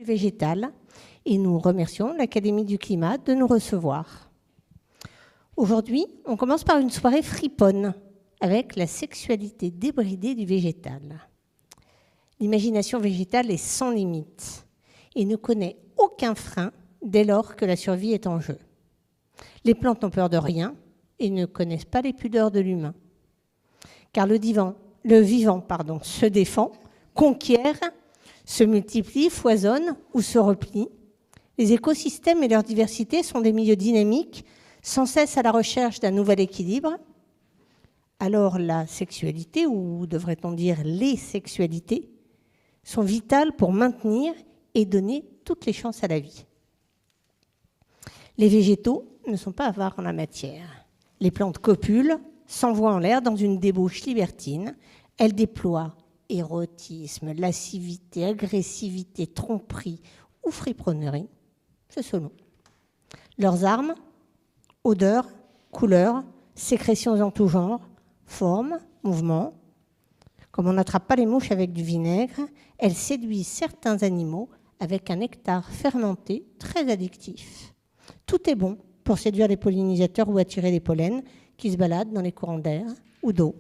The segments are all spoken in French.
végétale et nous remercions l'Académie du climat de nous recevoir. Aujourd'hui, on commence par une soirée friponne avec la sexualité débridée du végétal. L'imagination végétale est sans limite et ne connaît aucun frein dès lors que la survie est en jeu. Les plantes n'ont peur de rien et ne connaissent pas les pudeurs de l'humain. Car le vivant se défend, conquiert, se multiplie, foisonne ou se replie. Les écosystèmes et leur diversité sont des milieux dynamiques, sans cesse à la recherche d'un nouvel équilibre. Alors la sexualité, ou devrait-on dire les sexualités, sont vitales pour maintenir et donner toutes les chances à la vie. Les végétaux ne sont pas avares en la matière. Les plantes copulent, s'envoient en l'air dans une débauche libertine. Elles déploient érotisme, lascivité, agressivité, tromperie ou friponnerie, c'est selon. Leurs armes, odeurs, couleurs, sécrétions en tout genre, formes, mouvements. Comme on n'attrape pas les mouches avec du vinaigre, elles séduisent certains animaux avec un nectar fermenté très addictif. Tout est bon pour séduire les pollinisateurs ou attirer les pollens qui se baladent dans les courants d'air ou d'eau.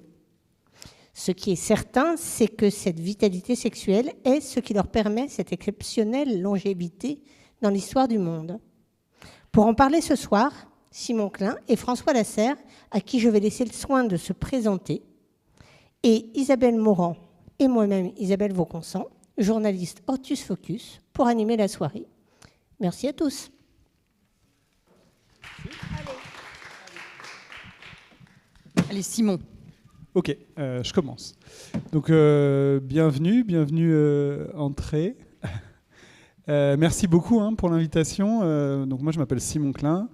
Ce qui est certain, c'est que cette vitalité sexuelle est ce qui leur permet cette exceptionnelle longévité dans l'histoire du monde. Pour en parler ce soir, Simon Klein et François Lasserre, à qui je vais laisser le soin de se présenter, et Isabelle Morand et moi-même, Isabelle Vauconsant, journaliste Hortus Focus, pour animer la soirée. Merci à tous. Allez, Simon. Ok, je commence. Donc, bienvenue, entrée. Merci beaucoup pour l'invitation. Donc, moi, je m'appelle Simon Klein.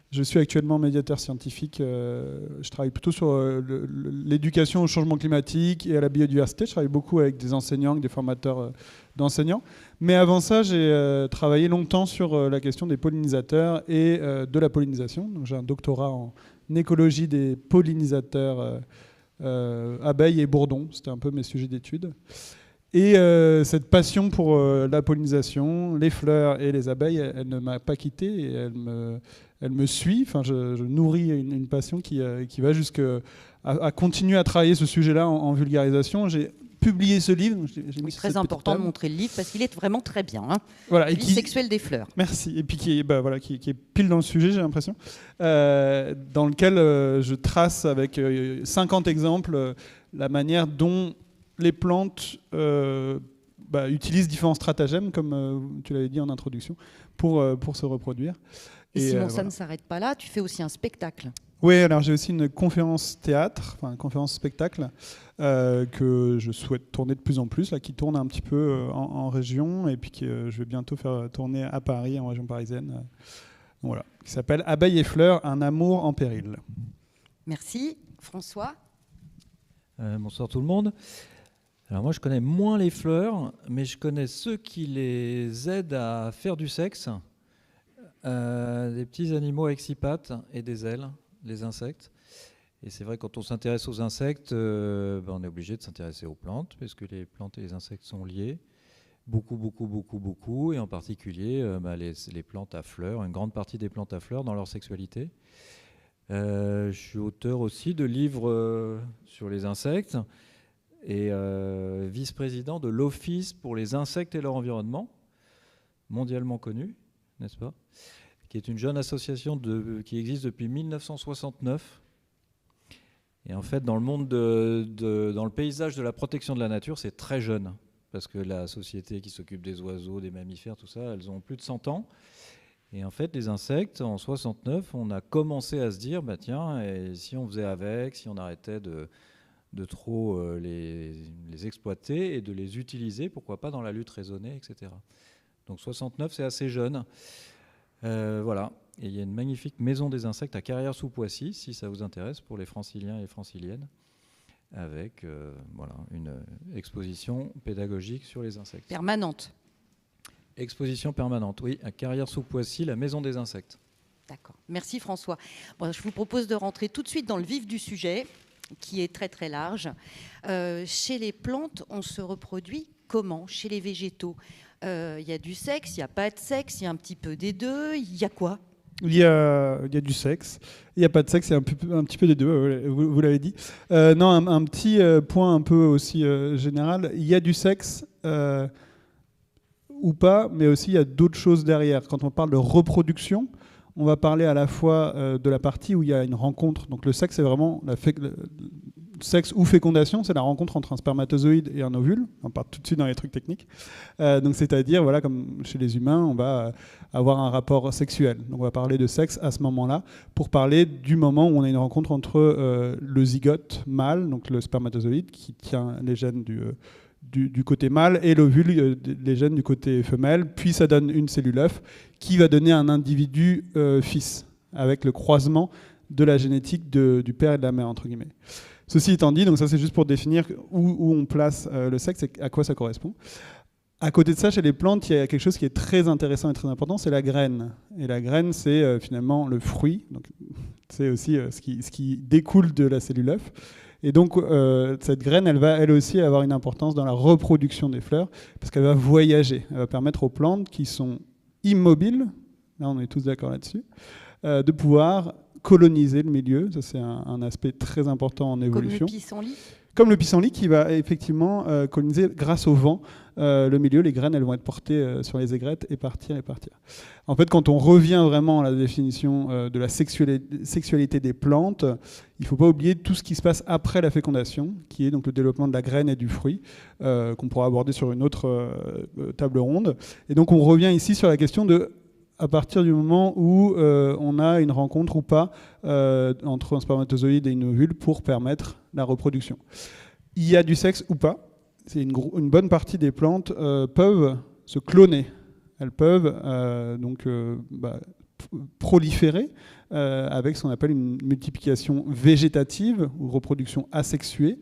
Je suis actuellement médiateur scientifique. Je travaille plutôt sur l'éducation au changement climatique et à la biodiversité. Je travaille beaucoup avec des enseignants, avec des formateurs d'enseignants. Mais avant ça, j'ai travaillé longtemps sur la question des pollinisateurs et de la pollinisation. Donc, j'ai un doctorat en écologie des pollinisateurs abeilles et bourdons. C'était un peu mes sujets d'études. Et cette passion pour la pollinisation, les fleurs et les abeilles, elle ne m'a pas quitté et elle me suit. Enfin, je nourris une passion qui va jusqu'à continuer à travailler ce sujet-là en vulgarisation. J'ai publié ce livre. Oui, très important de montrer le livre parce qu'il est vraiment très bien. Voilà, Vie sexuelle des fleurs. Merci. Et puis qui est pile dans le sujet, j'ai l'impression, dans lequel je trace avec 50 exemples la manière dont les plantes utilisent différents stratagèmes, comme tu l'avais dit en introduction, pour se reproduire. Et Simon, ça ne s'arrête pas là, tu fais aussi un spectacle. Oui, alors j'ai aussi une conférence théâtre, une conférence spectacle, que je souhaite tourner de plus en plus, là, qui tourne un petit peu en région, et puis que je vais bientôt faire tourner à Paris, en région parisienne. Voilà, qui s'appelle Abeilles et fleurs, un amour en péril. Merci. François. Bonsoir tout le monde. Alors moi je connais moins les fleurs, mais je connais ceux qui les aident à faire du sexe, des petits animaux avec 6 pattes et des ailes, les insectes. Et c'est vrai, quand on s'intéresse aux insectes, on est obligé de s'intéresser aux plantes, parce que les plantes et les insectes sont liés. Beaucoup, et en particulier les plantes à fleurs, une grande partie des plantes à fleurs dans leur sexualité. Je suis auteur aussi de livres sur les insectes et vice-président de l'Office pour les insectes et leur environnement, mondialement connu, n'est-ce pas, qui est une jeune association qui existe depuis 1969. Et en fait, dans le monde dans le paysage de la protection de la nature, c'est très jeune, parce que la société qui s'occupe des oiseaux, des mammifères, tout ça, elles ont plus de 100 ans. Et en fait, les insectes, en 69, on a commencé à se dire, tiens, et si on faisait avec, si on arrêtait de trop les exploiter et de les utiliser, pourquoi pas dans la lutte raisonnée, etc. Donc 69, c'est assez jeune. Voilà. Et il y a une magnifique maison des insectes à Carrières-sous-Poissy, si ça vous intéresse, pour les franciliens et les franciliennes, avec une exposition pédagogique sur les insectes. Permanente. Exposition permanente, oui, à Carrières-sous-Poissy, la maison des insectes. D'accord. Merci François. Bon, je vous propose de rentrer tout de suite dans le vif du sujet, qui est très très large. Chez les plantes, on se reproduit comment? Chez les végétaux, Il y a du sexe, il n'y a pas de sexe, il y a un petit peu des deux. Il y a quoi? Il y a du sexe, il n'y a pas de sexe, il y a un petit peu des deux, vous l'avez dit. Non, un petit point un peu aussi général, il y a du sexe ou pas, mais aussi il y a d'autres choses derrière. Quand on parle de reproduction, on va parler à la fois de la partie où il y a une rencontre. Donc le sexe, c'est vraiment sexe ou fécondation, c'est la rencontre entre un spermatozoïde et un ovule. On part tout de suite dans les trucs techniques. Donc c'est-à-dire, voilà, comme chez les humains, on va avoir un rapport sexuel. Donc on va parler de sexe à ce moment-là pour parler du moment où on a une rencontre entre le zygote mâle, donc le spermatozoïde qui tient les gènes du côté mâle et l'ovule, les gènes du côté femelle, puis ça donne une cellule œuf qui va donner un individu fils, avec le croisement de la génétique du père et de la mère, entre guillemets. Ceci étant dit, donc ça c'est juste pour définir où on place le sexe et à quoi ça correspond. À côté de ça, chez les plantes, il y a quelque chose qui est très intéressant et très important, c'est la graine. Et la graine, c'est finalement le fruit, donc c'est aussi ce qui découle de la cellule œuf. Et donc, cette graine, elle va elle aussi avoir une importance dans la reproduction des fleurs, parce qu'elle va voyager. Elle va permettre aux plantes qui sont immobiles, là on est tous d'accord là-dessus, de pouvoir coloniser le milieu. Ça, c'est un aspect très important en évolution. Comme le pissenlit. Comme le pissenlit qui va effectivement coloniser grâce au vent le milieu. Les graines, elles vont être portées sur les aigrettes et partir. En fait, quand on revient vraiment à la définition de la sexualité des plantes, il ne faut pas oublier tout ce qui se passe après la fécondation, qui est donc le développement de la graine et du fruit, qu'on pourra aborder sur une autre table ronde. Et donc on revient ici sur la question de à partir du moment où on a une rencontre ou pas entre un spermatozoïde et une ovule pour permettre la reproduction. Il y a du sexe ou pas. C'est une bonne partie des plantes peuvent se cloner. Elles peuvent proliférer avec ce qu'on appelle une multiplication végétative ou reproduction asexuée.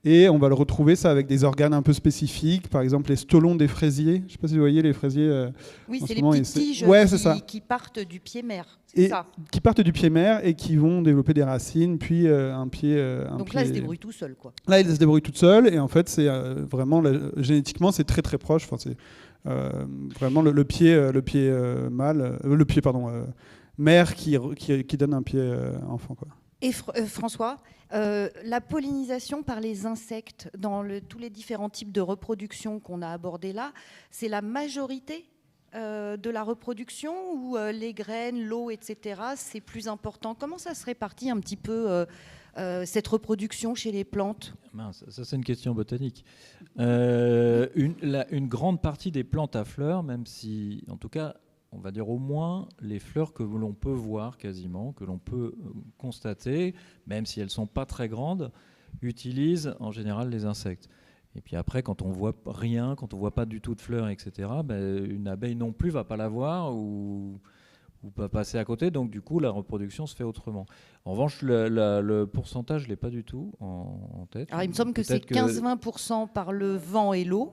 Et on va le retrouver ça avec des organes un peu spécifiques, par exemple les stolons des fraisiers. Je ne sais pas si vous voyez les fraisiers. Oui, c'est les petites tiges qui partent du pied mère. Qui partent du pied mère et qui vont développer des racines, puis un pied. Donc là, elles se débrouillent tout seules, quoi. Là, elles se débrouillent toutes seules, et en fait, c'est vraiment génétiquement, c'est très très proche. Enfin, c'est vraiment le pied mâle, mère qui donne un pied enfant, quoi. Et François, la pollinisation par les insectes dans tous les différents types de reproduction qu'on a abordés là, c'est la majorité de la reproduction ou les graines, l'eau, etc., c'est plus important? Comment ça se répartit un petit peu cette reproduction chez les plantes? Mince, ça c'est une question botanique. Une grande partie des plantes à fleurs, même si, en tout cas, on va dire au moins les fleurs que l'on peut voir quasiment, que l'on peut constater, même si elles ne sont pas très grandes, utilisent en général les insectes. Et puis après, quand on voit rien, quand on voit pas du tout de fleurs, etc., une abeille non plus va pas la voir ou pas passer à côté. Donc du coup, la reproduction se fait autrement. En revanche, le pourcentage, je l'ai pas du tout en tête. Alors il me semble que c'est 15-20% par le vent et l'eau,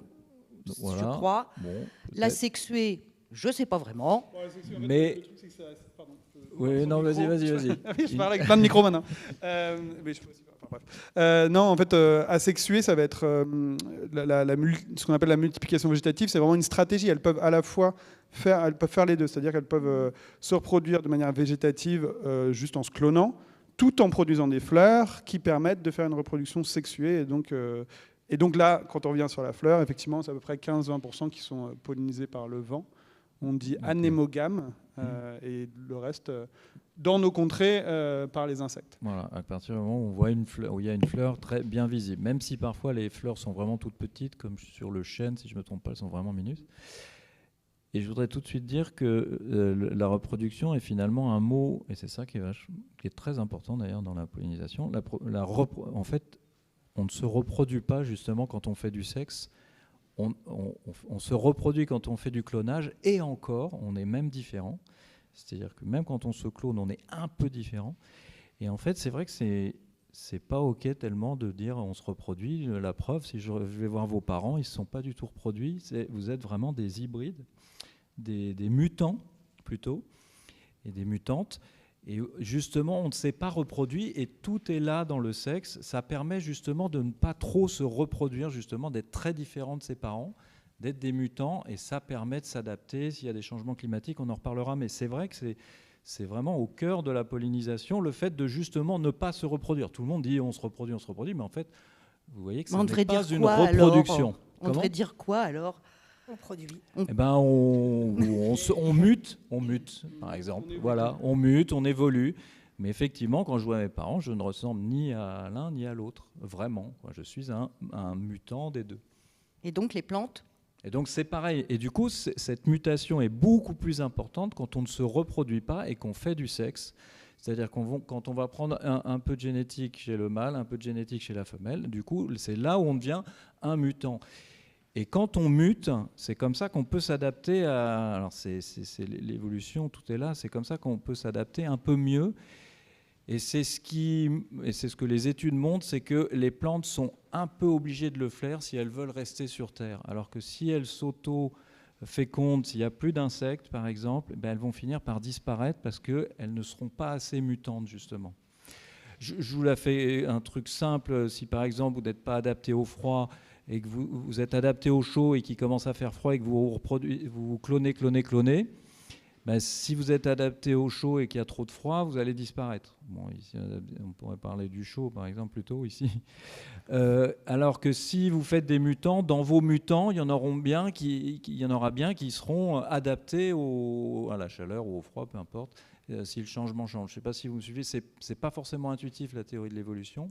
voilà. Je crois. Bon, la sexuée, je sais pas vraiment. Mais oui, non, vas-y. Je parle avec plein de micros maintenant. Mais je peux aussi. Non, en fait, asexuées, ça va être ce qu'on appelle la multiplication végétative. C'est vraiment une stratégie. Elles peuvent à la fois faire les deux, c'est-à-dire qu'elles peuvent se reproduire de manière végétative juste en se clonant, tout en produisant des fleurs qui permettent de faire une reproduction sexuée. Et donc là, quand on revient sur la fleur, effectivement, c'est à peu près 15-20% qui sont pollinisés par le vent. On dit anémogame, et le reste, dans nos contrées, par les insectes. Voilà, à partir du moment où on voit où il y a une fleur très bien visible, même si parfois les fleurs sont vraiment toutes petites, comme sur le chêne, si je ne me trompe pas, elles sont vraiment minuscules. Et je voudrais tout de suite dire que la reproduction est finalement un mot, et c'est ça qui est très important d'ailleurs dans la pollinisation. En fait, on ne se reproduit pas justement quand on fait du sexe. On se reproduit quand on fait du clonage, et encore, on est même différent. C'est-à-dire que même quand on se clone, on est un peu différent. Et en fait, c'est vrai que c'est pas OK tellement de dire on se reproduit. La preuve, si je vais voir vos parents, ils ne se sont pas du tout reproduits. Vous êtes vraiment des hybrides, des mutants plutôt, et des mutantes. Et justement, on ne s'est pas reproduit, et tout est là dans le sexe. Ça permet justement de ne pas trop se reproduire, justement, d'être très différent de ses parents, d'être des mutants, et ça permet de s'adapter s'il y a des changements climatiques, on en reparlera, mais c'est vrai que c'est vraiment au cœur de la pollinisation, le fait de justement ne pas se reproduire. Tout le monde dit on se reproduit, mais en fait, vous voyez que ça n'est pas une reproduction. On devrait dire quoi alors? On produit. Eh ben, on mute, par exemple. Voilà, on mute, on évolue. Mais effectivement, quand je vois mes parents, je ne ressemble ni à l'un ni à l'autre. Vraiment. Je suis un mutant des deux. Et donc les plantes? Et donc c'est pareil. Et du coup, cette mutation est beaucoup plus importante quand on ne se reproduit pas et qu'on fait du sexe. C'est-à-dire quand on va prendre un peu de génétique chez le mâle, un peu de génétique chez la femelle, du coup, c'est là où on devient un mutant. Et quand on mute, c'est comme ça qu'on peut s'adapter à... Alors c'est l'évolution, tout est là, c'est comme ça qu'on peut s'adapter un peu mieux. Et c'est ce que les études montrent, c'est que les plantes sont un peu obligées de le faire si elles veulent rester sur Terre. Alors que si elles s'auto-fécondent, s'il n'y a plus d'insectes, par exemple, ben elles vont finir par disparaître parce qu'elles ne seront pas assez mutantes, justement. Je vous la fais un truc simple. Si, par exemple, vous n'êtes pas adapté au froid et que vous êtes adapté au chaud et qu'il commence à faire froid et que vous clonez, ben, si vous êtes adapté au chaud et qu'il y a trop de froid, vous allez disparaître. Bon, ici, on pourrait parler du chaud, par exemple, plutôt ici. Alors que si vous faites des mutants, dans vos mutants, il y en aura bien qui seront adaptés à la chaleur ou au froid, peu importe, si le changement change. Je ne sais pas si vous me suivez, ce n'est pas forcément intuitif, la théorie de l'évolution,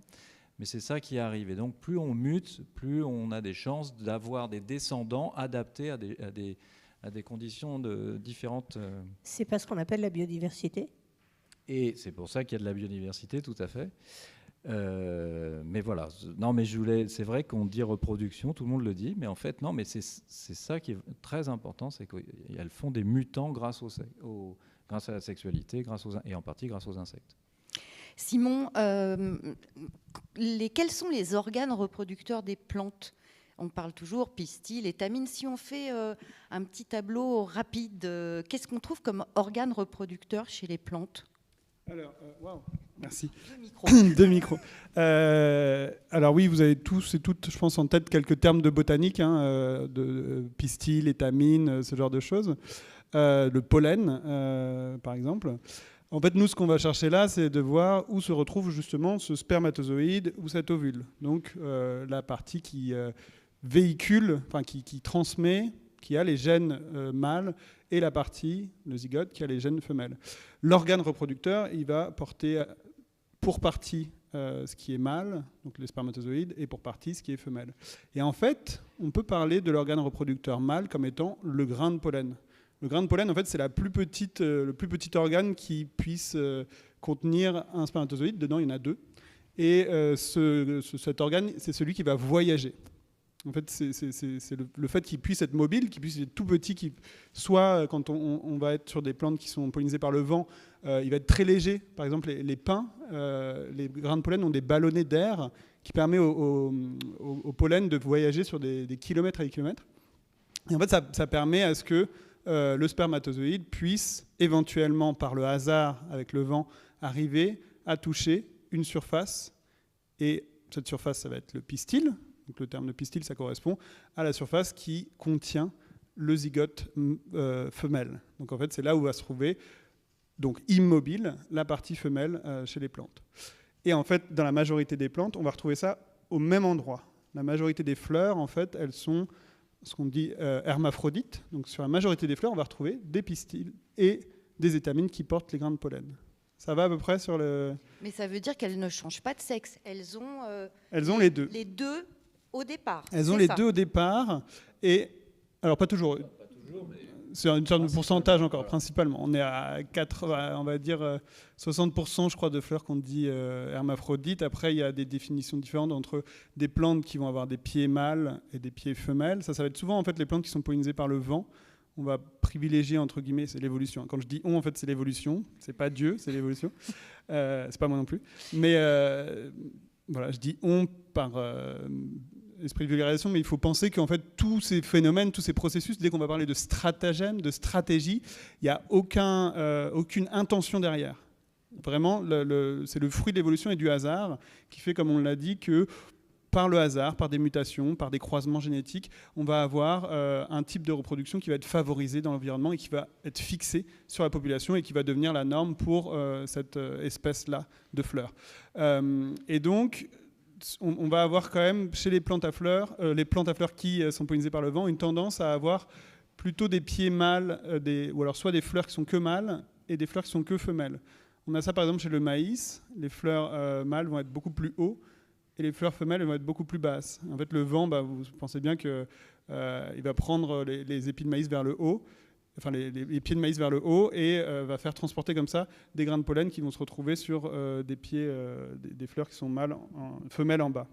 mais c'est ça qui arrive. Et donc, plus on mute, plus on a des chances d'avoir des descendants adaptés à des conditions différentes. C'est pas ce qu'on appelle la biodiversité? Et c'est pour ça qu'il y a de la biodiversité, tout à fait. Mais voilà. Non, mais c'est vrai qu'on dit reproduction, tout le monde le dit, mais en fait, non, mais c'est ça qui est très important, c'est qu'elles font des mutants grâce à la sexualité, et en partie grâce aux insectes. Simon, quels sont les organes reproducteurs des plantes? On parle toujours pistil, étamine. Si on fait un petit tableau rapide, qu'est-ce qu'on trouve comme organes reproducteurs chez les plantes? Alors, wow, merci. Deux micros. Deux micros. Alors oui, vous avez tous et toutes, je pense, en tête quelques termes de botanique, de pistil, étamine, ce genre de choses. Le pollen, par exemple. En fait, nous, ce qu'on va chercher là, c'est de voir où se retrouve justement ce spermatozoïde ou cet ovule. Donc, la partie qui véhicule, enfin qui transmet, qui a les gènes mâles, et la partie, le zygote, qui a les gènes femelles. L'organe reproducteur, il va porter pour partie ce qui est mâle, donc les spermatozoïdes, et pour partie ce qui est femelle. Et en fait, on peut parler de l'organe reproducteur mâle comme étant le grain de pollen. Le grain de pollen, en fait, c'est le plus petit organe qui puisse contenir un spermatozoïde. Dedans, il y en a deux. Et cet organe, c'est celui qui va voyager. En fait, c'est le fait qu'il puisse être mobile, qu'il puisse être tout petit, soit quand on va être sur des plantes qui sont pollinisées par le vent, il va être très léger. Par exemple, les pins, les grains de pollen ont des ballonnets d'air qui permettent au pollen de voyager sur des kilomètres et des kilomètres. Et en fait, ça permet à ce que le spermatozoïde puisse éventuellement, par le hasard, avec le vent, arriver à toucher une surface. Et cette surface, ça va être le pistil. Donc le terme de pistil, ça correspond à la surface qui contient le zygote femelle. Donc en fait, c'est là où va se trouver, donc immobile, la partie femelle chez les plantes. Et en fait, dans la majorité des plantes, on va retrouver ça au même endroit. La majorité des fleurs, en fait, elles sont ce qu'on dit hermaphrodites. Donc sur la majorité des fleurs, on va retrouver des pistils et des étamines qui portent les grains de pollen. Ça va à peu près sur le... Mais ça veut dire qu'elles ne changent pas de sexe. Elles ont les deux. Les deux au départ. Elles ont les deux au départ. Et alors pas toujours. C'est une sorte de pourcentage encore, principalement. On est à 80, on va dire 60%, je crois, de fleurs qu'on dit hermaphrodites. Après, il y a des définitions différentes entre des plantes qui vont avoir des pieds mâles et des pieds femelles. Ça va être souvent en fait les plantes qui sont pollinisées par le vent. On va privilégier, entre guillemets, c'est l'évolution. Quand je dis on, en fait, c'est l'évolution. C'est pas Dieu, c'est l'évolution. C'est pas moi non plus. Mais voilà, je dis on par esprit de vulgarisation, mais il faut penser qu'en fait, tous ces phénomènes, tous ces processus, dès qu'on va parler de stratagème, de stratégie, il n'y a aucune intention derrière. Vraiment, c'est le fruit de l'évolution et du hasard qui fait, comme on l'a dit, que par le hasard, par des mutations, par des croisements génétiques, on va avoir un type de reproduction qui va être favorisé dans l'environnement et qui va être fixé sur la population et qui va devenir la norme pour cette espèce-là de fleurs. Et donc, on va avoir quand même chez les plantes à fleurs qui sont pollinisées par le vent, une tendance à avoir plutôt des pieds mâles, ou alors soit des fleurs qui sont que mâles et des fleurs qui sont que femelles. On a ça par exemple chez le maïs, les fleurs mâles vont être beaucoup plus hauts et les fleurs femelles vont être beaucoup plus basses. En fait, le vent, vous pensez bien qu'il va prendre les épis de maïs vers le haut, enfin les pieds de maïs vers le haut, et va faire transporter comme ça des grains de pollen qui vont se retrouver sur des pieds, des fleurs qui sont femelles en bas.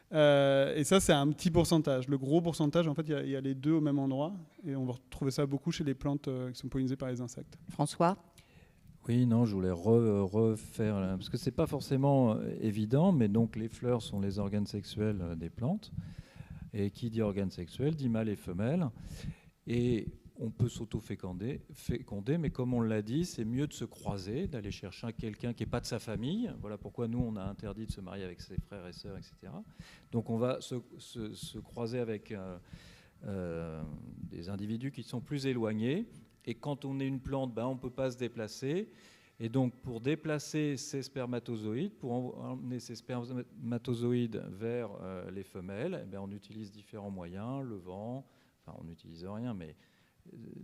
Et ça, c'est un petit pourcentage. Le gros pourcentage, en fait, il y a les deux au même endroit, et on va retrouver ça beaucoup chez les plantes qui sont pollinisées par les insectes. François ? Oui, non, je voulais refaire, parce que c'est pas forcément évident, mais donc les fleurs sont les organes sexuels des plantes, et qui dit organes sexuels dit mâle et femelle, et on peut s'auto-féconder, mais comme on l'a dit, c'est mieux de se croiser, d'aller chercher quelqu'un qui n'est pas de sa famille. Voilà pourquoi nous, on a interdit de se marier avec ses frères et sœurs, etc. Donc on va se croiser avec des individus qui sont plus éloignés. Et quand on est une plante, on ne peut pas se déplacer. Et donc, pour déplacer ces spermatozoïdes, pour emmener ces spermatozoïdes vers les femelles, on utilise différents moyens. Le vent, enfin, on n'utilise rien, mais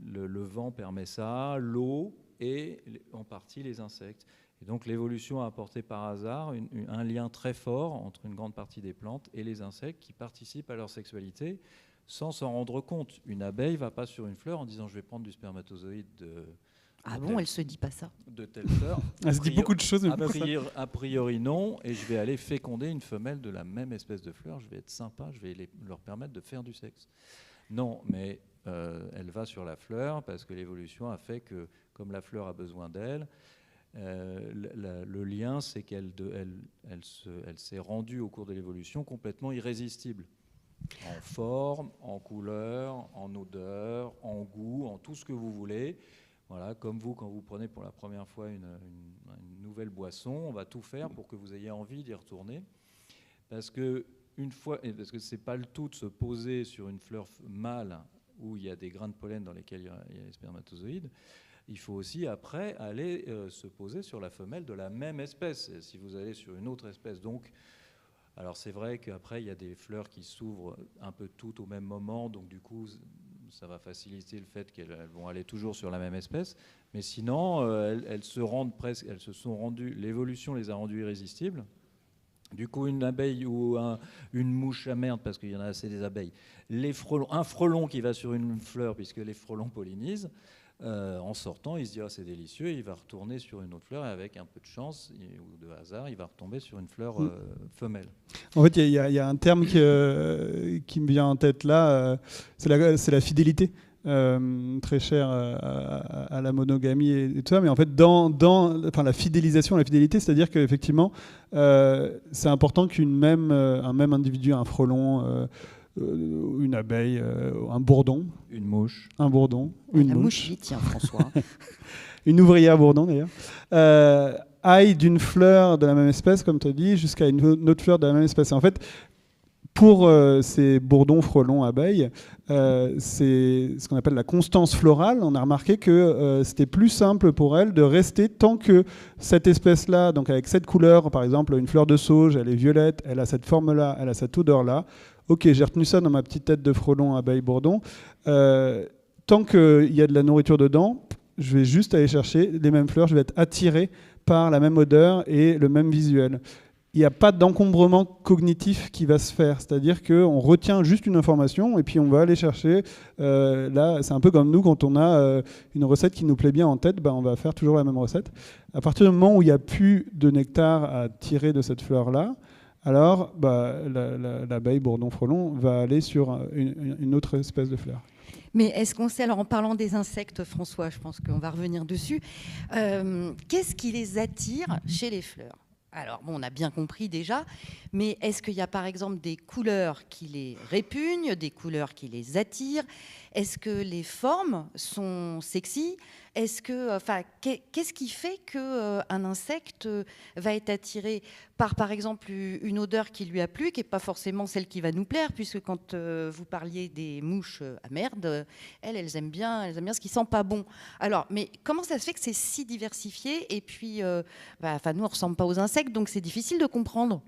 le vent permet ça, l'eau et en partie les insectes. Et donc, l'évolution a apporté par hasard un lien très fort entre une grande partie des plantes et les insectes qui participent à leur sexualité, sans s'en rendre compte. Une abeille ne va pas sur une fleur en disant « je vais prendre du spermatozoïde de… » Ah bon, elle ne se dit pas ça. De telle fleur. Elle se dit beaucoup de choses, mais pas ça. A priori, non. Et je vais aller féconder une femelle de la même espèce de fleur. Je vais être sympa, je vais leur permettre de faire du sexe. Non, mais elle va sur la fleur parce que l'évolution a fait que, comme la fleur a besoin d'elle, le lien, c'est qu'elle s'est rendue au cours de l'évolution complètement irrésistible. En forme, en couleur, en odeur, en goût, en tout ce que vous voulez. Voilà, comme vous, quand vous prenez pour la première fois une nouvelle boisson, on va tout faire pour que vous ayez envie d'y retourner. Parce que c'est pas le tout de se poser sur une fleur mâle où il y a des grains de pollen dans lesquels il y a les spermatozoïdes. Il faut aussi après aller se poser sur la femelle de la même espèce. Si vous allez sur une autre espèce, donc. Alors c'est vrai qu'après il y a des fleurs qui s'ouvrent un peu toutes au même moment, donc du coup ça va faciliter le fait qu'elles vont aller toujours sur la même espèce, mais sinon elles se sont rendues, l'évolution les a rendues irrésistibles. Du coup une abeille ou une mouche à merde, parce qu'il y en a assez des abeilles, un frelon qui va sur une fleur puisque les frelons pollinisent, en sortant, il se dit « c'est délicieux », il va retourner sur une autre fleur et avec un peu de chance ou de hasard, il va retomber sur une fleur femelle. En fait, il y a un terme qui me vient en tête là, c'est la fidélité, très chère à la monogamie et tout ça, mais en fait, la fidélisation, la fidélité, c'est-à-dire qu'effectivement, c'est important un même individu, un frelon, une abeille, un bourdon. Une mouche. Un bourdon. Une mouche. J'y tiens, François. Une ouvrière bourdon, d'ailleurs. Aille d'une fleur de la même espèce, comme tu as dit, jusqu'à une autre fleur de la même espèce. Et en fait, pour ces bourdons, frelons, abeilles, c'est ce qu'on appelle la constance florale. On a remarqué que c'était plus simple pour elles de rester tant que cette espèce-là, donc avec cette couleur, par exemple, une fleur de sauge, elle est violette, elle a cette forme-là, elle a cette odeur-là. Ok, j'ai retenu ça dans ma petite tête de frelon, abeille, bourdon. Tant qu'il y a de la nourriture dedans, je vais juste aller chercher les mêmes fleurs, je vais être attiré par la même odeur et le même visuel. Il n'y a pas d'encombrement cognitif qui va se faire, c'est-à-dire qu'on retient juste une information et puis on va aller chercher. Là, c'est un peu comme nous, quand on a une recette qui nous plaît bien en tête, on va faire toujours la même recette. À partir du moment où il n'y a plus de nectar à tirer de cette fleur-là, alors l'abeille, bourdon, frelon va aller sur une autre espèce de fleur. Mais est-ce qu'on sait, alors en parlant des insectes, François, je pense qu'on va revenir dessus, qu'est-ce qui les attire chez les fleurs ? Alors, bon, on a bien compris déjà, mais est-ce qu'il y a par exemple des couleurs qui les répugnent, des couleurs qui les attirent ? Est-ce que les formes sont sexy ? Qu'est-ce qui fait qu'un insecte va être attiré par exemple, une odeur qui lui a plu, qui n'est pas forcément celle qui va nous plaire, puisque quand vous parliez des mouches à merde, elles aiment bien ce qui sent pas bon. Alors, mais comment ça se fait que c'est si diversifié? Et puis, nous, on ne ressemble pas aux insectes, donc c'est difficile de comprendre.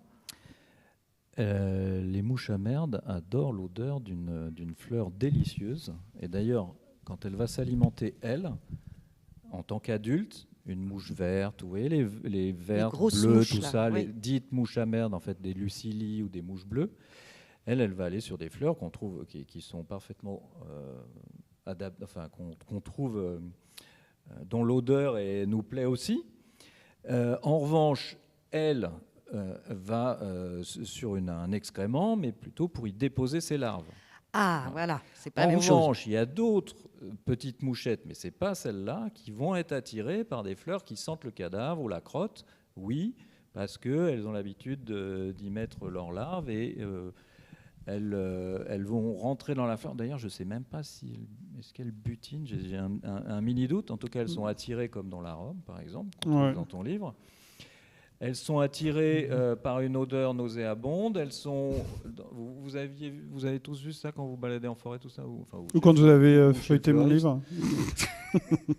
Les mouches à merde adorent l'odeur d'une fleur délicieuse. Et d'ailleurs, quand elle va s'alimenter, elle, en tant qu'adulte, une mouche verte, vous voyez les vertes, bleues, mouches, tout là, ça, oui. les dites mouches à merde, en fait, des lucilies ou des mouches bleues, elle va aller sur des fleurs qu'on trouve, qui sont parfaitement qu'on trouve, dont l'odeur nous plaît aussi. En revanche, elle va sur un excrément, mais plutôt pour y déposer ses larves. Ah, voilà, c'est pas la En même chose. revanche, il y a d'autres petites mouchettes, mais ce n'est pas celles-là, qui vont être attirées par des fleurs qui sentent le cadavre ou la crotte, oui, parce qu'elles ont l'habitude d'y mettre leurs larves et elles vont rentrer dans la fleur. D'ailleurs, je ne sais même pas est-ce qu'elles butinent, j'ai un mini doute. En tout cas, elles sont attirées comme dans l'arôme, par exemple, qu'on trouve dans ton livre. Elles sont attirées par une odeur nauséabonde. Vous avez tous vu ça quand vous baladez en forêt, tout ça, ou quand vous avez feuilleté mon livre.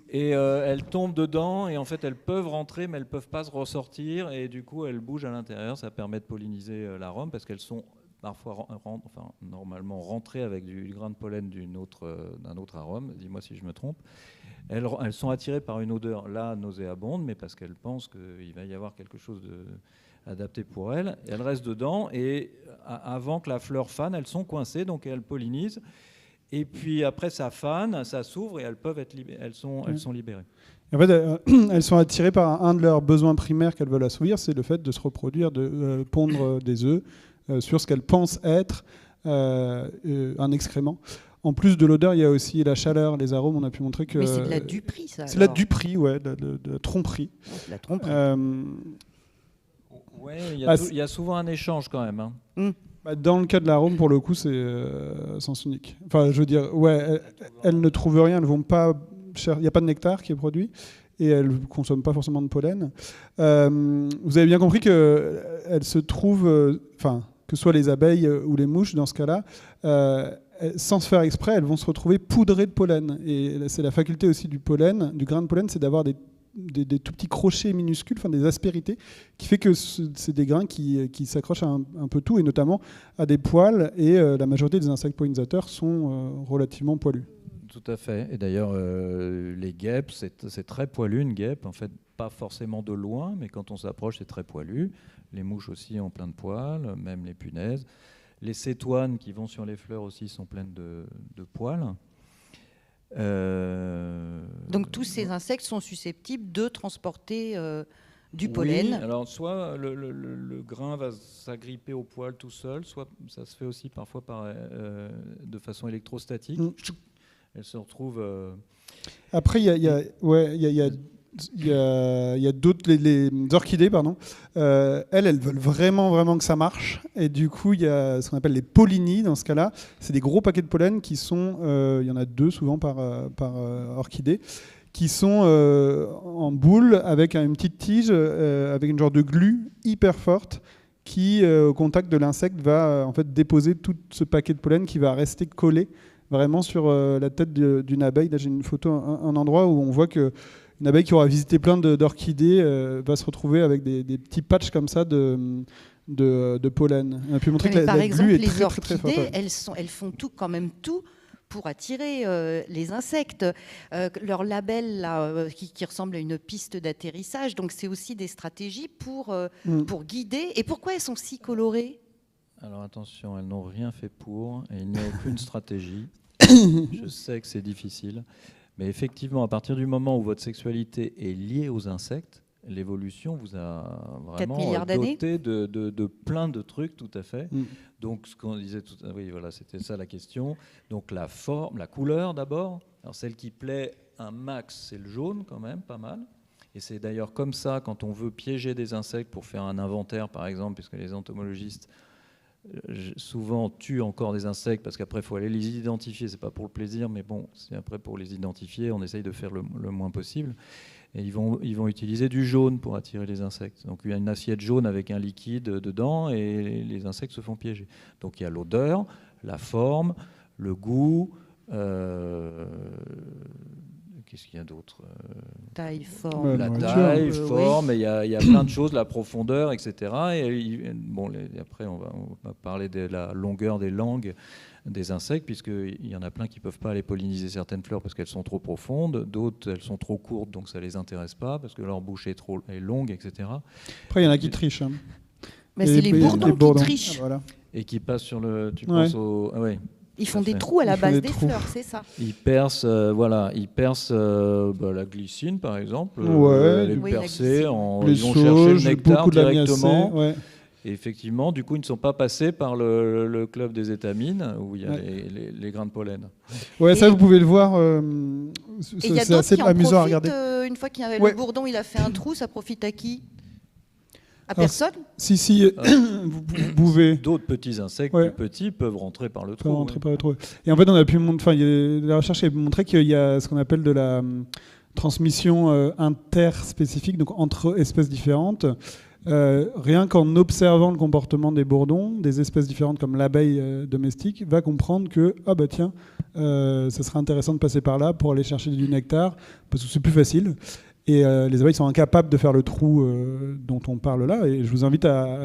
Et elles tombent dedans et en fait elles peuvent rentrer, mais elles peuvent pas se ressortir et du coup elles bougent à l'intérieur. Ça permet de polliniser l'arôme parce qu'elles sont parfois, normalement rentrées avec du grain de pollen d'un autre arôme. Dis-moi si je me trompe. Elles sont attirées par une odeur là nauséabonde, mais parce qu'elles pensent qu'il va y avoir quelque chose adapté pour elles. Elles restent dedans et avant que la fleur fane, elles sont coincées, donc elles pollinisent. Et puis après ça fane, ça s'ouvre et elles sont libérées. En fait, elles sont attirées par un de leurs besoins primaires qu'elles veulent assouvir, c'est le fait de se reproduire, de pondre des œufs sur ce qu'elles pensent être un excrément. En plus de l'odeur, il y a aussi la chaleur, les arômes. On a pu montrer que... Mais c'est de la duperie, ça. C'est de la duperie, ouais, de la tromperie. De la tromperie. Ouais, il y a souvent un échange quand même. Dans le cas de l'arôme, pour le coup, c'est sens unique. Enfin, je veux dire, ouais, elles ne trouvent rien, elles vont pas... Il n'y a pas de nectar qui est produit et elles ne consomment pas forcément de pollen. Vous avez bien compris qu'elles se trouvent... que ce soit les abeilles ou les mouches, dans ce cas-là, sans se faire exprès, elles vont se retrouver poudrées de pollen. Et c'est la faculté aussi du pollen, du grain de pollen, c'est d'avoir des tout petits crochets minuscules, des aspérités, qui fait que c'est des grains qui s'accrochent à un peu tout, et notamment à des poils, et la majorité des insectes pollinisateurs sont relativement poilus. Tout à fait. Et d'ailleurs, les guêpes, c'est très poilu, une guêpe. En fait, pas forcément de loin, mais quand on s'approche, c'est très poilu. Les mouches aussi ont plein de poils, même les punaises. Les cétoines qui vont sur les fleurs aussi sont pleines de poils. Donc tous ces insectes sont susceptibles de transporter du pollen. Oui, alors soit le grain va s'agripper au poil tout seul, soit ça se fait aussi parfois de façon électrostatique. Elle se retrouve... Après, il y a d'autres, les orchidées, pardon. Elles veulent vraiment que ça marche. Et du coup, il y a ce qu'on appelle les pollinies dans ce cas-là. C'est des gros paquets de pollen qui sont, il y en a 2 souvent par orchidée, qui sont en boule avec une petite tige, avec une genre de glu hyper forte qui, au contact de l'insecte, va en fait déposer tout ce paquet de pollen qui va rester collé vraiment sur la tête d'une abeille. Là, j'ai une photo, un endroit où on voit que une abeille qui aura visité plein d'orchidées va se retrouver avec des petits patchs comme ça de pollen. On a pu montrer que la glu est très, très, très forte. Elles font quand même tout pour attirer les insectes. Leur label là, qui ressemble à une piste d'atterrissage, donc c'est aussi des stratégies pour guider. Et pourquoi elles sont si colorées ? Alors attention, elles n'ont rien fait pour, et il n'y a aucune stratégie. Je sais que c'est difficile. Mais effectivement, à partir du moment où votre sexualité est liée aux insectes, l'évolution vous a vraiment doté de plein de trucs, tout à fait. Donc, ce qu'on disait oui, voilà, c'était ça la question. Donc, la forme, la couleur d'abord. Alors, celle qui plaît un max, c'est le jaune quand même, pas mal. Et c'est d'ailleurs comme ça, quand on veut piéger des insectes pour faire un inventaire, par exemple, puisque les entomologistes souvent tuent encore des insectes parce qu'après il faut aller les identifier, c'est pas pour le plaisir, mais bon, c'est après pour les identifier, on essaye de faire le moins possible. Et ils vont utiliser du jaune pour attirer les insectes. Donc il y a une assiette jaune avec un liquide dedans et les insectes se font piéger. Donc il y a l'odeur, la forme, le goût. Qu'est-ce qu'il y a d'autre? Taille, forme. La taille, forme, il y a plein de choses, la profondeur, etc. Et bon, après, on va parler de la longueur des langues des insectes, puisqu'il y en a plein qui ne peuvent pas aller polliniser certaines fleurs parce qu'elles sont trop profondes, d'autres, elles sont trop courtes, donc ça ne les intéresse pas, parce que leur bouche est longue, etc. Après, il y en a qui trichent. Hein. Mais c'est les bourdons qui trichent. Ah, voilà. Et qui passent sur le... Tu penses au... Ah, ouais. Ils font des trous à la base des fleurs, c'est ça. Ils percent, la glycine, par exemple. Les percer, ils vont chercher le nectar directement. Et effectivement, du coup, ils ne sont pas passés par le club des étamines, où il y a les grains de pollen. Ouais, ça, vous pouvez le voir. C'est assez amusant à regarder. Une fois qu'il y avait le bourdon, il a fait un trou, ça profite à qui? À personne? Si, vous pouvez. D'autres petits insectes plus petits peuvent rentrer par le trou. Et en fait, on a pu la recherche a montré qu'il y a ce qu'on appelle de la transmission interspécifique, donc entre espèces différentes. Rien qu'en observant le comportement des bourdons, des espèces différentes comme l'abeille domestique, va comprendre que ça serait intéressant de passer par là pour aller chercher du nectar, parce que c'est plus facile. Et les abeilles sont incapables de faire le trou dont on parle là. Et je vous invite à...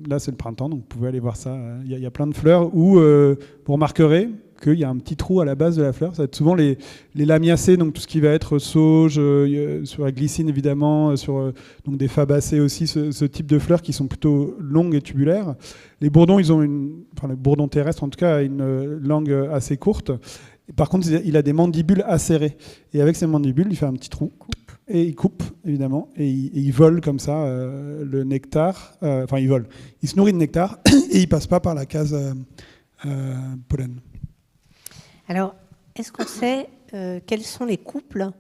Là, c'est le printemps, donc vous pouvez aller voir ça. Il y a plein de fleurs où vous remarquerez qu'il y a un petit trou à la base de la fleur. Ça va être souvent les lamiacées, donc tout ce qui va être sauge, sur la glycine évidemment, sur donc des fabacées aussi, ce type de fleurs qui sont plutôt longues et tubulaires. Les bourdons, le bourdon terrestre en tout cas, a une langue assez courte. Par contre, il a des mandibules acérées. Et avec ces mandibules, il fait un petit trou. Et il coupe, évidemment, et il vole comme ça le nectar. Il vole. Il se nourrit de nectar et il passe pas par la case pollen. Alors, est-ce qu'on sait quels sont les couples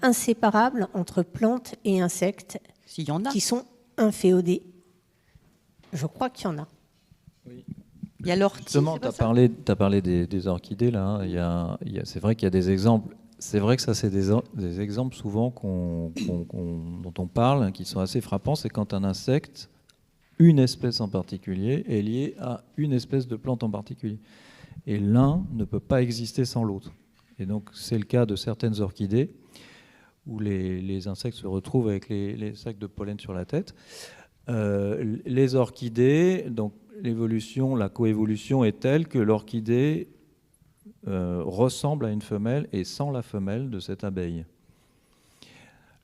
inséparables entre plantes et insectes S'il y en a. Qui sont inféodés? Je crois qu'il y en a. Oui. Il y a l'ortie. Justement, tu as parlé des orchidées, là. Hein. C'est vrai qu'il y a des exemples. C'est vrai que ça, c'est des exemples souvent dont on parle, qui sont assez frappants. C'est quand un insecte, une espèce en particulier, est lié à une espèce de plante en particulier. Et l'un ne peut pas exister sans l'autre. Et donc, c'est le cas de certaines orchidées, où les insectes se retrouvent avec les sacs de pollen sur la tête. Les orchidées, donc l'évolution, la coévolution est telle que l'orchidée ressemble à une femelle et sans la femelle de cette abeille.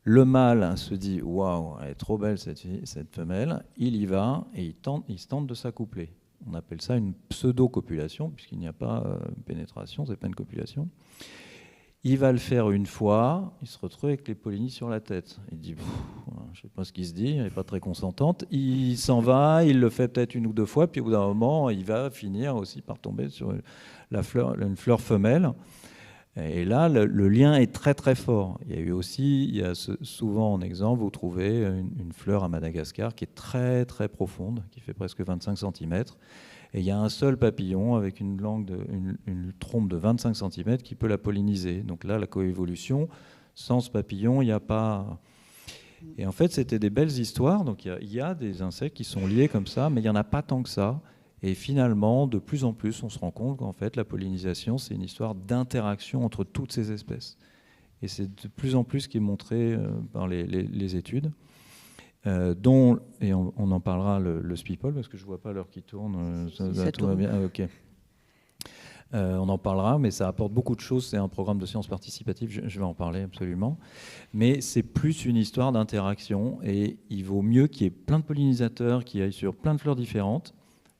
Le mâle se dit « Waouh, elle est trop belle cette femelle », il y va et il se tente de s'accoupler. On appelle ça une pseudo-copulation, puisqu'il n'y a pas pénétration, ce n'est pas une copulation. Il va le faire une fois, il se retrouve avec les pollinies sur la tête. Il dit, je ne sais pas ce qu'il se dit, elle n'est pas très consentante. Il s'en va, il le fait peut-être une ou deux fois, puis au bout d'un moment, il va finir aussi par tomber sur une fleur femelle. Et là, le lien est très très fort. Souvent en exemple, vous trouvez une fleur à Madagascar qui est très très profonde, qui fait presque 25 cm. Et il y a un seul papillon avec une trompe de 25 cm qui peut la polliniser. Donc là, la coévolution, sans ce papillon, il n'y a pas... Et en fait, c'était des belles histoires. Donc il y a des insectes qui sont liés comme ça, mais il n'y en a pas tant que ça. Et finalement, de plus en plus, on se rend compte qu'en fait, la pollinisation, c'est une histoire d'interaction entre toutes ces espèces. Et c'est de plus en plus ce qui est montré par les études. Et on en parlera le Spipol, parce que je ne vois pas l'heure qui tourne. Tout va bien. Ah, ok. On en parlera, mais ça apporte beaucoup de choses. C'est un programme de sciences participatives, je vais en parler absolument. Mais c'est plus une histoire d'interaction, et il vaut mieux qu'il y ait plein de pollinisateurs qui aillent sur plein de fleurs différentes,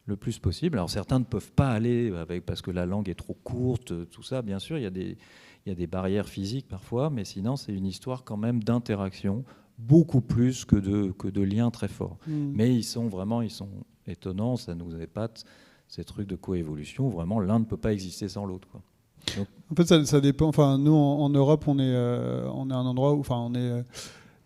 le plus possible. Alors certains ne peuvent pas aller parce que la langue est trop courte, tout ça, bien sûr, il y a des barrières physiques parfois, mais sinon c'est une histoire quand même d'interaction, beaucoup plus que de liens très forts. Mais ils sont étonnants, ça nous épate, ces trucs de coévolution, vraiment l'un ne peut pas exister sans l'autre, quoi. Donc, en fait, ça dépend. Enfin, nous, en Europe, on est à un endroit où,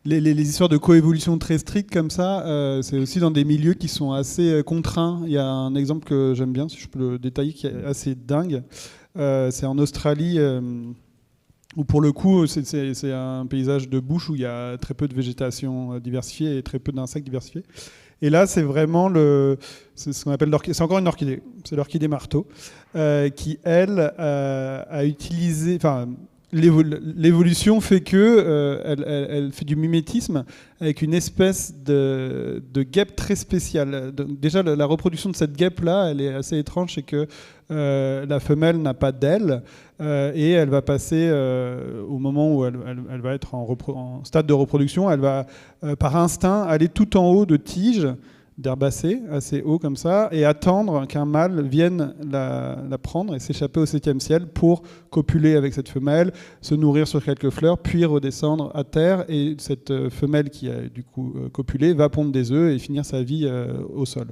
les histoires de coévolution très strictes comme ça, c'est aussi dans des milieux qui sont assez contraints. Il y a un exemple que j'aime bien, si je peux le détailler, qui est assez dingue. C'est en Australie, où pour le coup, c'est un paysage de bush où il y a très peu de végétation diversifiée et très peu d'insectes diversifiés. Et là, c'est vraiment c'est ce qu'on appelle c'est encore une orchidée, c'est l'orchidée marteau, qui elle a utilisé, enfin, l'évolution fait que elle fait du mimétisme avec une espèce de guêpe très spéciale. Déjà, la reproduction de cette guêpe-là, elle est assez étrange, c'est que la femelle n'a pas d'ailes et elle va passer au moment où elle va être en stade de reproduction, elle va par instinct aller tout en haut de tiges d'herbacées, assez haut comme ça, et attendre qu'un mâle vienne la prendre et s'échapper au 7e ciel pour copuler avec cette femelle, se nourrir sur quelques fleurs, puis redescendre à terre. Et cette femelle qui a du coup copulé va pondre des œufs et finir sa vie au sol.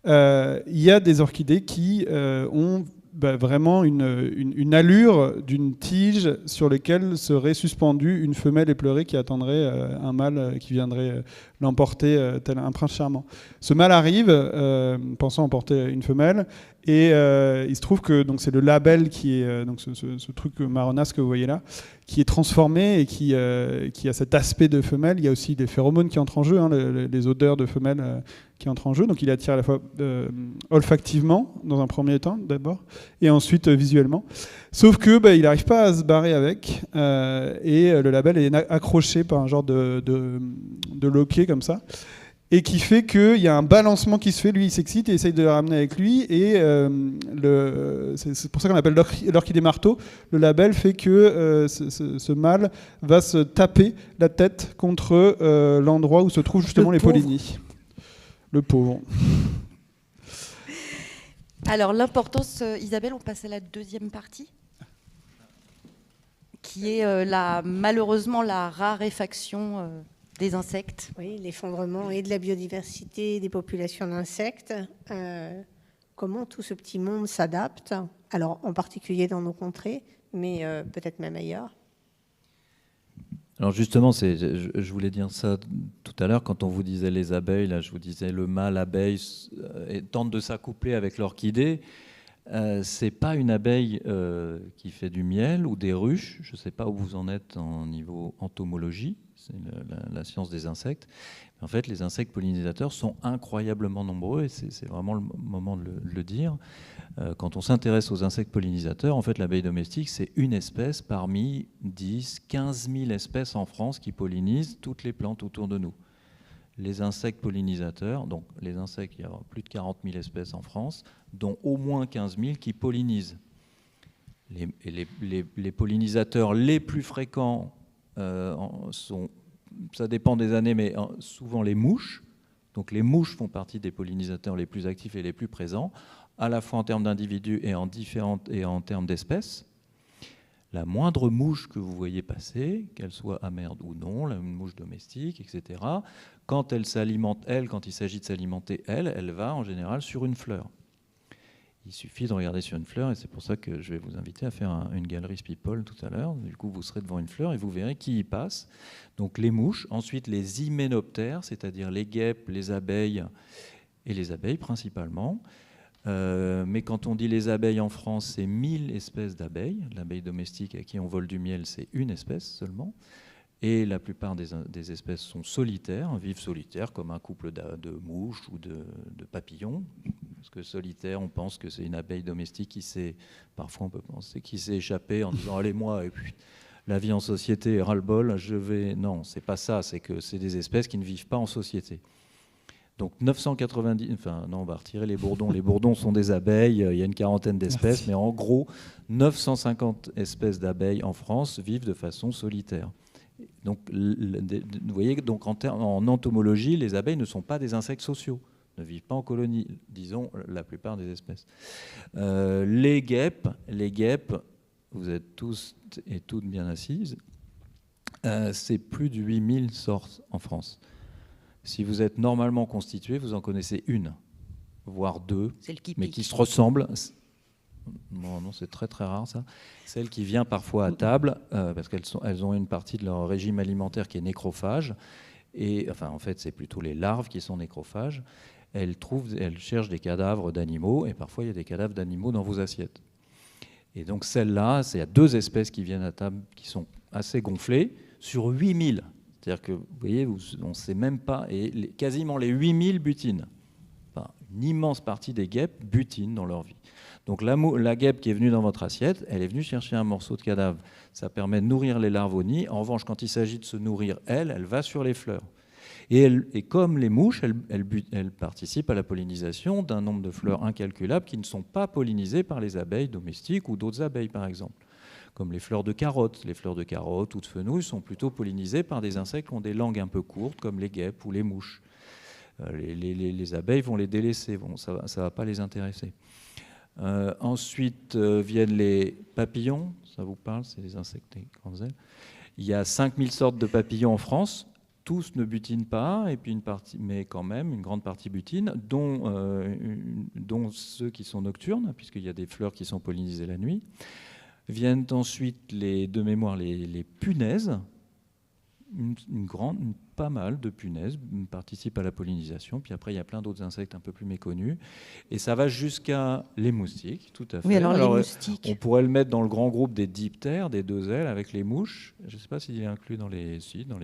Il y a des orchidées qui ont vraiment une allure d'une tige sur laquelle serait suspendue une femelle éplorée qui attendrait un mâle qui viendrait l'emporter tel un prince charmant. Ce mâle arrive pensant emporter une femelle et il se trouve que c'est le labelle qui est donc ce truc marronasse que vous voyez là, qui est transformé et qui a cet aspect de femelle. Il y a aussi des phéromones qui entrent en jeu, les odeurs de femelle qui entrent en jeu. Donc il attire à la fois olfactivement dans un premier temps d'abord et ensuite visuellement. Sauf que il n'arrive pas à se barrer avec et le labelle est accroché par un genre de loquet comme ça. Et qui fait qu'il y a un balancement qui se fait. Lui, il s'excite et essaye de le ramener avec lui. Et c'est pour ça qu'on appelle l'orchidée marteau. Le labelle fait que ce mâle va se taper la tête contre l'endroit où se trouvent justement les pollinies. Le pauvre. Alors, l'importance, Isabelle, on passe à la deuxième partie, qui est malheureusement la raréfaction des insectes. Oui, l'effondrement et de la biodiversité des populations d'insectes. Comment tout ce petit monde s'adapte, alors en particulier dans nos contrées, mais peut-être même ailleurs. Alors justement, je voulais dire ça tout à l'heure, quand on vous disait les abeilles, là, je vous disais le mâle abeille tente de s'accoupler avec l'orchidée. C'est pas une abeille qui fait du miel ou des ruches. Je ne sais pas où vous en êtes en niveau entomologie, c'est la science des insectes. En fait, les insectes pollinisateurs sont incroyablement nombreux et c'est vraiment le moment de le dire. Quand on s'intéresse aux insectes pollinisateurs, en fait, l'abeille domestique, c'est une espèce parmi 10, 15 000 espèces en France qui pollinisent toutes les plantes autour de nous. Les insectes pollinisateurs, donc les insectes, il y a plus de 40 000 espèces en France, dont au moins 15 000 qui pollinisent. Les pollinisateurs les plus fréquents sont, ça dépend des années, mais souvent les mouches. Donc les mouches font partie des pollinisateurs les plus actifs et les plus présents, à la fois en termes d'individus et en termes d'espèces. La moindre mouche que vous voyez passer, qu'elle soit amère ou non, la mouche domestique, etc., quand elle s'alimente, quand il s'agit de s'alimenter, elle va en général sur une fleur. Il suffit de regarder sur une fleur, et c'est pour ça que je vais vous inviter à faire une galerie People tout à l'heure. Du coup, vous serez devant une fleur et vous verrez qui y passe. Donc les mouches, ensuite les hyménoptères, c'est-à-dire les guêpes, les abeilles, et les abeilles principalement. Mais quand on dit les abeilles en France, c'est 1000 espèces d'abeilles. L'abeille domestique à qui on vole du miel, c'est une espèce seulement. Et la plupart des espèces sont solitaires, vivent solitaires, comme un couple de mouches ou de papillons. Parce que solitaire, on pense que c'est une abeille domestique parfois on peut penser, qui s'est échappée en disant « Allez, moi, et puis, la vie en société, ras-le-bol, je vais... » Non, c'est pas ça, c'est que c'est des espèces qui ne vivent pas en société. Donc 990, enfin non, on va retirer les bourdons. Les bourdons sont des abeilles, il y a une quarantaine d'espèces, mais en gros, 950 espèces d'abeilles en France vivent de façon solitaire. Donc, vous voyez, donc en entomologie, les abeilles ne sont pas des insectes sociaux, ne vivent pas en colonie, disons la plupart des espèces. Les guêpes, vous êtes tous et toutes bien assises, c'est plus de 8000 sortes en France. Si vous êtes normalement constitué, vous en connaissez une, voire deux, mais qui se ressemblent. non, c'est très très rare ça, celle qui vient parfois à table, parce qu'elles ont une partie de leur régime alimentaire qui est nécrophage, et enfin en fait c'est plutôt les larves qui sont nécrophages. Elles cherchent des cadavres d'animaux, et parfois il y a des cadavres d'animaux dans vos assiettes. Et donc celle-là, il y a 2 espèces qui viennent à table qui sont assez gonflées sur 8000. C'est-à-dire que, vous voyez, on ne sait même pas, et quasiment les 8000 butinent. Enfin, une immense partie des guêpes butinent dans leur vie. Donc la guêpe qui est venue dans votre assiette, elle est venue chercher un morceau de cadavre. Ça permet de nourrir les larves au nid. En revanche, quand il s'agit de se nourrir, elle va sur les fleurs. Et comme les mouches, elle participe à la pollinisation d'un nombre de fleurs incalculable qui ne sont pas pollinisées par les abeilles domestiques ou d'autres abeilles, par exemple. Comme les fleurs de carottes. Les fleurs de carottes ou de fenouil sont plutôt pollinisées par des insectes qui ont des langues un peu courtes, comme les guêpes ou les mouches. Les abeilles vont les délaisser, ça ne va pas les intéresser. Ensuite viennent les papillons, ça vous parle, c'est les insectes des grandes ailes. Il y a 5000 sortes de papillons en France. Tous ne butinent pas, et puis mais quand même, une grande partie butinent, dont ceux qui sont nocturnes, puisqu'il y a des fleurs qui sont pollinisées la nuit. Viennent ensuite, de mémoire, les punaises. Pas mal de punaises participent à la pollinisation. Puis après, il y a plein d'autres insectes un peu plus méconnus. Et ça va jusqu'à les moustiques, tout à fait. Oui, alors les moustiques. On pourrait le mettre dans le grand groupe des diptères, des 2 ailes, avec les mouches. Je ne sais pas s'il est inclus dans les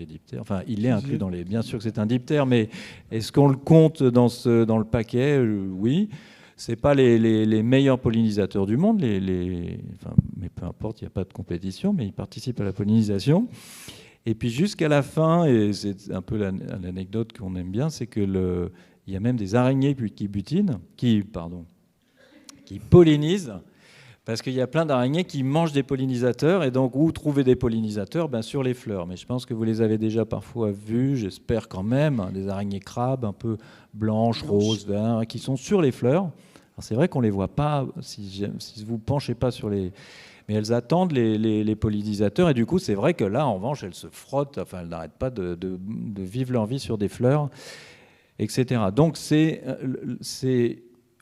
diptères. Enfin, il est inclus dans les... Bien sûr que c'est un diptère, mais est-ce qu'on le compte dans le paquet? Oui. Ce n'est pas les meilleurs pollinisateurs du monde, mais peu importe, il n'y a pas de compétition, mais ils participent à la pollinisation. Et puis jusqu'à la fin, et c'est un peu l'anecdote qu'on aime bien, c'est que il y a même des araignées qui pollinisent, parce qu'il y a plein d'araignées qui mangent des pollinisateurs, et donc où trouver des pollinisateurs? Sur les fleurs. Mais je pense que vous les avez déjà parfois vus, j'espère quand même, des araignées crabes un peu blanches, roses, vertes, qui sont sur les fleurs. C'est vrai qu'on ne les voit pas si vous ne penchez pas sur les... Mais elles attendent les pollinisateurs, et du coup c'est vrai que là en revanche elles se frottent, enfin elles n'arrêtent pas de vivre leur vie sur des fleurs, etc. Donc c'est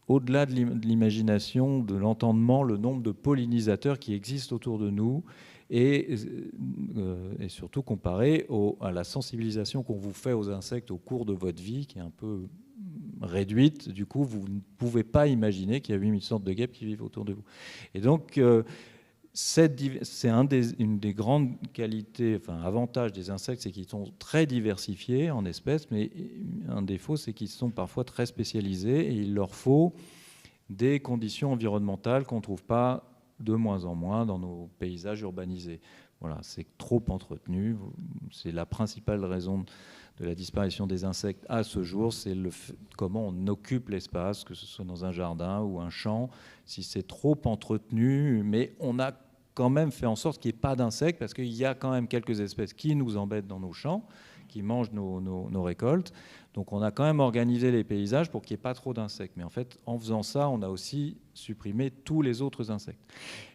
au-delà de l'imagination, de l'entendement, le nombre de pollinisateurs qui existent autour de nous, et surtout comparé à la sensibilisation qu'on vous fait aux insectes au cours de votre vie, qui est un peu réduite. Du coup, vous ne pouvez pas imaginer qu'il y a 8000 sortes de guêpes qui vivent autour de vous. Et donc, c'est une des grandes qualités, avantages des insectes, c'est qu'ils sont très diversifiés en espèces, mais un défaut, c'est qu'ils sont parfois très spécialisés, et il leur faut des conditions environnementales qu'on ne trouve pas de moins en moins dans nos paysages urbanisés. Voilà, c'est trop entretenu. C'est la principale raison de la disparition des insectes à ce jour, c'est comment on occupe l'espace, que ce soit dans un jardin ou un champ. Si c'est trop entretenu, mais on a quand même fait en sorte qu'il n'y ait pas d'insectes, parce qu'il y a quand même quelques espèces qui nous embêtent dans nos champs, qui mangent nos récoltes. Donc on a quand même organisé les paysages pour qu'il n'y ait pas trop d'insectes. Mais en fait, en faisant ça, on a aussi supprimé tous les autres insectes.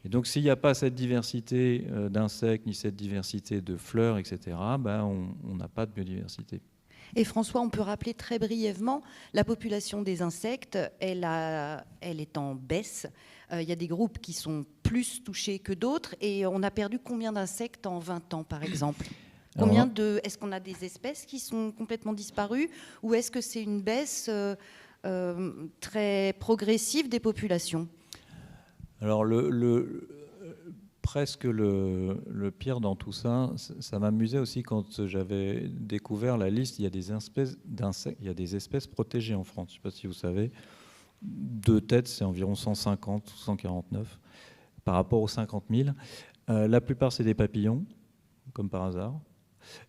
Et donc s'il n'y a pas cette diversité d'insectes, ni cette diversité de fleurs, etc., on n'a pas de biodiversité. Et François, on peut rappeler très brièvement, la population des insectes, elle est en baisse. Il y a des groupes qui sont plus touchés que d'autres. Et on a perdu combien d'insectes en 20 ans, par exemple ? Est-ce qu'on a des espèces qui sont complètement disparues, ou est-ce que c'est une baisse très progressive des populations ? Alors, presque le pire dans tout ça, ça m'amusait aussi quand j'avais découvert la liste. Il y a des espèces d'insectes, il y a des espèces protégées en France. Je ne sais pas si vous savez. De tête, c'est environ 150 ou 149 par rapport aux 50 000. La plupart, c'est des papillons, comme par hasard.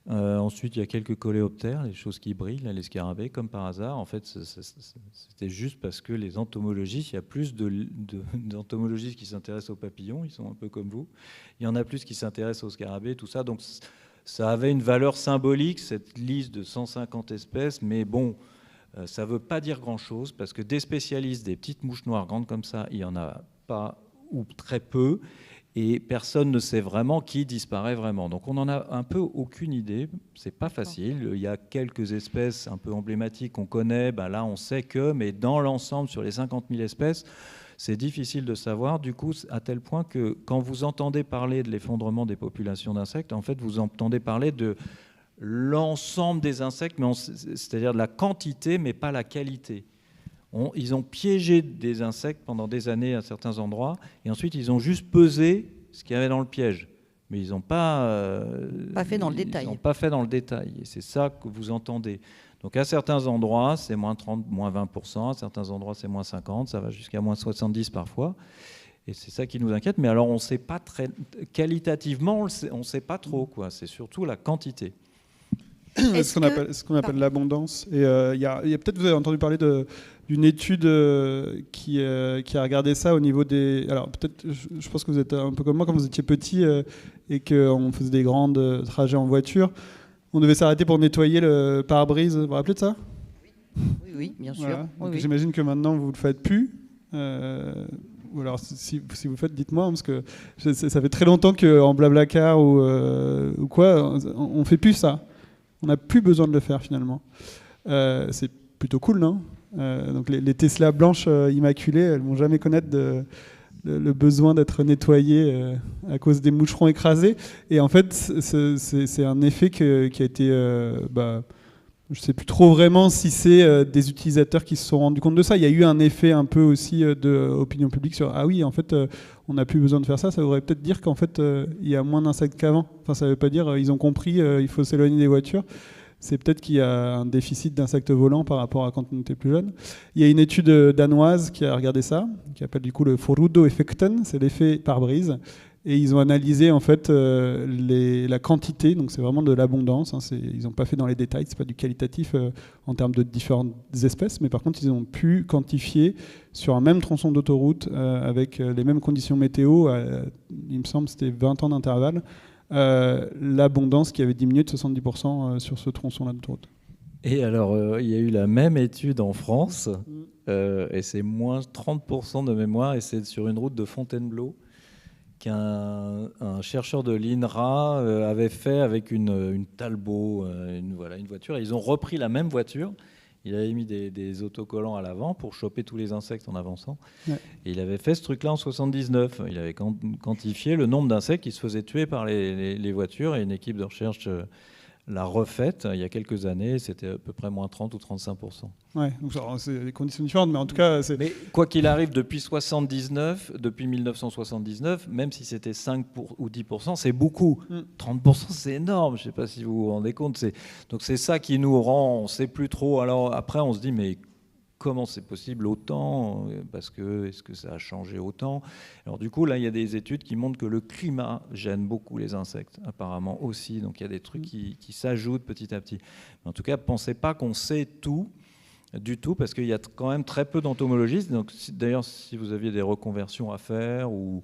Ensuite, il y a quelques coléoptères, les choses qui brillent, les scarabées, comme par hasard. En fait, c'était juste parce que les entomologistes, il y a plus d'entomologistes qui s'intéressent aux papillons, ils sont un peu comme vous. Il y en a plus qui s'intéressent aux scarabées, tout ça. Donc, ça avait une valeur symbolique, cette liste de 150 espèces, mais bon, ça ne veut pas dire grand-chose, parce que des spécialistes, des petites mouches noires grandes comme ça, il n'y en a pas ou très peu. et personne ne sait vraiment qui disparaît vraiment. Donc on n'en a un peu aucune idée, c'est pas facile. Il y a quelques espèces un peu emblématiques qu'on connaît, ben là on sait que, mais dans l'ensemble, sur les 50 000 espèces, c'est difficile de savoir, du coup, à tel point que quand vous entendez parler de l'effondrement des populations d'insectes, en fait, vous entendez parler de l'ensemble des insectes, c'est-à-dire de la quantité, mais pas la qualité. Ils ont piégé des insectes pendant des années à certains endroits, et ensuite ils ont juste pesé ce qu'il y avait dans le piège. Mais ils n'ont pas fait dans le détail. Ils n'ont pas fait dans le détail, et c'est ça que vous entendez. Donc à certains endroits, c'est moins 30, moins 20%, à certains endroits, c'est moins 50%, ça va jusqu'à moins 70% parfois. Et c'est ça qui nous inquiète. Mais alors, on ne sait pas qualitativement, on ne sait pas trop, quoi. C'est surtout la quantité. C'est ce qu'on appelle l'abondance. Et il y a peut-être, vous avez entendu parler d'une étude qui a regardé ça au niveau des... Alors peut-être, je pense que vous êtes un peu comme moi, quand vous étiez petit et qu'on faisait des grands trajets en voiture, on devait s'arrêter pour nettoyer le pare-brise. Vous vous rappelez de ça ? Oui, bien sûr. Voilà. Oui. J'imagine que maintenant, vous ne le faites plus. Ou alors, si vous le faites, dites-moi, parce que ça fait très longtemps qu'en Blablacar ou quoi, on ne fait plus ça. On n'a plus besoin de le faire, finalement. C'est plutôt cool, non ? Donc les Tesla blanches immaculées, elles ne vont jamais connaître le besoin d'être nettoyées à cause des moucherons écrasés. Et en fait, c'est un effet qui a été... je ne sais plus trop vraiment si c'est des utilisateurs qui se sont rendus compte de ça. Il y a eu un effet un peu aussi d'opinion publique sur « Ah oui, en fait, on n'a plus besoin de faire ça ». Ça voudrait peut-être dire qu'en fait, il y a moins d'insectes qu'avant. Enfin, ça ne veut pas dire ils ont compris, il faut s'éloigner des voitures. C'est peut-être qu'il y a un déficit d'insectes volants par rapport à quand on était plus jeune. Il y a une étude danoise qui a regardé ça, qui appelle du coup le Foruddo-effekten, c'est l'effet pare-brise. Et ils ont analysé en fait la quantité, donc c'est vraiment de l'abondance. Ils n'ont pas fait dans les détails, c'est pas du qualitatif en termes de différentes espèces, mais par contre ils ont pu quantifier sur un même tronçon d'autoroute avec les mêmes conditions météo, il me semble que c'était 20 ans d'intervalle, l'abondance qui avait diminué de 70% sur ce tronçon-là d'autoroute. Et alors, il y a eu la même étude en France, et c'est moins 30% de mémoire, et c'est sur une route de Fontainebleau, qu'un chercheur de l'INRA avait fait avec une Talbot, une voiture. Et ils ont repris la même voiture. Il avait mis des autocollants à l'avant pour choper tous les insectes en avançant. Ouais. Et il avait fait ce truc-là en 79. Il avait quantifié le nombre d'insectes qui se faisaient tuer par les voitures. Et une équipe de recherche l'a refaite il y a quelques années. C'était à peu près moins 30 ou 35%. Ouais, donc c'est des conditions différentes, mais en tout cas... Mais quoi qu'il arrive, depuis 1979, même si c'était 5 ou 10%, c'est beaucoup. 30%, c'est énorme. Je ne sais pas si vous vous rendez compte. Donc c'est ça qui nous rend... On ne sait plus trop. Alors après, on se dit, mais comment c'est possible autant ? Parce que est-ce que ça a changé autant ? Alors du coup, là, il y a des études qui montrent que le climat gêne beaucoup les insectes, apparemment aussi. Donc il y a des trucs qui s'ajoutent petit à petit. Mais en tout cas, pensez pas qu'on sait tout du tout, parce qu'il y a quand même très peu d'entomologistes. Donc d'ailleurs, si vous aviez des reconversions à faire ou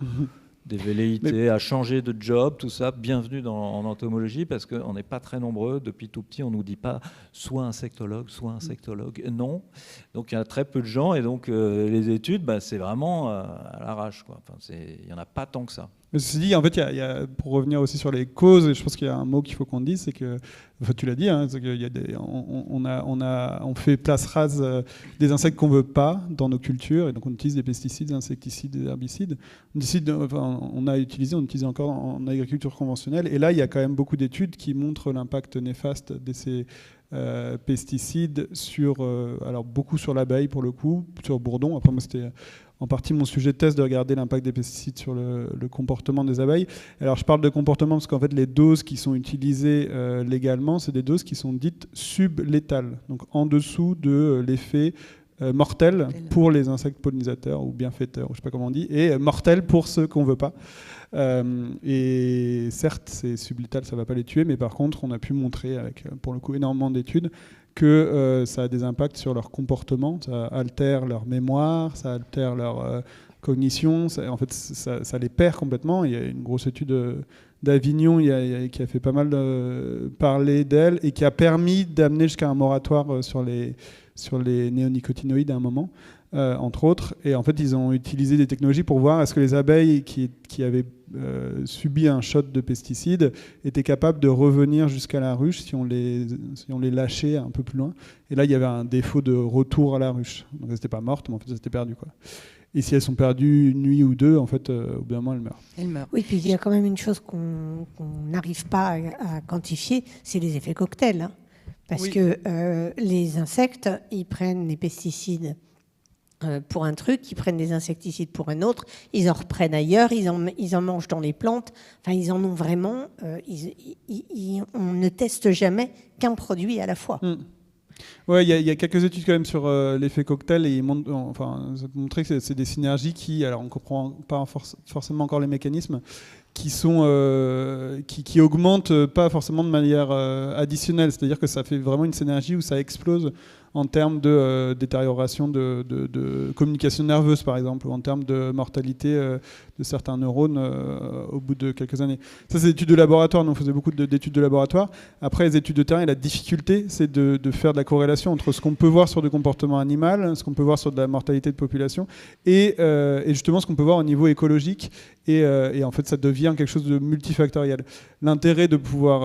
des velléités à changer de job, tout ça, bienvenue en entomologie, parce qu'on n'est pas très nombreux. Depuis tout petit, on ne nous dit pas soit insectologue, soit insectologue. Non. Donc il y a très peu de gens, et donc les études, c'est vraiment à l'arrache, quoi. Enfin, il n'y en a pas tant que ça. Mais ceci dit, en fait, pour revenir aussi sur les causes, et je pense qu'il y a un mot qu'il faut qu'on dise, c'est que, enfin, tu l'as dit, hein, c'est qu'il y a on fait place rase des insectes qu'on ne veut pas dans nos cultures, et donc on utilise des pesticides, des insecticides, des herbicides. On utilise encore en agriculture conventionnelle, et là, il y a quand même beaucoup d'études qui montrent l'impact néfaste de ces pesticides alors beaucoup sur l'abeille pour le coup, sur bourdon. Après, moi, c'était en partie mon sujet de thèse de regarder l'impact des pesticides sur le comportement des abeilles. Alors je parle de comportement parce qu'en fait les doses qui sont utilisées légalement, c'est des doses qui sont dites sublétales, donc en dessous de l'effet mortel pour les insectes pollinisateurs ou bienfaiteurs, je ne sais pas comment on dit, et mortel pour ceux qu'on ne veut pas. Et certes, c'est sublétal, ça ne va pas les tuer, mais par contre, on a pu montrer avec, pour le coup, énormément d'études que ça a des impacts sur leur comportement, ça altère leur mémoire, ça altère leur cognition, en fait, ça les perd complètement. Il y a une grosse étude d'Avignon qui a fait pas mal parler d'elle et qui a permis d'amener jusqu'à un moratoire sur les néonicotinoïdes à un moment. entre autres. Et en fait, ils ont utilisé des technologies pour voir est-ce que les abeilles qui avaient subi un shot de pesticides étaient capables de revenir jusqu'à la ruche si on les lâchait un peu plus loin. Et là, il y avait un défaut de retour à la ruche. Donc, elles n'étaient pas mortes, mais en fait, elles étaient perdues, quoi. Et si elles sont perdues une nuit ou deux, en fait, au bout d'un moment, elles meurent. Elle meurt. Oui, puis il y a quand même une chose qu'on n'arrive pas à quantifier, c'est les effets cocktails. Hein. Parce Oui. que les insectes, ils prennent les pesticides pour un truc, ils prennent des insecticides pour un autre, ils en reprennent ailleurs, ils en mangent dans les plantes. Enfin, ils en ont vraiment... on ne teste jamais qu'un produit à la fois. Ouais, il y a quelques études quand même sur l'effet cocktail et ça montrait que c'est des synergies qui, alors on comprend pas forcément encore les mécanismes, qui augmentent pas forcément de manière additionnelle, c'est-à-dire que ça fait vraiment une synergie où ça explose en termes de détérioration de communication nerveuse, par exemple, ou en termes de mortalité de certains neurones au bout de quelques années. Ça, c'est des études de laboratoire. Nous, on faisait beaucoup d'études de laboratoire. Après, les études de terrain, et la difficulté, c'est de faire de la corrélation entre ce qu'on peut voir sur du comportement animal, ce qu'on peut voir sur de la mortalité de population, et justement ce qu'on peut voir au niveau écologique. Et en fait, ça devient quelque chose de multifactoriel. L'intérêt de pouvoir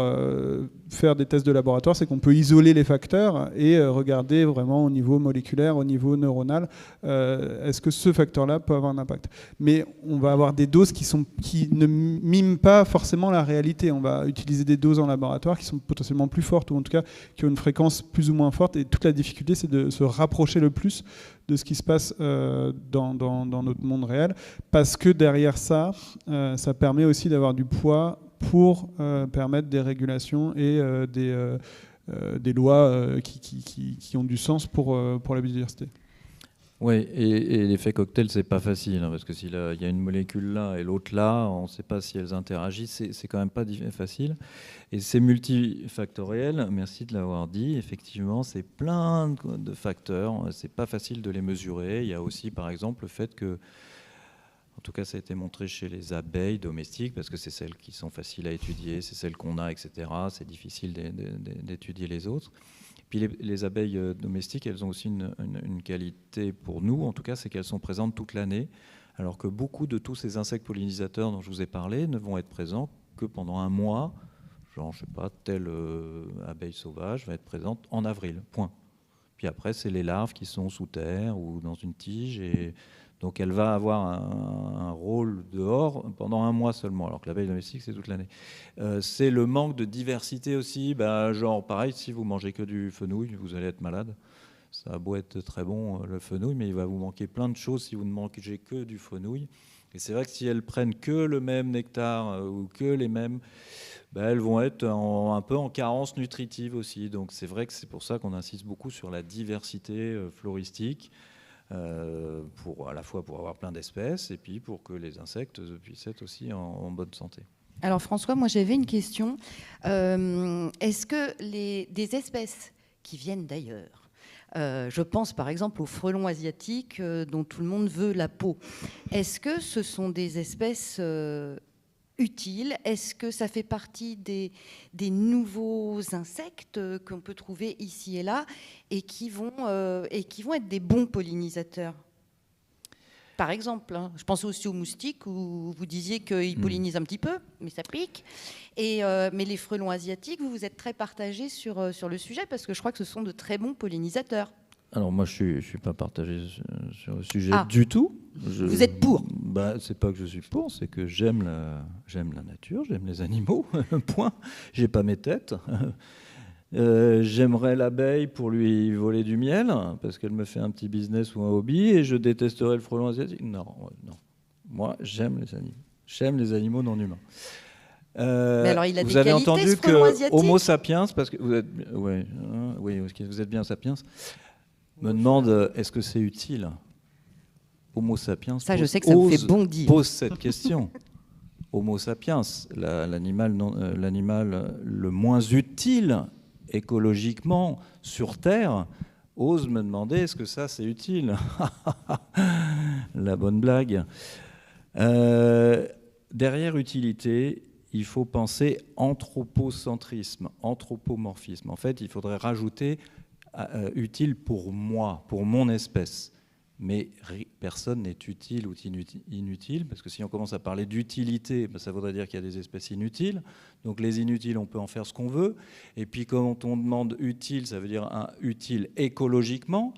faire des tests de laboratoire, c'est qu'on peut isoler les facteurs et regarder vraiment au niveau moléculaire, au niveau neuronal, est-ce que ce facteur-là peut avoir un impact. Mais on va avoir des doses qui ne miment pas forcément la réalité. On va utiliser des doses en laboratoire qui sont potentiellement plus fortes, ou en tout cas qui ont une fréquence plus ou moins forte. Et toute la difficulté, c'est de se rapprocher le plus de ce qui se passe dans notre monde réel, parce que derrière ça, ça permet aussi d'avoir du poids pour permettre des régulations et des lois qui ont du sens pour la biodiversité. Oui, et l'effet cocktail, c'est pas facile, hein, parce que s'il y a une molécule là et l'autre là, on ne sait pas si elles interagissent, c'est quand même pas facile. Et c'est multifactoriel, merci de l'avoir dit, effectivement, c'est plein de facteurs, c'est pas facile de les mesurer. Il y a aussi, par exemple, le fait que, en tout cas, ça a été montré chez les abeilles domestiques, parce que c'est celles qui sont faciles à étudier, c'est celles qu'on a, etc. C'est difficile d'étudier les autres. Puis les abeilles domestiques, elles ont aussi une qualité pour nous, en tout cas, c'est qu'elles sont présentes toute l'année, alors que beaucoup de tous ces insectes pollinisateurs dont je vous ai parlé ne vont être présents que pendant un mois. Genre, je sais pas, telle abeille sauvage va être présente en avril, point. Puis après, c'est les larves qui sont sous terre ou dans une tige, et donc elle va avoir un rôle dehors pendant un mois seulement, alors que l'abeille domestique, c'est toute l'année. C'est le manque de diversité aussi. Genre, pareil, si vous mangez que du fenouil, vous allez être malade. Ça a beau être très bon, le fenouil, mais il va vous manquer plein de choses si vous ne mangez que du fenouil. Et c'est vrai que si elles prennent que le même nectar ou que les mêmes, elles vont être un peu en carence nutritive aussi. Donc c'est vrai que c'est pour ça qu'on insiste beaucoup sur la diversité floristique, à la fois pour avoir plein d'espèces et puis pour que les insectes puissent être aussi en bonne santé. Alors François, moi j'avais une question. Est-ce que des espèces qui viennent d'ailleurs, je pense par exemple aux frelons asiatiques dont tout le monde veut la peau, est-ce que ce sont des espèces utiles? Est-ce que ça fait partie des nouveaux insectes qu'on peut trouver ici et là et qui vont être des bons pollinisateurs? Par exemple, hein, je pense aussi aux moustiques où vous disiez qu'ils pollinisent un petit peu, mais ça pique. Mais les frelons asiatiques, vous êtes très partagés sur le sujet parce que je crois que ce sont de très bons pollinisateurs. Alors moi, je suis pas partagé sur le sujet du tout. Vous êtes pour? C'est pas que je suis pour, c'est que j'aime la nature, j'aime les animaux, point. J'ai pas mes têtes. J'aimerais l'abeille pour lui voler du miel, parce qu'elle me fait un petit business ou un hobby, et je détesterais le frelon asiatique. Non. Moi, j'aime les animaux. J'aime les animaux non humains. Mais alors, il a vous des avez qualités, entendu ce frelon asiatique ? Homo sapiens, parce que vous êtes, oui, vous êtes bien sapiens, me demande est-ce que c'est utile ? Homo sapiens. Ça, je sais que ça me fait bondir. Pose cette question. Homo sapiens, l'animal le moins utile écologiquement sur Terre, ose me demander est-ce que ça c'est utile ? La bonne blague. Derrière utilité, il faut penser anthropocentrisme, anthropomorphisme. En fait, il faudrait rajouter utile pour moi, pour mon espèce. mais personne n'est utile ou inutile, parce que si on commence à parler d'utilité, ben ça voudrait dire qu'il y a des espèces inutiles. Donc les inutiles, on peut en faire ce qu'on veut. Et puis quand on demande utile, ça veut dire utile écologiquement.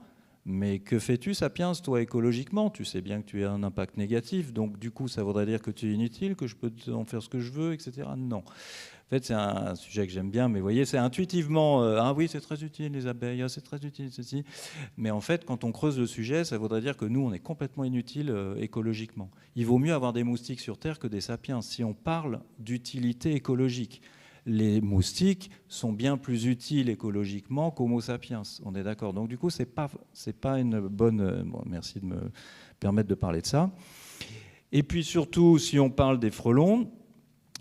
Mais que fais-tu, Sapiens, toi, écologiquement? Tu sais bien que tu as un impact négatif, donc du coup, ça voudrait dire que tu es inutile, que je peux en faire ce que je veux, etc. Non. En fait, c'est un sujet que j'aime bien, mais vous voyez, c'est intuitivement, ah oui, c'est très utile, les abeilles, ah, c'est très utile, ceci. Mais en fait, quand on creuse le sujet, ça voudrait dire que nous, on est complètement inutile écologiquement. Il vaut mieux avoir des moustiques sur Terre que des sapiens, si on parle d'utilité écologique. Les moustiques sont bien plus utiles écologiquement qu'Homo sapiens, on est d'accord. Donc du coup, c'est pas une bonne... Bon, merci de me permettre de parler de ça. Et puis surtout, si on parle des frelons,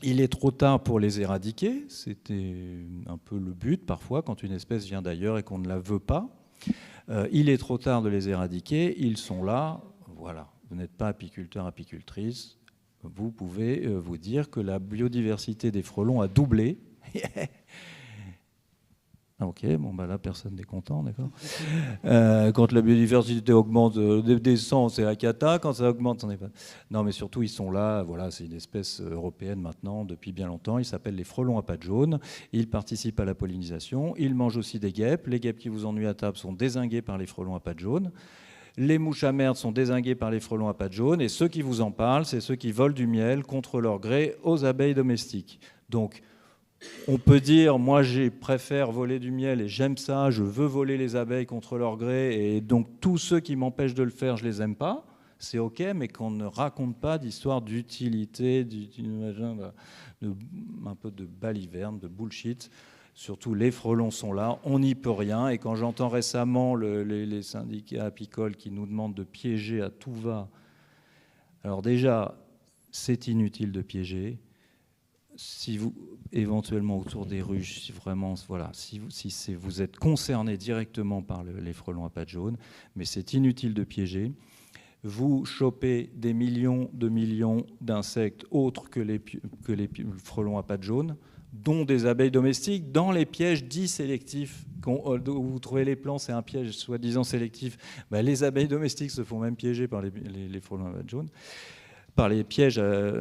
il est trop tard pour les éradiquer. C'était un peu le but parfois quand une espèce vient d'ailleurs et qu'on ne la veut pas. Il est trop tard de les éradiquer, ils sont là, voilà. Vous n'êtes pas apiculteur, apicultrice, vous pouvez vous dire que la biodiversité des frelons a doublé. Ok, bon bah là personne n'est content, d'accord. Quand la biodiversité augmente, descend, c'est la cata. Quand ça augmente, c'en est pas. Non, mais surtout ils sont là. Voilà, c'est une espèce européenne maintenant depuis bien longtemps. Ils s'appellent les frelons à pattes jaunes. Ils participent à la pollinisation. Ils mangent aussi des guêpes. Les guêpes qui vous ennuient à table sont dézinguées par les frelons à pattes jaunes. Les mouches à merde sont dézinguées par les frelons à pattes jaunes. Et ceux qui vous en parlent, c'est ceux qui volent du miel contre leur gré aux abeilles domestiques. Donc on peut dire, moi je préfère voler du miel et j'aime ça, je veux voler les abeilles contre leur gré, et donc tous ceux qui m'empêchent de le faire, je les aime pas. C'est ok, mais qu'on ne raconte pas d'histoire d'utilité, un peu de baliverne, de bullshit. Surtout les frelons sont là, on n'y peut rien. Et quand j'entends récemment les syndicats apicoles qui nous demandent de piéger à tout va, alors déjà, c'est inutile de piéger. Si vous, éventuellement autour des ruches, si vraiment, voilà, si vous êtes concerné directement par les frelons à pattes jaunes, mais c'est inutile de piéger. Vous chopez des millions d'insectes autres que les frelons à pattes jaunes, dont des abeilles domestiques, dans les pièges dits sélectifs. Où vous trouvez les plants, c'est un piège soi-disant sélectif. Ben, les abeilles domestiques se font même piéger par les frelons à pattes jaunes. Par les pièges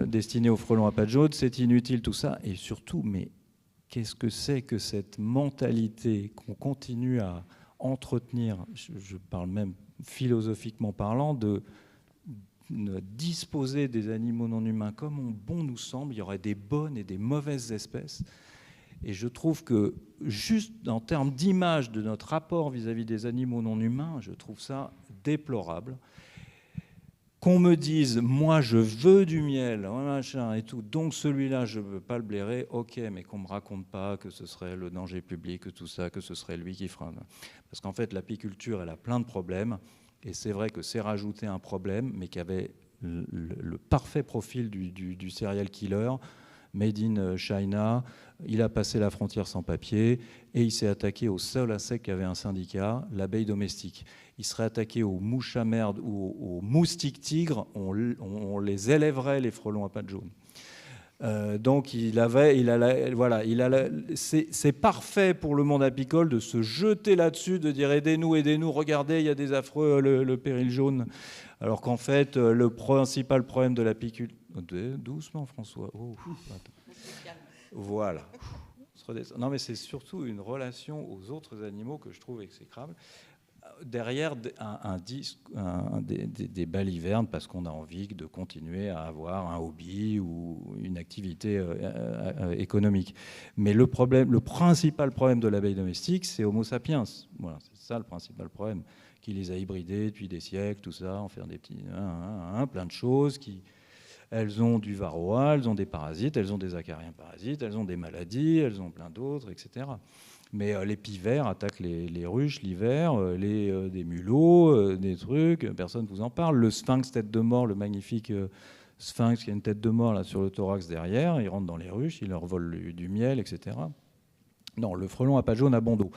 destinés aux frelons à pattes jaunes, c'est inutile tout ça. Et surtout, mais qu'est-ce que c'est que cette mentalité qu'on continue à entretenir, je parle même philosophiquement parlant, de disposer des animaux non humains comme bon nous semble. Il y aurait des bonnes et des mauvaises espèces. Et je trouve que juste en termes d'image de notre rapport vis-à-vis des animaux non humains, je trouve ça déplorable. Qu'on me dise, moi je veux du miel, machin et tout, donc celui-là je ne veux pas le blairer, ok, mais qu'on ne me raconte pas que ce serait le danger public, que tout ça, que ce serait lui qui fera. Parce qu'en fait, l'apiculture, elle a plein de problèmes, et c'est vrai que c'est rajouter un problème, mais qui avait le parfait profil du serial killer, made in China. Il a passé la frontière sans papier, et il s'est attaqué au seul insecte qui avait un syndicat, l'abeille domestique. Il serait attaqué aux mouches à merde ou aux moustiques tigres, on les élèverait, les frelons à pattes jaunes. Donc c'est parfait pour le monde apicole de se jeter là-dessus, de dire aidez-nous, regardez, il y a des affreux, le péril jaune. Alors qu'en fait, le principal problème de l'apiculture... Doucement, François. Oh, voilà. Non, mais c'est surtout une relation aux autres animaux que je trouve exécrable. Derrière des balivernes, parce qu'on a envie de continuer à avoir un hobby ou une activité économique. Mais le principal problème de l'abeille domestique, c'est Homo sapiens. Voilà, c'est ça le principal problème, qui les a hybridés depuis des siècles, tout ça, en faire des petits... plein de choses qui... Elles ont du varroa, elles ont des parasites, elles ont des acariens parasites, elles ont des maladies, elles ont plein d'autres, etc. Mais les pivers attaquent les ruches l'hiver, des mulots, des trucs, personne ne vous en parle. Le sphinx tête de mort, le magnifique sphinx qui a une tête de mort là, sur le thorax derrière, il rentre dans les ruches, il leur vole du miel, etc. Non, le frelon à pattes jaunes a bon dos.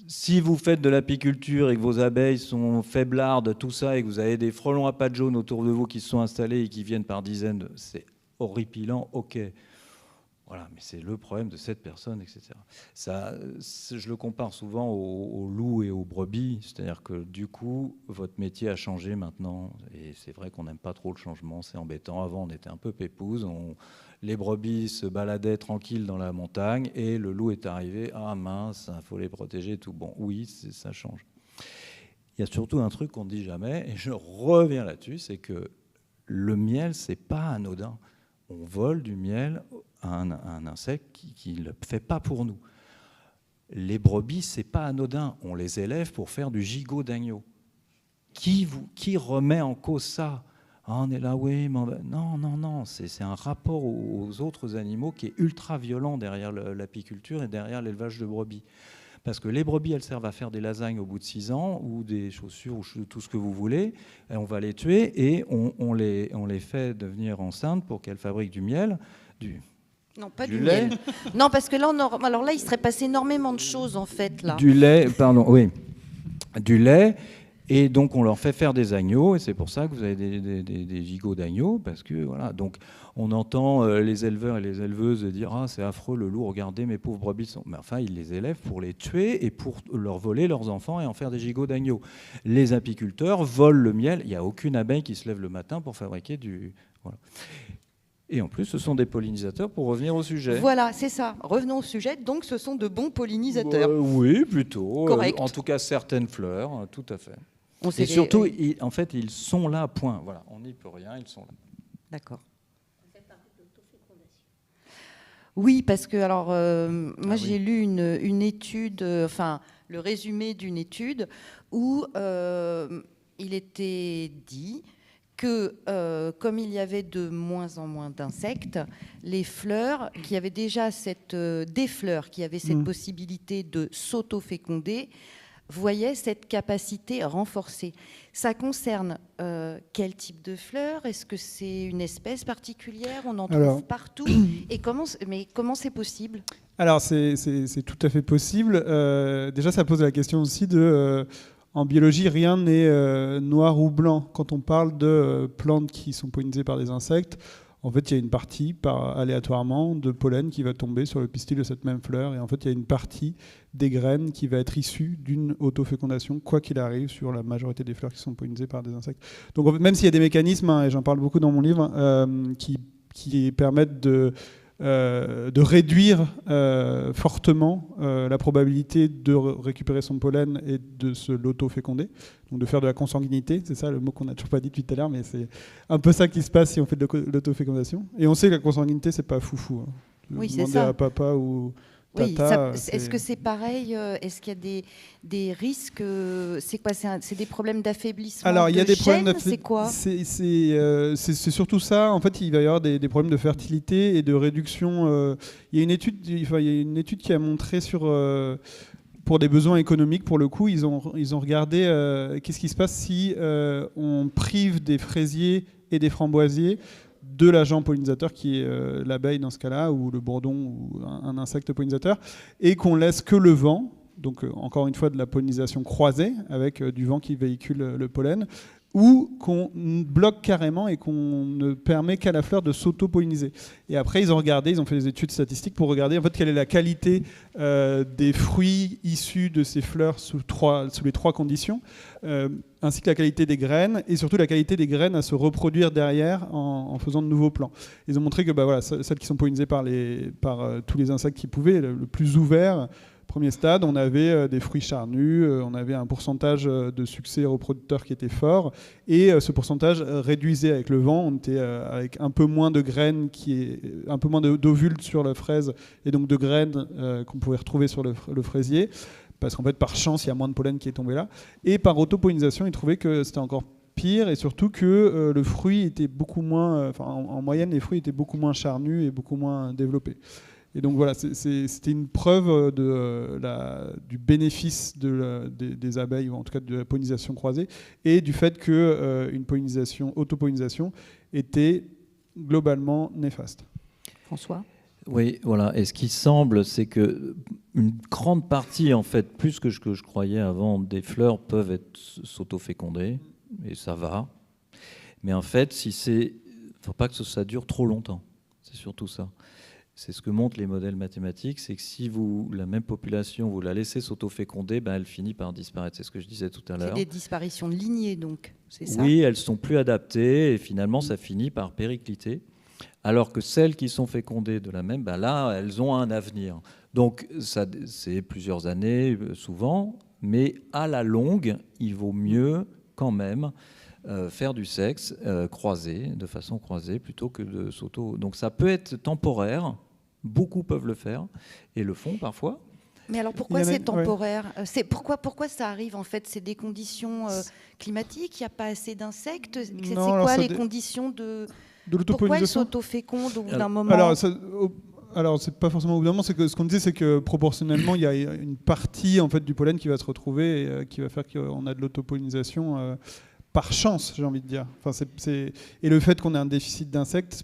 Si vous faites de l'apiculture et que vos abeilles sont faiblardes, tout ça, et que vous avez des frelons à pattes jaunes autour de vous qui se sont installés et qui viennent par dizaines, c'est horripilant, ok. Voilà, mais c'est le problème de cette personne, etc. Ça, je le compare souvent aux loups et aux brebis, c'est-à-dire que du coup, votre métier a changé maintenant, et c'est vrai qu'on n'aime pas trop le changement, c'est embêtant. Avant, on était un peu pépouze, les brebis se baladaient tranquilles dans la montagne, et le loup est arrivé, ah mince, il faut les protéger, tout. Bon, oui, ça change. Il y a surtout un truc qu'on ne dit jamais, et je reviens là-dessus, c'est que le miel, c'est pas anodin. On vole du miel à un insecte qui ne le fait pas pour nous. Les brebis, c'est pas anodin. On les élève pour faire du gigot d'agneau. Qui remet en cause ça? On est là, oui, mais non. C'est un rapport aux autres animaux qui est ultra violent derrière l'apiculture et derrière l'élevage de brebis. Parce que les brebis, elles servent à faire des lasagnes au bout de 6 ans, ou des chaussures, ou tout ce que vous voulez. Et on va les tuer et on les fait devenir enceintes pour qu'elles fabriquent du miel, Non, pas du du lait. miel. Non, parce que là, alors là, il serait passé énormément de choses, en fait, là. Du lait, pardon, oui. Du lait. Et donc, on leur fait faire des agneaux, et c'est pour ça que vous avez des gigots d'agneaux, parce que, voilà. Donc, on entend les éleveurs et les éleveuses dire « Ah, c'est affreux, le loup, regardez, mes pauvres brebis. » Mais enfin, ils les élèvent pour les tuer et pour leur voler leurs enfants et en faire des gigots d'agneaux. Les apiculteurs volent le miel. Il n'y a aucune abeille qui se lève le matin pour fabriquer du... Voilà. Et en plus, ce sont des pollinisateurs, pour revenir au sujet. Voilà, c'est ça. Revenons au sujet. Donc, ce sont de bons pollinisateurs. Oui, plutôt. Correct. En tout cas, certaines fleurs, tout à fait. On sait Et surtout, en fait, ils sont là, point. Voilà, on n'y peut rien, ils sont là. D'accord. Oui, parce que alors, moi j'ai lu une étude, enfin le résumé d'une étude où il était dit que comme il y avait de moins en moins d'insectes, les fleurs qui avaient déjà des fleurs qui avaient cette possibilité de s'auto-féconder voyaient cette capacité renforcée. Ça concerne quel type de fleurs? Est-ce que c'est une espèce particulière? On en trouve partout. Et comment c'est possible? Alors, c'est tout à fait possible. Déjà, ça pose la question aussi de... en biologie, rien n'est noir ou blanc. Quand on parle de plantes qui sont pollinisées par des insectes, en fait, il y a une partie, aléatoirement, de pollen qui va tomber sur le pistil de cette même fleur. Et en fait, il y a une partie des graines qui va être issue d'une autofécondation, quoi qu'il arrive, sur la majorité des fleurs qui sont pollinisées par des insectes. Donc, en fait, même s'il y a des mécanismes, et j'en parle beaucoup dans mon livre, qui permettent de réduire fortement la probabilité de récupérer son pollen et de se l'auto-féconder, donc de faire de la consanguinité, c'est ça le mot qu'on n'a toujours pas dit depuis tout à l'heure, mais c'est un peu ça qui se passe si on fait de l'autofécondation. Et on sait que la consanguinité, c'est pas foufou. Hein. Oui, c'est ça. À papa ou oui, tata. Est-ce que c'est pareil? Est-ce qu'il y a des risques? C'est quoi? C'est des problèmes d'affaiblissement? Alors, il y a des problèmes c'est quoi? C'est surtout ça. En fait, il va y avoir des problèmes de fertilité et de réduction. Il y a une étude qui a montré pour des besoins économiques, pour le coup, ils ont regardé qu'est-ce qui se passe si on prive des fraisiers et des framboisiers de l'agent pollinisateur qui est l'abeille dans ce cas-là, ou le bourdon, ou un insecte pollinisateur, et qu'on laisse que le vent, donc encore une fois de la pollinisation croisée, avec du vent qui véhicule le pollen, ou qu'on bloque carrément et qu'on ne permet qu'à la fleur de s'auto-polliniser. Et après, ils ont fait des études statistiques pour regarder en fait quelle est la qualité des fruits issus de ces fleurs sous les 3 conditions, ainsi que la qualité des graines, et surtout la qualité des graines à se reproduire derrière en faisant de nouveaux plants. Ils ont montré que celles qui sont pollinisées par tous les insectes qui pouvaient, le plus ouvert, premier stade, on avait des fruits charnus, on avait un pourcentage de succès reproducteur qui était fort, et ce pourcentage réduisait avec le vent. On était avec un peu moins de graines, un peu moins d'ovules sur la fraise, et donc de graines qu'on pouvait retrouver sur le fraisier, parce qu'en fait, par chance, il y a moins de pollen qui est tombé là. Et par autopollinisation, ils trouvaient que c'était encore pire, et surtout que le fruit était beaucoup moins, en moyenne, les fruits étaient beaucoup moins charnus et beaucoup moins développés. Et donc voilà, c'était une preuve du bénéfice des abeilles, ou en tout cas de la pollinisation croisée, et du fait qu'une autopollinisation était globalement néfaste. François ? Oui, voilà. Et ce qui semble, c'est que une grande partie, en fait, plus que je croyais avant, des fleurs peuvent s'auto-féconder, et ça va. Mais en fait, faut pas que ça dure trop longtemps. C'est surtout ça. C'est ce que montrent les modèles mathématiques, c'est que si la même population, vous la laissez s'auto-féconder, elle finit par disparaître. C'est ce que je disais tout à l'heure. C'est des disparitions de lignées, donc, c'est ça? Oui, elles sont plus adaptées et finalement, ça finit par péricliter. Alors que celles qui sont fécondées de la même, là, elles ont un avenir. Donc, c'est plusieurs années, souvent, mais à la longue, il vaut mieux quand même faire du sexe croisé, de façon croisée, plutôt que de s'auto... Donc ça peut être temporaire, beaucoup peuvent le faire, et le font parfois. Mais alors pourquoi c'est temporaire? Pourquoi ça arrive en fait? C'est des conditions climatiques, il n'y a pas assez d'insectes? C'est quoi les conditions de l'autopollinisation? Pourquoi ils s'autofécondent au bout d'un moment? Alors, c'est pas forcément au bout d'un moment, c'est que ce qu'on disait, c'est que proportionnellement, il y a une partie en fait, du pollen qui va se retrouver et qui va faire qu'on a de l'autopollinisation par chance, j'ai envie de dire. Enfin, et le fait qu'on ait un déficit d'insectes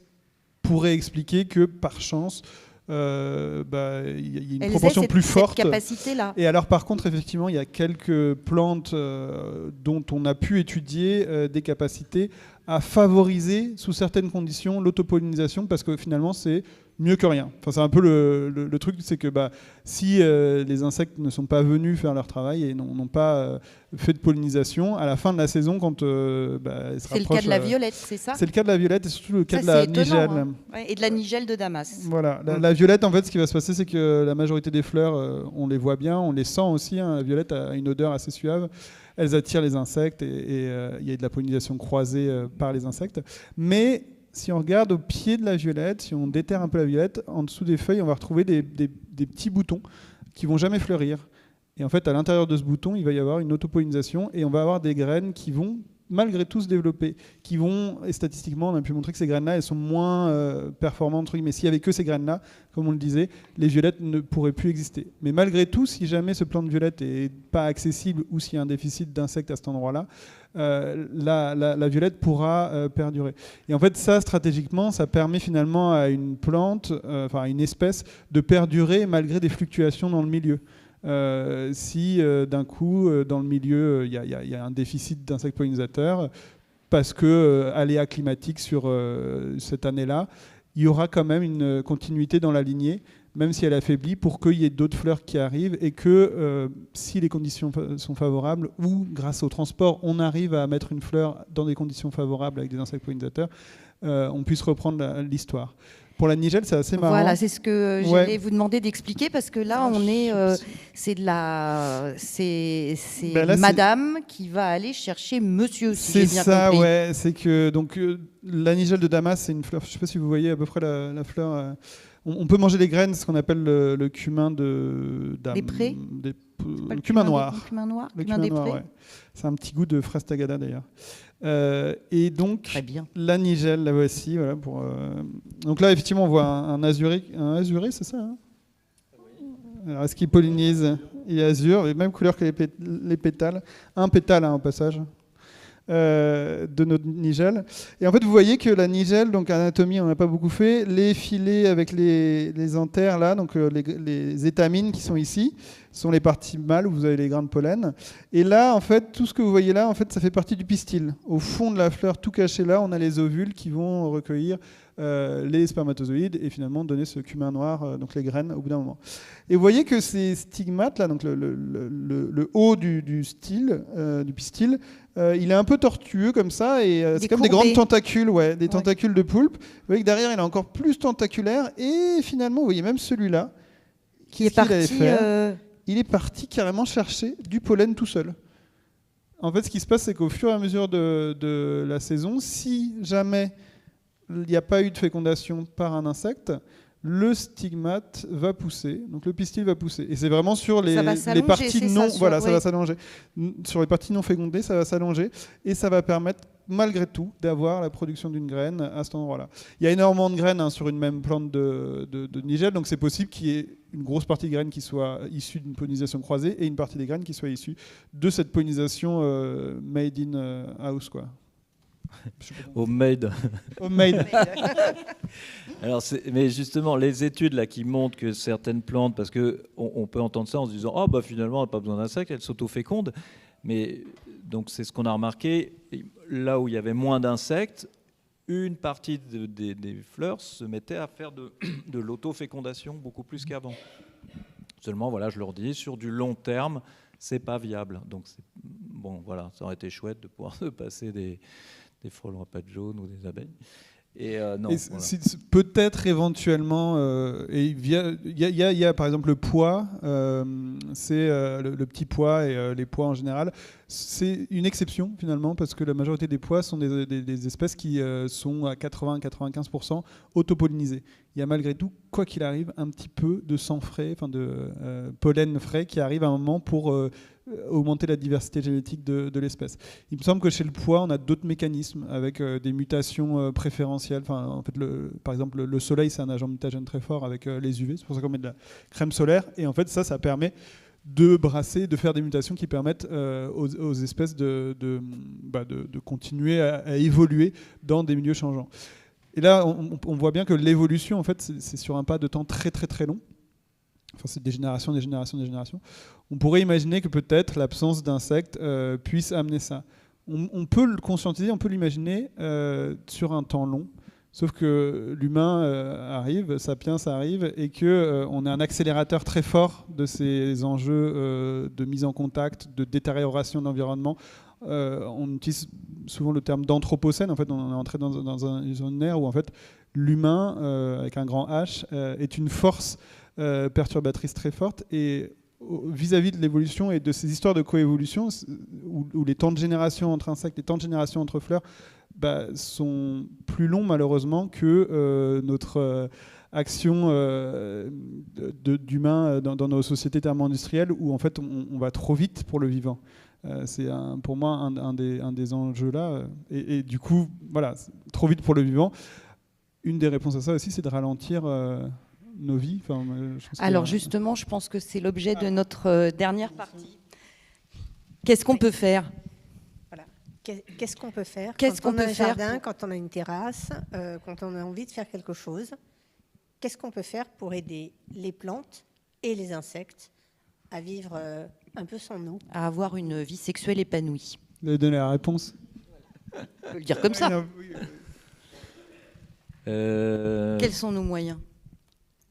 pourrait expliquer que par chance, il y a une proportion plus forte. Cette capacité-là. Et alors, par contre, effectivement, il y a quelques plantes dont on a pu étudier des capacités à favoriser, sous certaines conditions, l'autopollinisation, parce que finalement, c'est mieux que rien. Enfin, c'est un peu le truc, c'est que si les insectes ne sont pas venus faire leur travail et n'ont pas fait de pollinisation, à la fin de la saison, quand ils se rapprochent... C'est le cas de la violette, c'est ça? C'est le cas de la violette et surtout le cas de la nigelle. Hein. Ouais, et de la nigelle de Damas. Voilà. La violette, en fait, ce qui va se passer, c'est que la majorité des fleurs, on les voit bien, on les sent aussi. Hein. La violette a une odeur assez suave. Elles attirent les insectes et il y a de la pollinisation croisée par les insectes. Mais si on regarde au pied de la violette, si on déterre un peu la violette, en dessous des feuilles, on va retrouver des petits boutons qui vont jamais fleurir. Et en fait, à l'intérieur de ce bouton, il va y avoir une autopollinisation et on va avoir des graines qui vont malgré tout se développer, et statistiquement, on a pu montrer que ces graines-là, elles sont moins performantes, mais s'il n'y avait que ces graines-là, comme on le disait, les violettes ne pourraient plus exister. Mais malgré tout, si jamais ce plant de violette n'est pas accessible ou s'il y a un déficit d'insectes à cet endroit-là, la violette pourra perdurer. Et en fait, ça, stratégiquement, ça permet finalement à une plante, à une espèce, de perdurer malgré des fluctuations dans le milieu. Si d'un coup, dans le milieu, il y a un déficit d'insectes pollinisateurs, parce que aléa climatique sur cette année-là, il y aura quand même une continuité dans la lignée, même si elle affaiblit, pour qu'il y ait d'autres fleurs qui arrivent et que si les conditions sont favorables, ou grâce au transport, on arrive à mettre une fleur dans des conditions favorables avec des insectes pollinisateurs, on puisse reprendre l'histoire. Pour la nigelle, c'est assez marrant. Voilà, c'est ce que j'allais vous demander d'expliquer, parce que là, on est, c'est madame qui va aller chercher monsieur, si j'ai bien compris. C'est ça, ouais. C'est que donc, la nigelle de Damas, c'est une fleur, je ne sais pas si vous voyez à peu près la fleur. On peut manger les graines, ce qu'on appelle le cumin de Dame. Des prés le cumin noir. Le cumin noir, le cumin noir, ouais. C'est un petit goût de fraise tagada, d'ailleurs. Et donc, très bien. La nigelle, la voici. Voilà, donc là, effectivement, on voit un azuré, c'est ça, hein? Alors, est-ce qu'il pollinise? Il est azur, même couleur que les pétales. Un pétale, hein, au passage, de notre nigelle. Et en fait, vous voyez que la nigelle, donc anatomie, on n'a pas beaucoup fait. Les filets avec les anthères, là, donc les étamines qui sont ici, sont les parties mâles où vous avez les grains de pollen. Et là, en fait, tout ce que vous voyez là, en fait, ça fait partie du pistil. Au fond de la fleur, tout caché là, on a les ovules qui vont recueillir les spermatozoïdes et finalement donner ce cumin noir, donc les graines, au bout d'un moment. Et vous voyez que ces stigmates là, donc le haut du pistil, il est un peu tortueux comme ça, et c'est comme des grandes tentacules, des tentacules de poulpe. Vous voyez que derrière, il est encore plus tentaculaire, et finalement, vous voyez même celui-là, qui est parti... Il est parti carrément chercher du pollen tout seul. En fait, ce qui se passe, c'est qu'au fur et à mesure de la saison, si jamais il n'y a pas eu de fécondation par un insecte, le stigmate va pousser, donc le pistil va pousser. Et c'est vraiment sur les parties non, ça va s'allonger. Sur les parties non fécondées, ça va s'allonger, et ça va permettre, malgré tout, d'avoir la production d'une graine à cet endroit-là. Il y a énormément de graines sur une même plante de nigelle, donc c'est possible qu'il y ait une grosse partie de graines qui soit issue d'une pollinisation croisée et une partie des graines qui soit issue de cette pollinisation made in house, quoi. Homemade. Alors, mais justement, les études là qui montrent que certaines plantes, parce que on peut entendre ça en se disant, finalement, elle n'a pas besoin d'insectes, elle s'auto-féconde. Mais donc c'est ce qu'on a remarqué. Là où il y avait moins d'insectes, une partie des fleurs se mettait à faire de l'autofécondation beaucoup plus qu'avant. Seulement, voilà, je leur dis, sur du long terme, c'est pas viable. Donc, bon, voilà, ça aurait été chouette de pouvoir se passer des frelons à pattes jaunes ou des abeilles. Et non. Et voilà. Peut-être éventuellement, il y a par exemple le pois, c'est le petit pois et les pois en général. C'est une exception finalement parce que la majorité des pois sont des espèces qui sont à 80-95% autopollinisées. Il y a malgré tout, quoi qu'il arrive, un petit peu de sang frais, enfin de pollen frais qui arrive à un moment pour augmenter la diversité génétique de l'espèce. Il me semble que chez le pois, on a d'autres mécanismes avec des mutations préférentielles. Enfin, en fait, par exemple, le soleil, c'est un agent mutagène très fort avec les UV. C'est pour ça qu'on met de la crème solaire. Et en fait, ça permet de brasser, de faire des mutations qui permettent aux espèces de continuer à évoluer dans des milieux changeants. Et là, on voit bien que l'évolution, en fait, c'est sur un pas de temps très très très long. Enfin, c'est des générations. On pourrait imaginer que peut-être l'absence d'insectes puisse amener ça. On peut le conscientiser, on peut l'imaginer sur un temps long. Sauf que l'humain arrive, Sapiens arrive, et qu'on est un accélérateur très fort de ces enjeux de mise en contact, de détérioration de l'environnement. On utilise souvent le terme d'anthropocène. En fait, on est entré dans une ère où en fait, l'humain, avec un grand H, est une force perturbatrice très forte. Et vis-à-vis de l'évolution et de ces histoires de coévolution, où les temps de génération entre insectes, les temps de génération entre fleurs, sont plus longs malheureusement que notre action d'humain dans nos sociétés thermo-industrielles où en fait on va trop vite pour le vivant. C'est pour moi un des enjeux là. Et du coup, voilà, trop vite pour le vivant. Une des réponses à ça aussi, c'est de ralentir nos vies. Enfin, alors justement, je pense que c'est l'objet de notre dernière partie. Qu'est-ce qu'on peut faire ? Qu'est-ce qu'on peut faire quand on a un jardin, quand on a une terrasse, quand on a envie de faire quelque chose? Qu'est-ce qu'on peut faire pour aider les plantes et les insectes à vivre un peu sans nous? À avoir une vie sexuelle épanouie. Vous avez donné la réponse. On peut le dire comme ça. Quels sont nos moyens?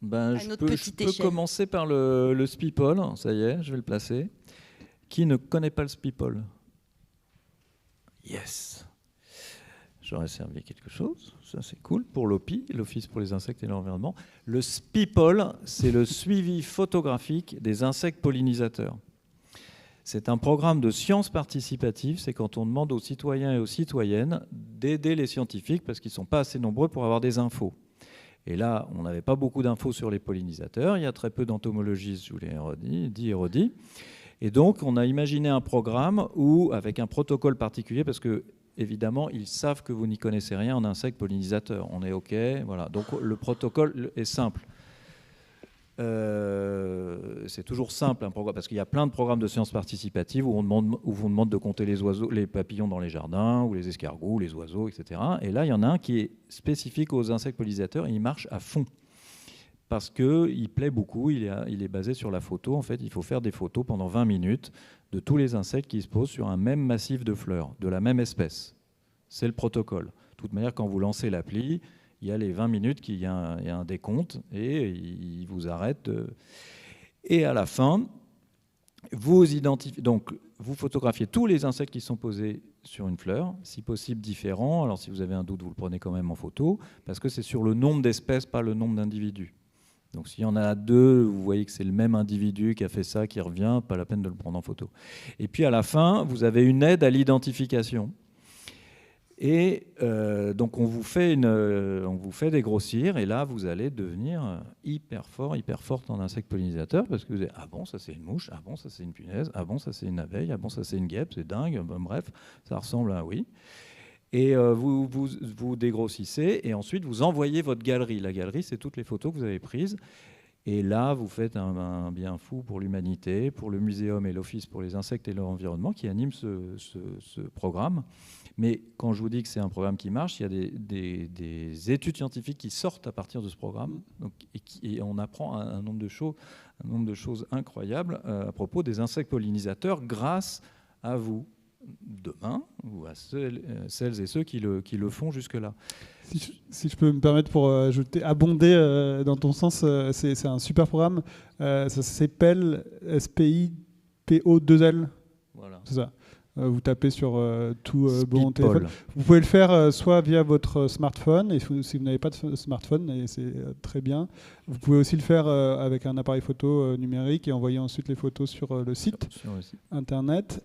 Je peux commencer par le Spipol. Ça y est, je vais le placer. Qui ne connaît pas le Spipol? Yes. J'aurais servi quelque chose, ça c'est cool, pour l'OPI, l'Office pour les insectes et l'environnement. Le SPIPOL, c'est le suivi photographique des insectes pollinisateurs. C'est un programme de sciences participatives, c'est quand on demande aux citoyens et aux citoyennes d'aider les scientifiques parce qu'ils ne sont pas assez nombreux pour avoir des infos. Et là, on n'avait pas beaucoup d'infos sur les pollinisateurs, il y a très peu d'entomologistes, je vous l'ai dit et redit. Et donc, on a imaginé un programme où, avec un protocole particulier, parce que, évidemment, ils savent que vous n'y connaissez rien en insectes pollinisateurs. On est OK, voilà. Donc, le protocole est simple. C'est toujours simple, un programme, parce qu'il y a plein de programmes de sciences participatives où on vous demande de compter les oiseaux, les papillons dans les jardins, ou les escargots, les oiseaux, etc. Et là, il y en a un qui est spécifique aux insectes pollinisateurs et il marche à fond. Parce qu'il plaît beaucoup, il est basé sur la photo. En fait, il faut faire des photos pendant 20 minutes de tous les insectes qui se posent sur un même massif de fleurs, de la même espèce. C'est le protocole. De toute manière, quand vous lancez l'appli, il y a les 20 minutes, il y a un décompte et il vous arrête. Et à la fin, vous photographiez tous les insectes qui sont posés sur une fleur, si possible différents. Alors si vous avez un doute, vous le prenez quand même en photo, parce que c'est sur le nombre d'espèces, pas le nombre d'individus. Donc s'il y en a deux, vous voyez que c'est le même individu qui a fait ça, qui revient, pas la peine de le prendre en photo. Et puis à la fin, vous avez une aide à l'identification. Et donc on vous fait dégrossir, et là vous allez devenir hyper forte en insectes pollinisateurs, parce que vous dites, ah bon, ça c'est une mouche, ah bon, ça c'est une punaise, ah bon, ça c'est une abeille, ah bon, ça c'est une guêpe, c'est dingue, ben, bref, ça ressemble à un oui. Et vous dégrossissez, et ensuite vous envoyez votre galerie. La galerie, c'est toutes les photos que vous avez prises. Et là, vous faites un bien fou pour l'humanité, pour le muséum et l'Office pour les insectes et leur environnement qui anime ce programme. Mais quand je vous dis que c'est un programme qui marche, il y a des études scientifiques qui sortent à partir de ce programme. Donc, et on apprend un nombre de choses incroyables à propos des insectes pollinisateurs grâce à vous, demain ou à celles et ceux qui le font jusque-là. Si je peux me permettre pour abonder dans ton sens, c'est un super programme. Ça s'appelle SPIPO2L. Voilà. C'est ça. Vous tapez sur tout bon Speedpol. téléphone. Vous pouvez le faire soit via votre smartphone, et si vous n'avez pas de smartphone, et c'est très bien. Vous pouvez aussi le faire avec un appareil photo numérique et envoyer ensuite les photos sur le site internet.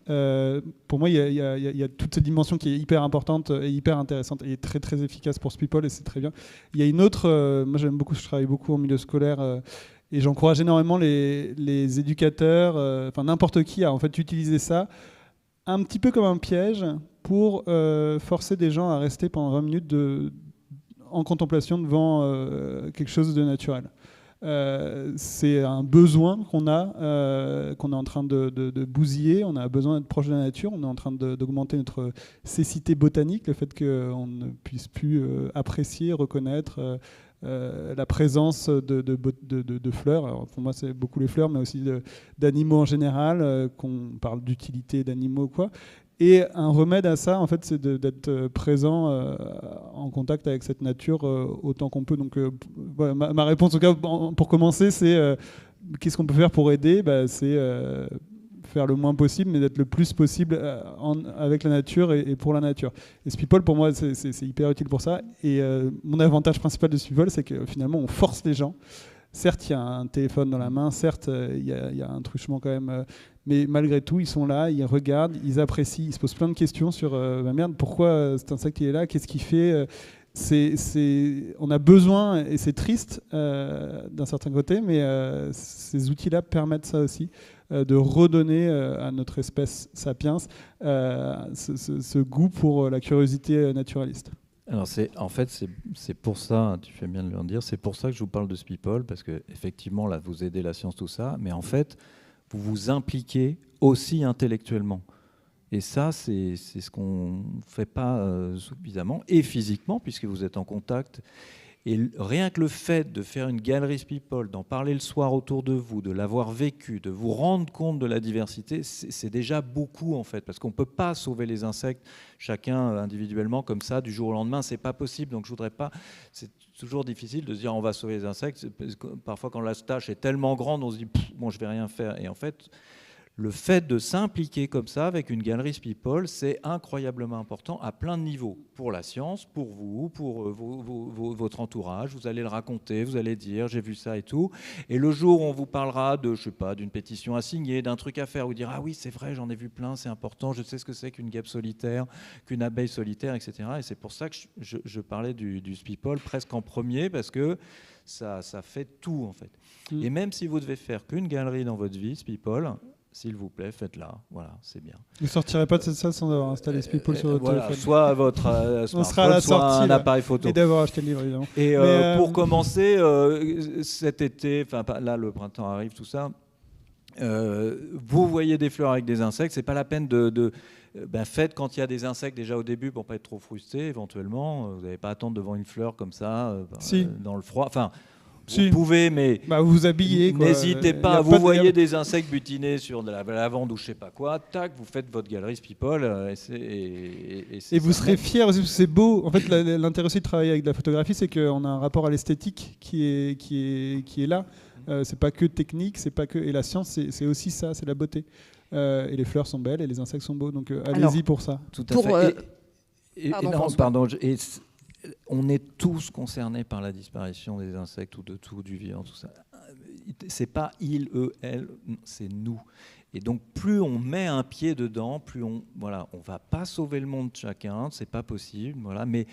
Pour moi, il y a toute cette dimension qui est hyper importante et hyper intéressante et très très efficace pour Speedpol, et c'est très bien. Il y a une autre, moi j'aime beaucoup, je travaille beaucoup en milieu scolaire. Et j'encourage énormément les éducateurs, enfin n'importe qui, à en fait utiliser ça un petit peu comme un piège pour forcer des gens à rester pendant 20 minutes en contemplation devant quelque chose de naturel. C'est un besoin qu'on est en train de bousiller. On a besoin d'être proche de la nature. On est en train d'augmenter notre cécité botanique, le fait qu'on ne puisse plus apprécier, reconnaître la présence de fleurs. Alors pour moi, c'est beaucoup les fleurs, mais aussi d'animaux en général, qu'on parle d'utilité d'animaux, quoi. Et un remède à ça, en fait, c'est d'être présent en contact avec cette nature autant qu'on peut. Donc, voilà, ma réponse, en tout cas, pour commencer, c'est qu'est-ce qu'on peut faire pour aider ? C'est faire le moins possible, mais d'être le plus possible avec la nature et pour la nature. Et Speedpol, pour moi, c'est hyper utile pour ça. Et mon avantage principal de Speedpol, c'est que finalement, on force les gens. Certes, il y a un téléphone dans la main, certes, il y a un truchement quand même, mais malgré tout, ils sont là, ils regardent, ils apprécient, ils se posent plein de questions sur merde, pourquoi cet insecte il est là, qu'est-ce qu'il fait on a besoin, et c'est triste d'un certain côté, mais ces outils-là permettent ça aussi, de redonner à notre espèce sapiens ce goût pour la curiosité naturaliste. Alors en fait, c'est pour ça, tu fais bien de le dire, c'est pour ça que je vous parle de Speedpol, parce que effectivement, là, vous aidez la science, tout ça, mais en fait, vous vous impliquez aussi intellectuellement. Et ça, c'est ce qu'on ne fait pas suffisamment, et physiquement, puisque vous êtes en contact. Et rien que le fait de faire une galerie Speedpol, d'en parler le soir autour de vous, de l'avoir vécu, de vous rendre compte de la diversité, c'est déjà beaucoup en fait, parce qu'on ne peut pas sauver les insectes chacun individuellement comme ça du jour au lendemain, c'est pas possible. Donc je voudrais pas, c'est toujours difficile de se dire on va sauver les insectes. Parfois quand la tâche est tellement grande, on se dit bon, je vais rien faire. Et en fait, le fait de s'impliquer comme ça avec une galerie Speedpol, c'est incroyablement important à plein de niveaux. Pour la science, pour vous, pour votre entourage. Vous allez le raconter, vous allez dire j'ai vu ça et tout. Et le jour où on vous parlera de, je sais pas, d'une pétition à signer, d'un truc à faire, vous dire ah oui c'est vrai, j'en ai vu plein, c'est important, je sais ce que c'est qu'une guêpe solitaire, qu'une abeille solitaire, etc. Et c'est pour ça que je parlais du Speedpol presque en premier, parce que ça fait tout en fait. Et même si vous devez faire qu'une galerie dans votre vie, Speedpol, s'il vous plaît, faites-la. Voilà, c'est bien. Vous ne sortirez pas de cette salle sans avoir installé Speedpol sur votre téléphone. Soit à votre smartphone, on sera à la soit sortie, un appareil photo. Et d'avoir acheté le livre, évidemment. Et pour commencer, cet été, là, le printemps arrive, tout ça, vous voyez des fleurs avec des insectes, c'est pas la peine faites quand il y a des insectes déjà au début pour pas être trop frustré, éventuellement. Vous n'avez pas à attendre devant une fleur comme ça, dans le froid. Enfin, vous pouvez, mais vous vous habillez. N'hésitez pas. Vous voyez des insectes butinés sur de la lavande ou je sais pas quoi. Tac, vous faites votre galerie Speedpol et vous serez fiers aussi parce que c'est beau. En fait, l'intérêt aussi de travailler avec de la photographie, c'est qu'on a un rapport à l'esthétique qui est là. C'est pas que technique, c'est pas que, et la science, c'est aussi ça, c'est la beauté. Et les fleurs sont belles et les insectes sont beaux. Donc allez-y pour ça. Tout à fait. Pardon. On est tous concernés par la disparition des insectes ou de tout, du vivant, tout ça. C'est pas il, eux, elle, c'est nous. Et donc plus on met un pied dedans, plus on va pas sauver le monde chacun, c'est pas possible, voilà. Mais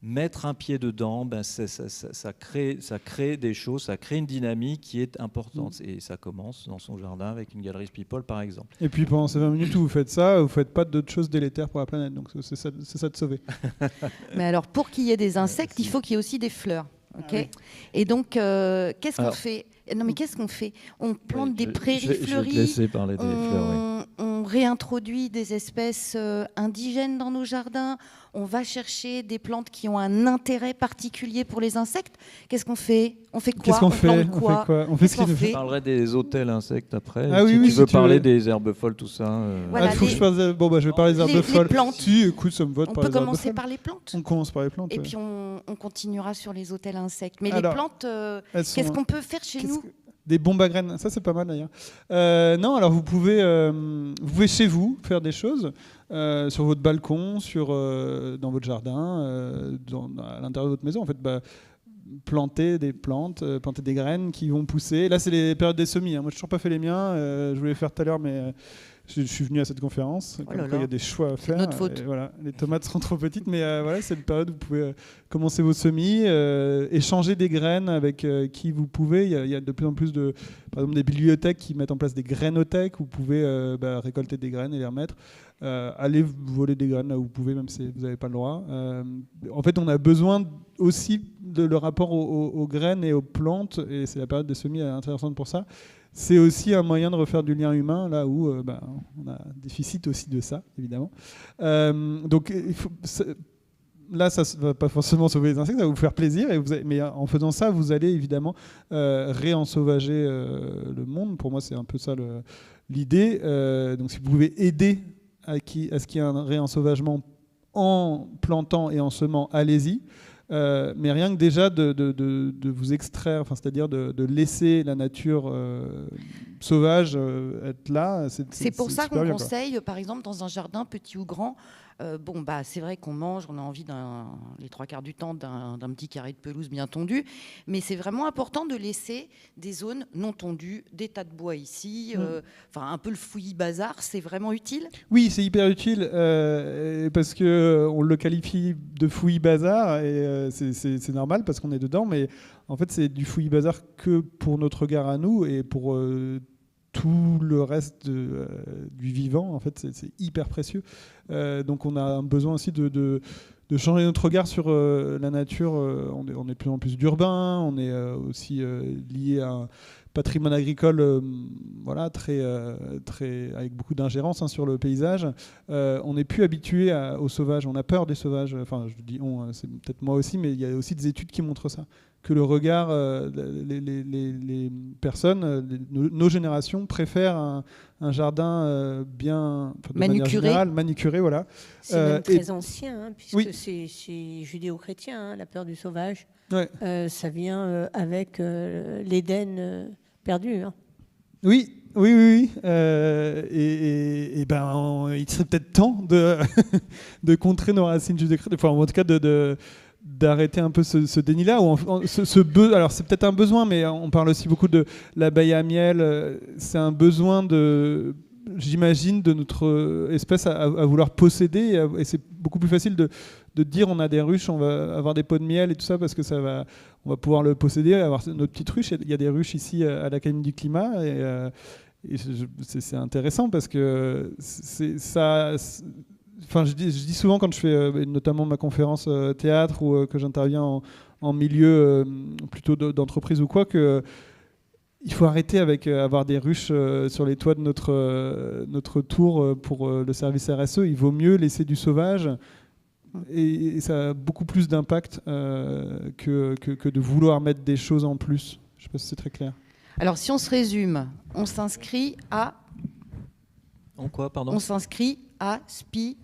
mettre un pied dedans, ça crée des choses, ça crée une dynamique qui est importante. Et ça commence dans son jardin avec une galerie Speedpol, par exemple. Et puis pendant ces 20 minutes où vous faites ça, vous ne faites pas d'autres choses délétères pour la planète. Donc c'est ça de sauver. Mais alors, pour qu'il y ait des insectes, il faut qu'il y ait aussi des fleurs. Okay. Et donc, qu'est-ce qu'on fait ? On plante des prairies fleuries. Je vais te laisser parler des fleurs, oui. On réintroduit des espèces indigènes dans nos jardins, on va chercher des plantes qui ont un intérêt particulier pour les insectes. Qu'est-ce qu'on fait? On fait quoi? Qu'est-ce qu'on fait? plante quoi? On fait ce Qu'est-ce qu'il qu'on nous Je parlerai des hôtels insectes après. Ah oui, si oui, tu si veux tu parler veux. des herbes folles, tout ça. Voilà, il faut que je fasse... Bon, je vais parler des herbes les folles. plantes. Si, écoute, ça me vote On par peut les herbes commencer folles. par les plantes. On commence par les plantes. Et ouais. puis on continuera sur les hôtels insectes. Mais Alors, les plantes, elles sont- qu'est-ce qu'on peut faire chez nous? Des bombes à graines, ça c'est pas mal d'ailleurs. Non, alors vous pouvez chez vous faire des choses sur votre balcon, dans votre jardin, à l'intérieur de votre maison. En fait, planter des plantes, planter des graines qui vont pousser. Là, c'est les périodes des semis. Moi, je n'ai toujours pas fait les miens. Je voulais les faire tout à l'heure, mais je suis venu à cette conférence. Oh Comme là quoi, il y là. a des choix à faire. notre faute. Et voilà, les tomates seront trop petites, mais voilà, c'est une période où vous pouvez commencer vos semis, échanger des graines avec qui vous pouvez. Il y a de plus en plus par exemple, des bibliothèques qui mettent en place des grainothèques où vous pouvez récolter des graines et les remettre. Allez voler des graines là où vous pouvez, même si vous n'avez pas le droit. En fait, on a besoin aussi de le rapport aux graines et aux plantes, et c'est la période des semis intéressante pour ça. C'est aussi un moyen de refaire du lien humain, là où on a un déficit aussi de ça, évidemment. Donc, là, ça ne va pas forcément sauver les insectes, ça va vous faire plaisir, mais en faisant ça, vous allez évidemment réensauvager le monde. Pour moi, c'est un peu ça l'idée. Donc, si vous pouvez aider à ce qu'il y ait un réensauvagement en plantant et en semant, allez-y. Mais rien que déjà de vous extraire, c'est-à-dire de laisser la nature sauvage être là, C'est pour ça super qu'on bien, quoi. conseille, par exemple, dans un jardin petit ou grand, c'est vrai qu'on mange, on a envie les 3/4 du temps d'un petit carré de pelouse bien tondu, mais c'est vraiment important de laisser des zones non tondues, des tas de bois ici, un peu le fouillis bazar, c'est vraiment utile. Oui, c'est hyper utile parce que on le qualifie de fouillis bazar et c'est normal parce qu'on est dedans, mais en fait c'est du fouillis bazar que pour notre regard à nous et pour tout le reste du vivant. En fait, c'est hyper précieux. Donc on a un besoin aussi de changer notre regard sur la nature. On est de plus en plus d'urbains, on est aussi lié à un patrimoine agricole très, avec beaucoup d'ingérence sur le paysage. On n'est plus habitué aux sauvages, on a peur des sauvages. Enfin, je dis c'est peut-être moi aussi, mais il y a aussi des études qui montrent ça. Que le regard, les personnes, nos générations préfèrent un jardin bien manucuré. Manucuré, voilà. C'est même très ancien, puisque oui. c'est judéo-chrétien, la peur du sauvage. Ouais. Ça vient avec l'Éden perdu. Oui. Il serait peut-être temps de contrer nos racines judéo-chrétiennes, enfin, en tout cas d'arrêter un peu ce déni-là. Alors c'est peut-être un besoin, mais on parle aussi beaucoup de l'abeille à miel. C'est un besoin j'imagine, de notre espèce à vouloir posséder. Et c'est beaucoup plus facile de dire on a des ruches, on va avoir des pots de miel et tout ça parce que on va pouvoir le posséder, avoir notre petite ruche. Il y a des ruches ici à l'Académie du climat et c'est intéressant parce que ça. Enfin, je dis souvent quand je fais notamment ma conférence théâtre ou que j'interviens en milieu plutôt d'entreprise ou quoi, que il faut arrêter avec avoir des ruches sur les toits de notre tour pour le service RSE. Il vaut mieux laisser du sauvage et ça a beaucoup plus d'impact que de vouloir mettre des choses en plus. Je ne sais pas si c'est très clair. Alors si on se résume, on s'inscrit à... En quoi, pardon ? On s'inscrit à SPI.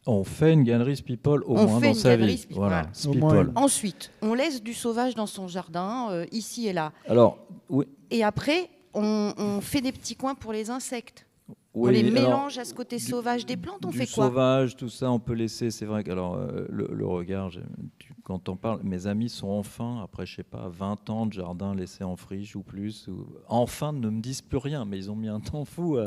On fait une galerie Spipol au moins dans sa vie. Voilà, Spipol. Ensuite, on laisse du sauvage dans son jardin, ici et là. Alors, oui. Et après, on fait des petits coins pour les insectes. Oui, on les mélange à ce côté sauvage des plantes, on fait quoi ? Du sauvage, tout ça, on peut laisser. C'est vrai que le regard, quand on parle, mes amis sont enfin, après, je sais pas, 20 ans de jardin laissé en friche ou plus, enfin ne me disent plus rien, mais ils ont mis un temps fou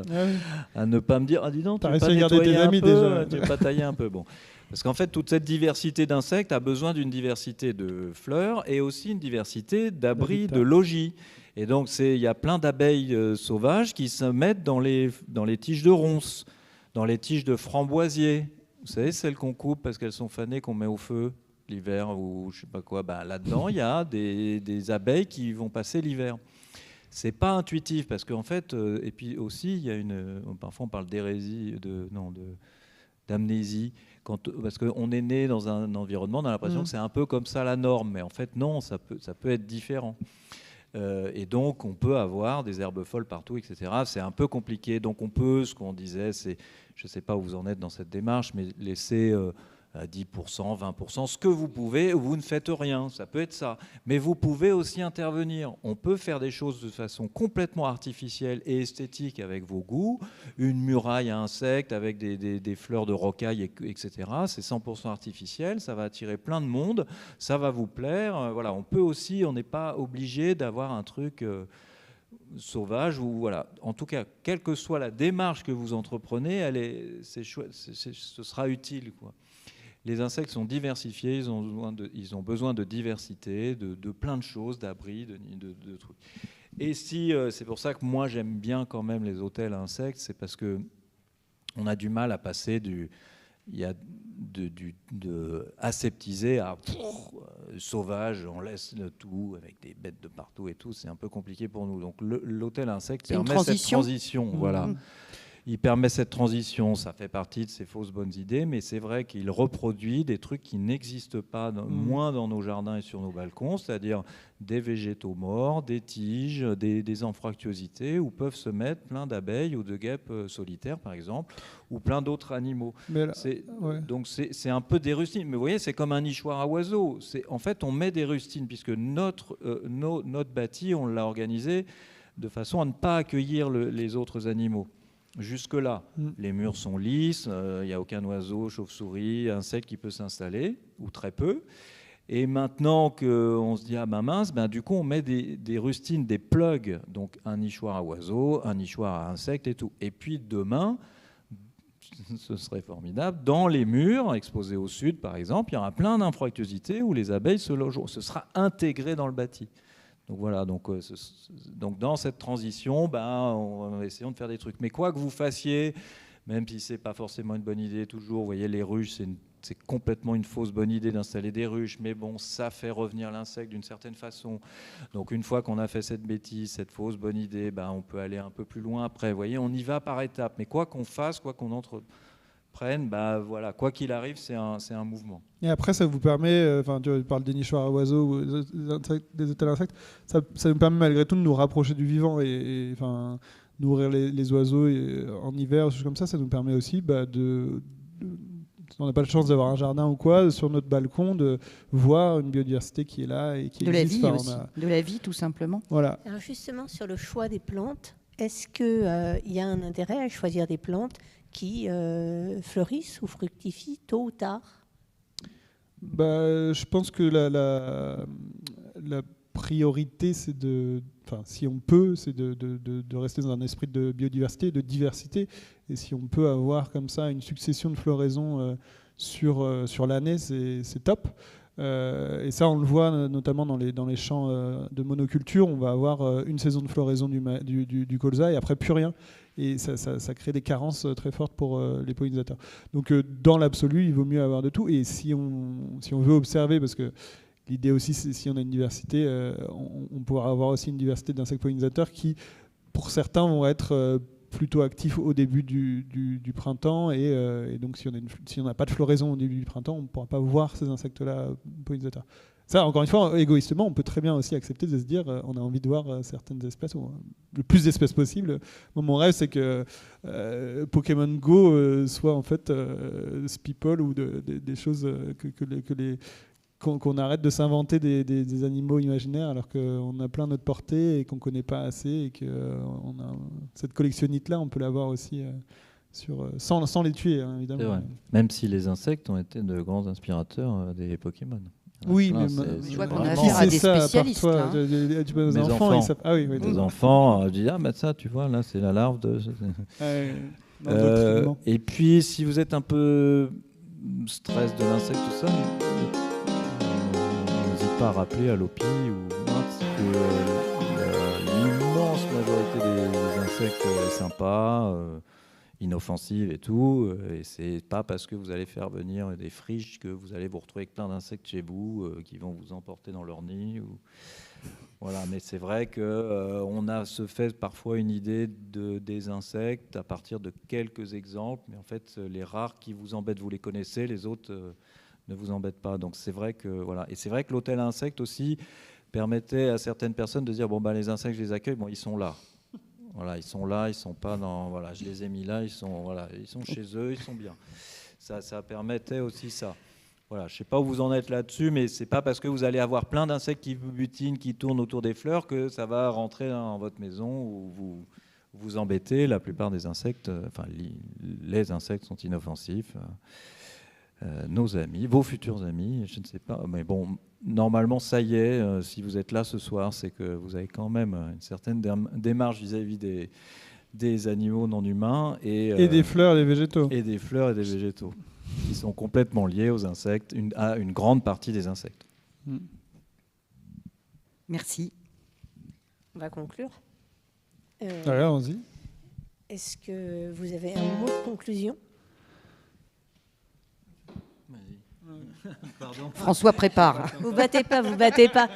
à ne pas me dire, dis donc, tu n'as pas nettoyé un peu, tu n'as pas taillé un peu. Bon. Parce qu'en fait, toute cette diversité d'insectes a besoin d'une diversité de fleurs et aussi une diversité d'abris, de logis. Et donc, il y a plein d'abeilles sauvages qui se mettent dans les tiges de ronces, dans les tiges de framboisier. Vous savez, celles qu'on coupe parce qu'elles sont fanées, qu'on met au feu l'hiver ou je sais pas quoi. Là-dedans, il y a des abeilles qui vont passer l'hiver. c'est pas intuitif parce qu'en fait, et puis aussi, il y a parfois on parle d'hérésie, d'amnésie, parce qu'on est né dans un environnement, on a l'impression que c'est un peu comme ça la norme, mais en fait non, ça peut être différent. Et donc on peut avoir des herbes folles partout, etc. C'est un peu compliqué, donc on peut, ce qu'on disait, c'est, je ne sais pas où vous en êtes dans cette démarche, mais laisser à 10%, 20%, ce que vous pouvez, vous ne faites rien, ça peut être ça. Mais vous pouvez aussi intervenir. On peut faire des choses de façon complètement artificielle et esthétique avec vos goûts. Une muraille à insectes avec des fleurs de rocaille, etc. C'est 100% artificiel, ça va attirer plein de monde, ça va vous plaire. Voilà, on peut aussi, on n'est pas obligé d'avoir un truc sauvage, ou voilà. En tout cas, quelle que soit la démarche que vous entreprenez, ce sera utile, quoi. Les insectes sont diversifiés, ils ont besoin de diversité, de plein de choses, d'abris, de trucs. Et c'est pour ça que moi j'aime bien quand même les hôtels à insectes, c'est parce que on a du mal à passer de aseptisé à sauvage, on laisse le tout avec des bêtes de partout et tout, c'est un peu compliqué pour nous. Donc l'hôtel à insectes permet cette transition, voilà. Il permet cette transition, ça fait partie de ces fausses bonnes idées, mais c'est vrai qu'il reproduit des trucs qui n'existent pas, moins dans nos jardins et sur nos balcons, c'est-à-dire des végétaux morts, des tiges, des anfractuosités, où peuvent se mettre plein d'abeilles ou de guêpes solitaires, par exemple, ou plein d'autres animaux. Donc c'est un peu des rustines, mais vous voyez, c'est comme un nichoir à oiseaux. En fait, on met des rustines, puisque notre bâti, on l'a organisé de façon à ne pas accueillir les autres animaux. Jusque-là, les murs sont lisses, il n'y a aucun oiseau, chauve-souris, insecte qui peut s'installer, ou très peu. Et maintenant qu'on se dit, ah ben mince, du coup on met des rustines, des plugs, donc un nichoir à oiseaux, un nichoir à insectes et tout. Et puis demain, ce serait formidable, dans les murs, exposés au sud par exemple, il y aura plein d'infractuosités où les abeilles se logeront. Ce sera intégré dans le bâti. Donc voilà, donc dans cette transition, essayons de faire des trucs. Mais quoi que vous fassiez, même si ce n'est pas forcément une bonne idée toujours, vous voyez, les ruches, c'est complètement une fausse bonne idée d'installer des ruches, mais bon, ça fait revenir l'insecte d'une certaine façon. Donc une fois qu'on a fait cette bêtise, cette fausse bonne idée, on peut aller un peu plus loin après. Vous voyez, on y va par étapes. Mais quoi qu'on fasse, quoi qu'on entreprenne, voilà, quoi qu'il arrive, c'est un mouvement. Et après, ça vous permet, tu parles des nichoirs à oiseaux ou des hôtels à insectes, ça nous permet malgré tout de nous rapprocher du vivant et nourrir les oiseaux en hiver, des choses comme ça, ça nous permet aussi on n'a pas la chance d'avoir un jardin ou quoi, sur notre balcon, de voir une biodiversité qui est là et qui existe. La vie aussi, de la vie tout simplement. Voilà. Alors justement, sur le choix des plantes, est-ce qu'il y a un intérêt à choisir des plantes qui fleurissent ou fructifient tôt ou tard? Je pense que la priorité, c'est si on peut, c'est de rester dans un esprit de biodiversité, de diversité. Et si on peut avoir comme ça une succession de floraisons sur l'année, c'est top. Et ça, on le voit notamment dans les champs de monoculture. On va avoir une saison de floraison du colza et après plus rien. Et ça crée des carences très fortes pour les pollinisateurs. Donc dans l'absolu, il vaut mieux avoir de tout. Et si on veut observer, parce que l'idée aussi, c'est si on a une diversité, on pourra avoir aussi une diversité d'insectes pollinisateurs qui, pour certains, vont être plutôt actifs au début du printemps. Et donc, si on n'a pas de floraison au début du printemps, on ne pourra pas voir ces insectes-là pollinisateurs. Ça, encore une fois, égoïstement, on peut très bien aussi accepter de se dire on a envie de voir certaines espèces, ou le plus d'espèces possible. Moi, mon rêve, c'est que Pokémon Go soit en fait Speeple ou des choses qu'on arrête de s'inventer des animaux imaginaires alors qu'on a plein à notre portée et qu'on ne connaît pas assez, et que cette collectionnite-là, on peut l'avoir aussi sans les tuer, hein, évidemment. C'est vrai. Même si les insectes ont été de grands inspirateurs des Pokémon. Oui, mais je vois qu'on a affaire à des spécialistes. Là, hein. Tu peux aux enfants. Les enfants, je dis, ça, tu vois, là, c'est la larve de... et puis, si vous êtes un peu stress de l'insecte, tout ça, n'hésite pas à rappeler à l'OPI que l'immense majorité des insectes est sympa. inoffensive et tout. Et c'est pas parce que vous allez faire venir des friches que vous allez vous retrouver avec plein d'insectes chez vous qui vont vous emporter dans leur nid. Voilà, mais c'est vrai qu'on a se fait parfois une idée des insectes à partir de quelques exemples, mais en fait, les rares qui vous embêtent, vous les connaissez, les autres ne vous embêtent pas. Donc c'est vrai que voilà, et c'est vrai que l'hôtel insectes aussi permettait à certaines personnes de dire bon les insectes, je les accueille, bon ils sont là. Voilà, ils sont là, ils sont pas dans voilà, je les ai mis là, ils sont chez eux, ils sont bien. Ça permettait aussi ça. Voilà, je ne sais pas où vous en êtes là-dessus, mais ce n'est pas parce que vous allez avoir plein d'insectes qui vous butinent, qui tournent autour des fleurs, que ça va rentrer dans votre maison ou vous embêter. La plupart des insectes, les insectes sont inoffensifs. Nos amis, vos futurs amis, je ne sais pas. Mais bon, normalement, ça y est, si vous êtes là ce soir, c'est que vous avez quand même une certaine démarche vis-à-vis des animaux non humains. Et des fleurs et des végétaux. Et des fleurs et des végétaux. Qui sont complètement liés aux insectes, à une grande partie des insectes. Merci. On va conclure. Allons-y. Est-ce que vous avez un mot de conclusion? Pardon. François prépare. Vous battez pas, vous battez pas.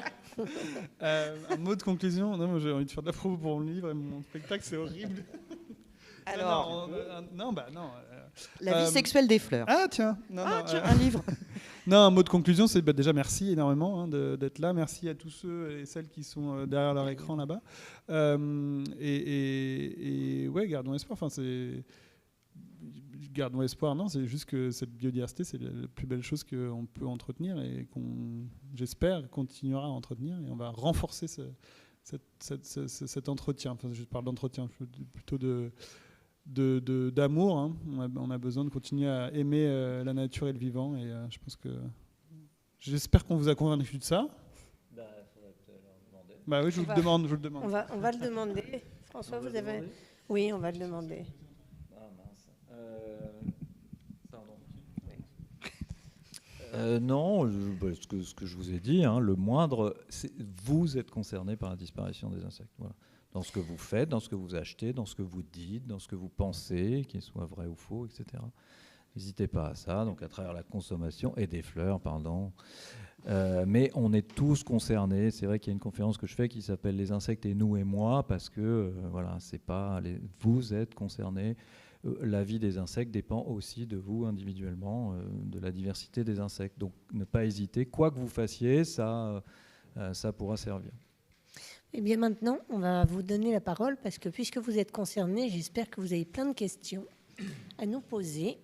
Un mot de conclusion? Non, moi j'ai envie de faire de la promo pour mon livre et mon spectacle, c'est horrible. Alors, non. La vie sexuelle des fleurs. Ah tiens, un livre. Non, un mot de conclusion, c'est déjà merci énormément d'être là. Merci à tous ceux et celles qui sont derrière leur écran là-bas. Et ouais, gardons espoir. Gardons espoir. Non, c'est juste que cette biodiversité, c'est la plus belle chose qu'on peut entretenir et j'espère, continuera à entretenir. Et on va renforcer cet entretien. Enfin, je parle d'entretien, plutôt d'amour. Hein. On a besoin de continuer à aimer la nature et le vivant. Et je pense que j'espère qu'on vous a convaincu de ça. Oui, je vous le demande. On va le demander. François, vous avez... Oui, on va le demander. Ah mince. Pardon. Non, ce que je vous ai dit, hein, le moindre, vous êtes concerné par la disparition des insectes. Voilà. Dans ce que vous faites, dans ce que vous achetez, dans ce que vous dites, dans ce que vous pensez, qu'il soit vrai ou faux, etc. N'hésitez pas à ça, donc à travers la consommation et des fleurs, pardon. Mais on est tous concernés. C'est vrai qu'il y a une conférence que je fais qui s'appelle Les insectes et nous et moi, parce que voilà, c'est pas vous êtes concernés. La vie des insectes dépend aussi de vous individuellement, de la diversité des insectes. Donc ne pas hésiter, quoi que vous fassiez, ça pourra servir. Eh bien maintenant, on va vous donner la parole parce que puisque vous êtes concernés, j'espère que vous avez plein de questions à nous poser.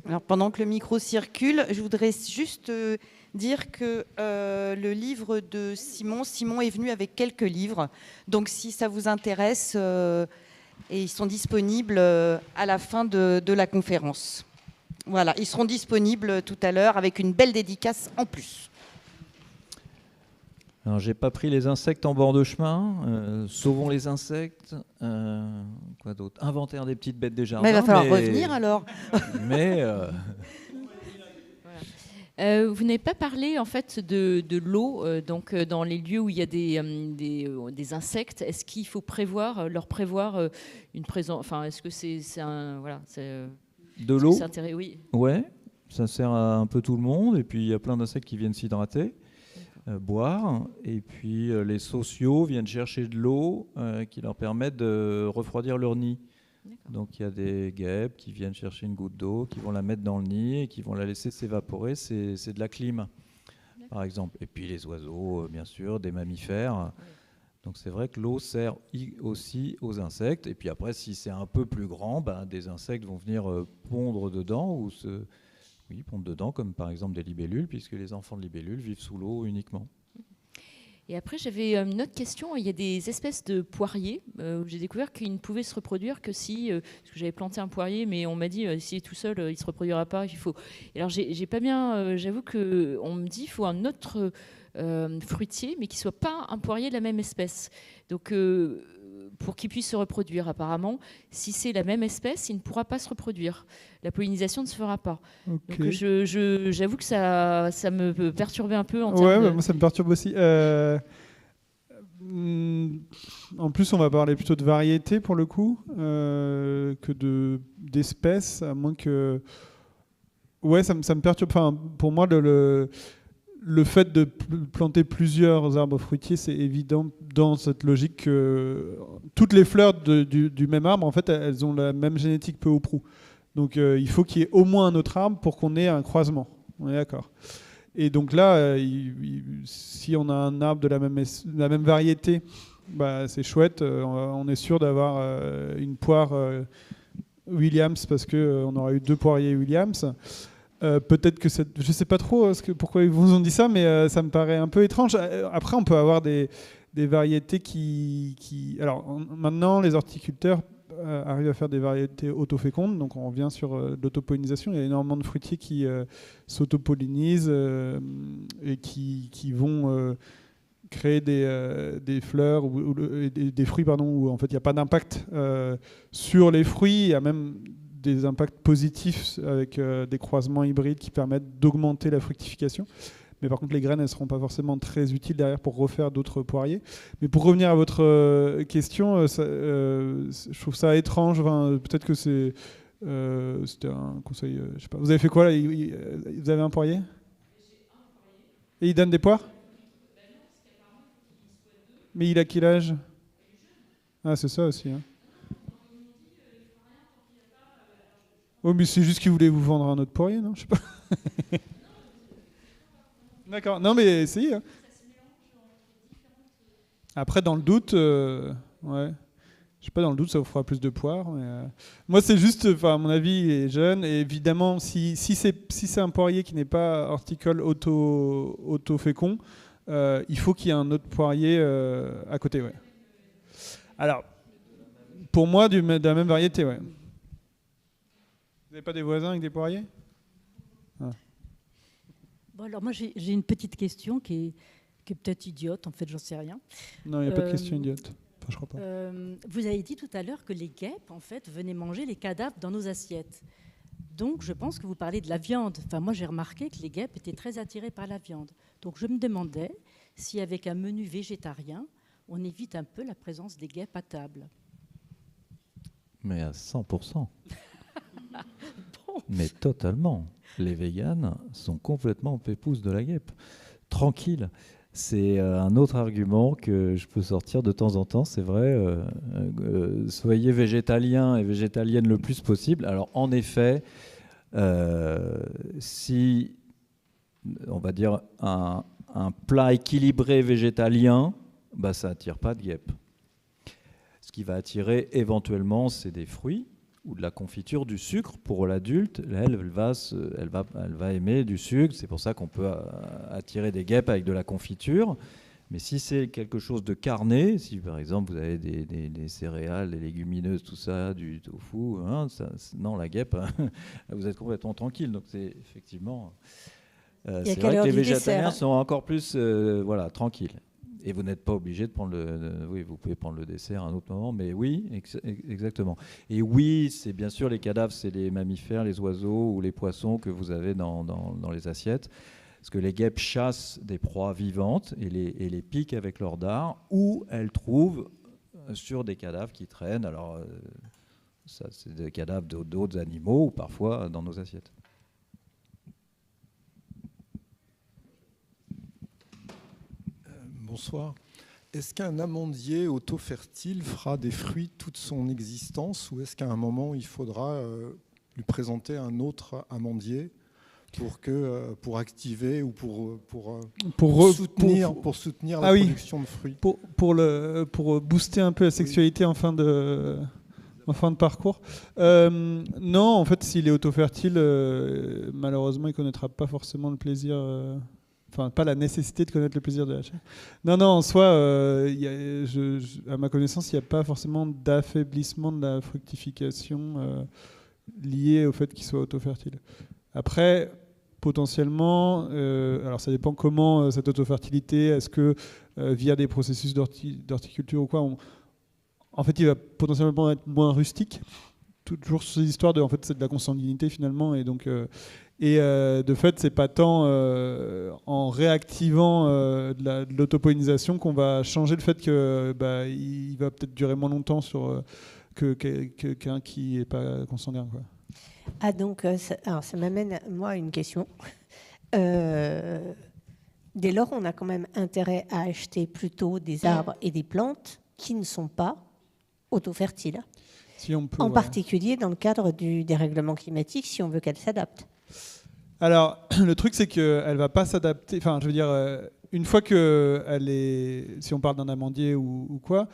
Alors pendant que le micro circule, je voudrais juste dire que le livre de Simon est venu avec quelques livres. Donc si ça vous intéresse, et ils sont disponibles à la fin de la conférence. Voilà, ils seront disponibles tout à l'heure avec une belle dédicace en plus. Alors, j'ai pas pris les insectes en bord de chemin. Sauvons les insectes. Quoi d'autre? Inventaire des petites bêtes des jardins. Mais il va falloir revenir alors. Mais vous n'avez pas parlé en fait de l'eau, donc dans les lieux où il y a des insectes. Est-ce qu'il faut leur prévoir une présence? Enfin, est-ce que c'est un voilà, de l'eau? Oui. Ouais, ça sert à un peu tout le monde. Et puis il y a plein d'insectes qui viennent s'hydrater. Boire, et puis les sociaux viennent chercher de l'eau qui leur permet de refroidir leur nid. Donc il y a des guêpes qui viennent chercher une goutte d'eau, qui vont la mettre dans le nid et qui vont la laisser s'évaporer. C'est de la clim, par exemple. Et puis les oiseaux, bien sûr, des mammifères. Donc c'est vrai que l'eau sert aussi aux insectes. Et puis après, si c'est un peu plus grand, des insectes vont venir pondre dedans ou pondre dedans, comme par exemple des libellules, puisque les enfants de libellules vivent sous l'eau uniquement. Et après, j'avais une autre question. Il y a des espèces de poiriers où j'ai découvert qu'ils ne pouvaient se reproduire que si... parce que j'avais planté un poirier, mais on m'a dit, s'il est tout seul, il ne se reproduira pas. Il faut... Alors, j'ai pas bien... j'avoue qu'on me dit qu'il faut un autre fruitier, mais qui ne soit pas un poirier de la même espèce. Donc... pour qu'il puisse se reproduire, apparemment, si c'est la même espèce, il ne pourra pas se reproduire. La pollinisation ne se fera pas. Okay. Donc j'avoue que ça me perturbait un peu en termes moi ça me perturbe aussi. En plus, on va parler plutôt de variété pour le coup, que d'espèces, à moins que... Ouais, ça me perturbe. Enfin, pour moi, le fait de planter plusieurs arbres fruitiers, c'est évident dans cette logique que toutes les fleurs du même arbre, en fait, elles ont la même génétique peu ou prou. Donc il faut qu'il y ait au moins un autre arbre pour qu'on ait un croisement. On est d'accord. Et donc là, si on a un arbre de la même variété, bah, c'est chouette. On est sûr d'avoir une poire Williams parce qu'on aura eu 2 poiriers Williams. Peut-être que je ne sais pas trop pourquoi ils vous ont dit ça, mais ça me paraît un peu étrange. Après, on peut avoir des variétés qui... Alors maintenant, les horticulteurs arrivent à faire des variétés autofécondes, donc on revient sur l'autopollinisation. Il y a énormément de fruitiers qui s'autopollinisent et qui vont créer des fleurs et des fruits où en fait il n'y a pas d'impact sur les fruits. Il y a même des impacts positifs avec des croisements hybrides qui permettent d'augmenter la fructification. Mais par contre, les graines, elles ne seront pas forcément très utiles derrière pour refaire d'autres poiriers. Mais pour revenir à votre question, je trouve ça étrange. Enfin, peut-être que c'était un conseil. Je sais pas. Vous avez fait quoi là? Vous avez un poirier? Et il donne des poires? Mais il a quel âge? Ah, c'est ça aussi. Hein. Oh, mais c'est juste qu'il voulait vous vendre un autre poirier, non? Je sais pas. D'accord. Non, mais essayez. Hein. Après, dans le doute, ouais. Je sais pas, dans le doute, ça vous fera plus de poires. Mais moi, c'est juste, à mon avis, il est jeune. Et évidemment, si c'est un poirier qui n'est pas horticole auto-fécond, il faut qu'il y ait un autre poirier à côté. Ouais. Alors, pour moi, de la même variété, ouais. Vous n'avez pas des voisins avec des poiriers? Bon, alors moi, j'ai une petite question qui est peut-être idiote, en fait, j'en sais rien. Non, il n'y a pas de question idiote. Enfin, je crois pas. Vous avez dit tout à l'heure que les guêpes, en fait, venaient manger les cadavres dans nos assiettes. Donc, je pense que vous parlez de la viande. Enfin, moi, j'ai remarqué que les guêpes étaient très attirées par la viande. Donc, je me demandais si, avec un menu végétarien, on évite un peu la présence des guêpes à table. Mais à 100%. Bon. Mais totalement. Les véganes sont complètement pépouses de la guêpe. Tranquille. C'est un autre argument que je peux sortir de temps en temps, c'est vrai. Soyez végétaliens et végétaliennes le plus possible. Alors, en effet, si, on va dire, un plat équilibré végétalien, bah, ça n'attire pas de guêpes. Ce qui va attirer éventuellement, c'est des fruits ou de la confiture, du sucre. Pour l'adulte, elle va aimer du sucre. C'est pour ça qu'on peut attirer des guêpes avec de la confiture. Mais si c'est quelque chose de carné, si par exemple vous avez des céréales, des légumineuses, tout ça, du tofu, hein, non, la guêpe, vous êtes complètement tranquille. Donc c'est effectivement... c'est vrai que les végétariens sont encore plus tranquilles. Et vous n'êtes pas obligé de prendre oui, vous pouvez prendre le dessert à un autre moment, mais oui, exactement. Et oui, c'est bien sûr les cadavres, c'est les mammifères, les oiseaux ou les poissons que vous avez dans les assiettes. Parce que les guêpes chassent des proies vivantes et les piquent avec leur dard, ou elles trouvent sur des cadavres qui traînent. Alors, ça, c'est des cadavres d'autres animaux ou parfois dans nos assiettes. Bonsoir. Est-ce qu'un amandier auto-fertile fera des fruits toute son existence, ou est-ce qu'à un moment il faudra lui présenter un autre amandier pour activer ou pour soutenir la production de fruits? Pour booster un peu la sexualité en fin de parcours. Non, en fait, s'il est auto-fertile, malheureusement, il ne connaîtra pas forcément le plaisir... Enfin, pas la nécessité de connaître le plaisir de la chair. Non, en soi, à ma connaissance, il n'y a pas forcément d'affaiblissement de la fructification lié au fait qu'il soit auto-fertile. Après, potentiellement, alors ça dépend comment cette auto-fertilité, est-ce que via des processus d'horticulture ou quoi, en fait, il va potentiellement être moins rustique. Toujours sur ces histoires en fait, c'est de la consanguinité finalement, et donc... Et de fait, c'est pas tant en réactivant de l'autopollinisation qu'on va changer le fait que il va peut-être durer moins longtemps qu'un qui n'est pas consanguin, quoi. Ah, donc, ça m'amène, moi, à une question. Dès lors, on a quand même intérêt à acheter plutôt des arbres et des plantes qui ne sont pas autofertiles. Si on peut, en particulier dans le cadre du dérèglement climatique, si on veut qu'elle s'adapte. Alors, le truc, c'est qu'elle ne va pas s'adapter. Enfin, je veux dire, une fois qu'elle est. Si on parle d'un amandier ou quoi,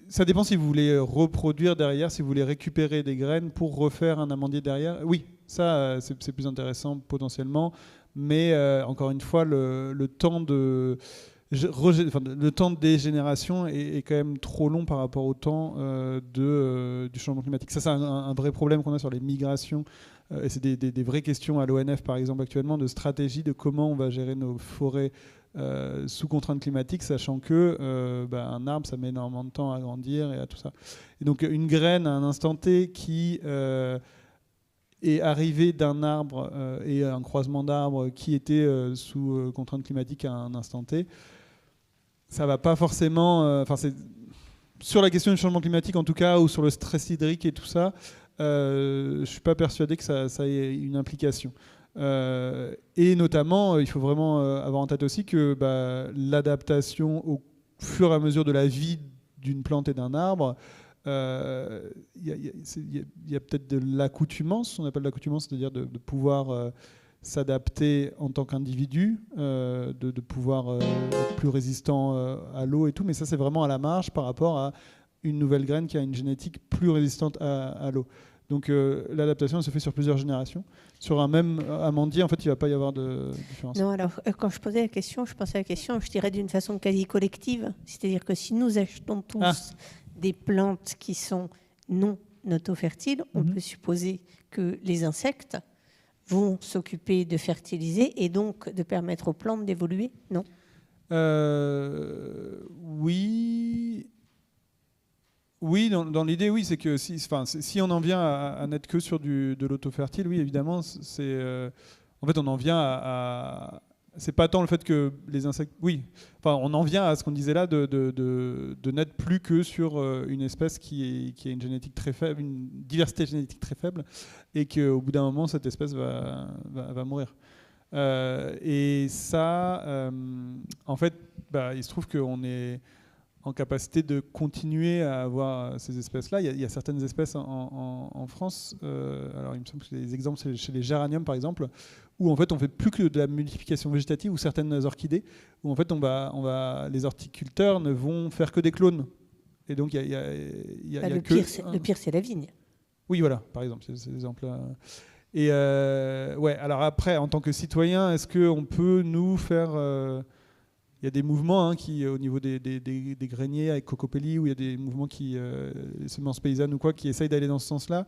ça dépend si vous voulez reproduire derrière, si vous voulez récupérer des graines pour refaire un amandier derrière. Oui, ça, c'est plus intéressant potentiellement. Mais encore une fois, le temps de dégénération est quand même trop long par rapport au temps du changement climatique. Ça, c'est un vrai problème qu'on a sur les migrations. Et c'est des vraies questions à l'ONF, par exemple, actuellement, de stratégie de comment on va gérer nos forêts sous contraintes climatiques, sachant que un arbre, ça met énormément de temps à grandir et à tout ça. Et donc, une graine à un instant T qui est arrivée d'un arbre et un croisement d'arbres qui était sous contraintes climatiques à un instant T, ça va pas forcément... sur la question du changement climatique, en tout cas, ou sur le stress hydrique et tout ça, je ne suis pas persuadé que ça ait une implication. Et notamment, il faut vraiment avoir en tête aussi que l'adaptation au fur et à mesure de la vie d'une plante et d'un arbre, il y a peut-être de l'accoutumance, on appelle l'accoutumance, c'est-à-dire de pouvoir s'adapter en tant qu'individu, de pouvoir être plus résistant à l'eau et tout, mais ça c'est vraiment à la marge par rapport à une nouvelle graine qui a une génétique plus résistante à l'eau. Donc l'adaptation elle se fait sur plusieurs générations. Sur un même amandier, en fait, il ne va pas y avoir de différence. Non, alors quand je posais la question, je pensais à la question, je dirais d'une façon quasi collective. C'est-à-dire que si nous achetons tous des plantes qui sont non autofertiles, on peut supposer que les insectes vont s'occuper de fertiliser et donc de permettre aux plantes d'évoluer, non ? Oui, dans l'idée, oui, c'est que si on en vient à n'être que sur de l'autofertile, oui, évidemment, en fait, on en vient à c'est pas tant le fait que les insectes, oui, enfin, on en vient à ce qu'on disait là de n'être plus que sur une espèce qui a une génétique très faible, une diversité génétique très faible, et qu'au bout d'un moment, cette espèce va mourir. Et ça, en fait, il se trouve qu'on est en capacité de continuer à avoir ces espèces-là. Il y a certaines espèces en France, alors il me semble que les exemples, c'est chez les géraniums par exemple, où en fait on fait plus que de la multiplication végétative, ou certaines orchidées, où en fait les horticulteurs ne vont faire que des clones. Et donc le pire, c'est la vigne. Oui, voilà, par exemple, c'est ces exemples-là. Et alors après, en tant que citoyen, est-ce qu'on peut nous faire... Il y a des mouvements qui, au niveau des greniers avec Cocopelli, où il y a des mouvements les semences paysannes ou quoi, qui essayent d'aller dans ce sens-là.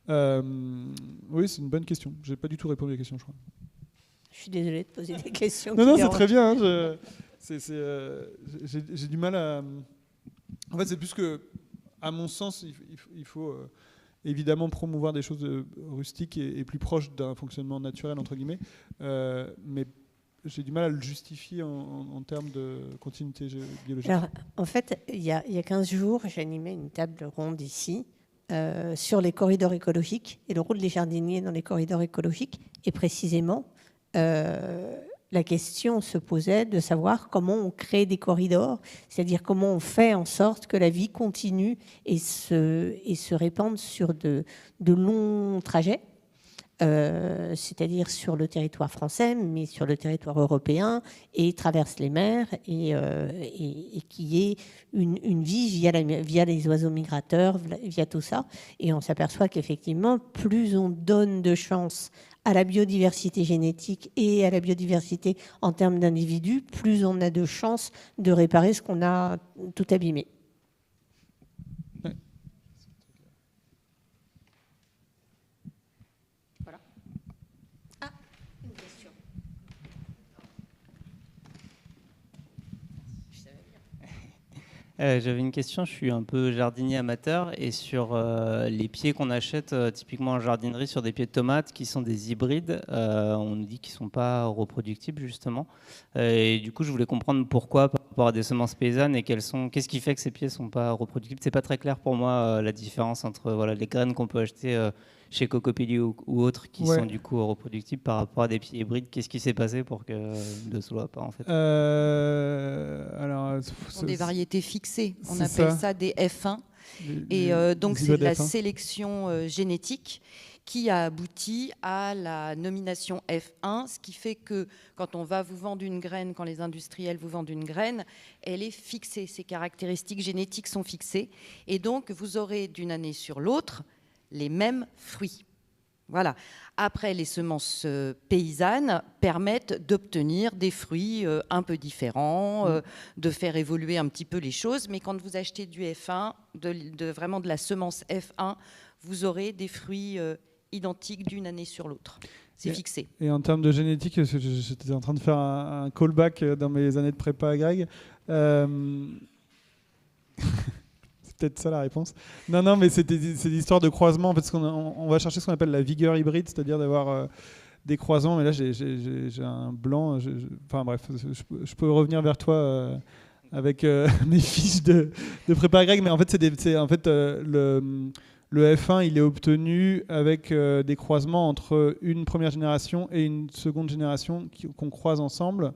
Oui, c'est une bonne question. Je n'ai pas du tout répondu à la question, je crois. Je suis désolée de poser des questions. Non, c'est très bien. J'ai du mal à... En fait, c'est plus que, à mon sens, il faut évidemment promouvoir des choses rustiques et plus proches d'un fonctionnement naturel, entre guillemets. Mais j'ai du mal à le justifier en termes de continuité biologique. Alors, en fait, il y a 15 jours, j'animais une table ronde ici sur les corridors écologiques et le rôle des jardiniers dans les corridors écologiques. Et précisément, la question se posait de savoir comment on crée des corridors, c'est-à-dire comment on fait en sorte que la vie continue et se répande sur de longs trajets. C'est-à-dire sur le territoire français, mais sur le territoire européen, et traverse les mers, et qui est une vie via les oiseaux migrateurs, via tout ça. Et on s'aperçoit qu'effectivement, plus on donne de chance à la biodiversité génétique et à la biodiversité en termes d'individus, plus on a de chances de réparer ce qu'on a tout abîmé. J'avais une question, je suis un peu jardinier amateur et sur les pieds qu'on achète typiquement en jardinerie sur des pieds de tomates qui sont des hybrides, on nous dit qu'ils ne sont pas reproductibles justement. Et du coup je voulais comprendre pourquoi par rapport à des semences paysannes et qu'est-ce qui fait que ces pieds ne sont pas reproductibles. C'est pas très clair pour moi la différence entre les graines qu'on peut acheter chez Cocopelli ou autres qui sont du coup reproductibles par rapport à des pieds hybrides. Qu'est-ce qui s'est passé pour que ne soit pas en fait Alors, Ce sont des variétés fixées. On C'est appelle ça. ça des F1. Et donc les c'est de la hybrides F1. sélection génétique qui a abouti à la nomination F1, ce qui fait que quand on va vous vendre une graine, quand les industriels vous vendent une graine, elle est fixée. Ses caractéristiques génétiques sont fixées. Et donc vous aurez d'une année sur l'autre les mêmes fruits. Voilà. Après, les semences paysannes permettent d'obtenir des fruits un peu différents, de faire évoluer un petit peu les choses. Mais quand vous achetez du F1, vraiment de la semence F1, vous aurez des fruits identiques d'une année sur l'autre. C'est fixé. Et en termes de génétique, j'étais en train de faire un callback dans mes années de prépa à Greg. C'est peut-être ça la réponse. Non, mais c'est l'histoire de croisement. En fait, on va chercher ce qu'on appelle la vigueur hybride, c'est-à-dire d'avoir des croisements. Mais là, j'ai un blanc. Enfin bref, je peux revenir vers toi avec mes fiches de prépa Greg. Mais en fait, le F1, il est obtenu avec des croisements entre une première génération et une seconde génération qu'on croise ensemble.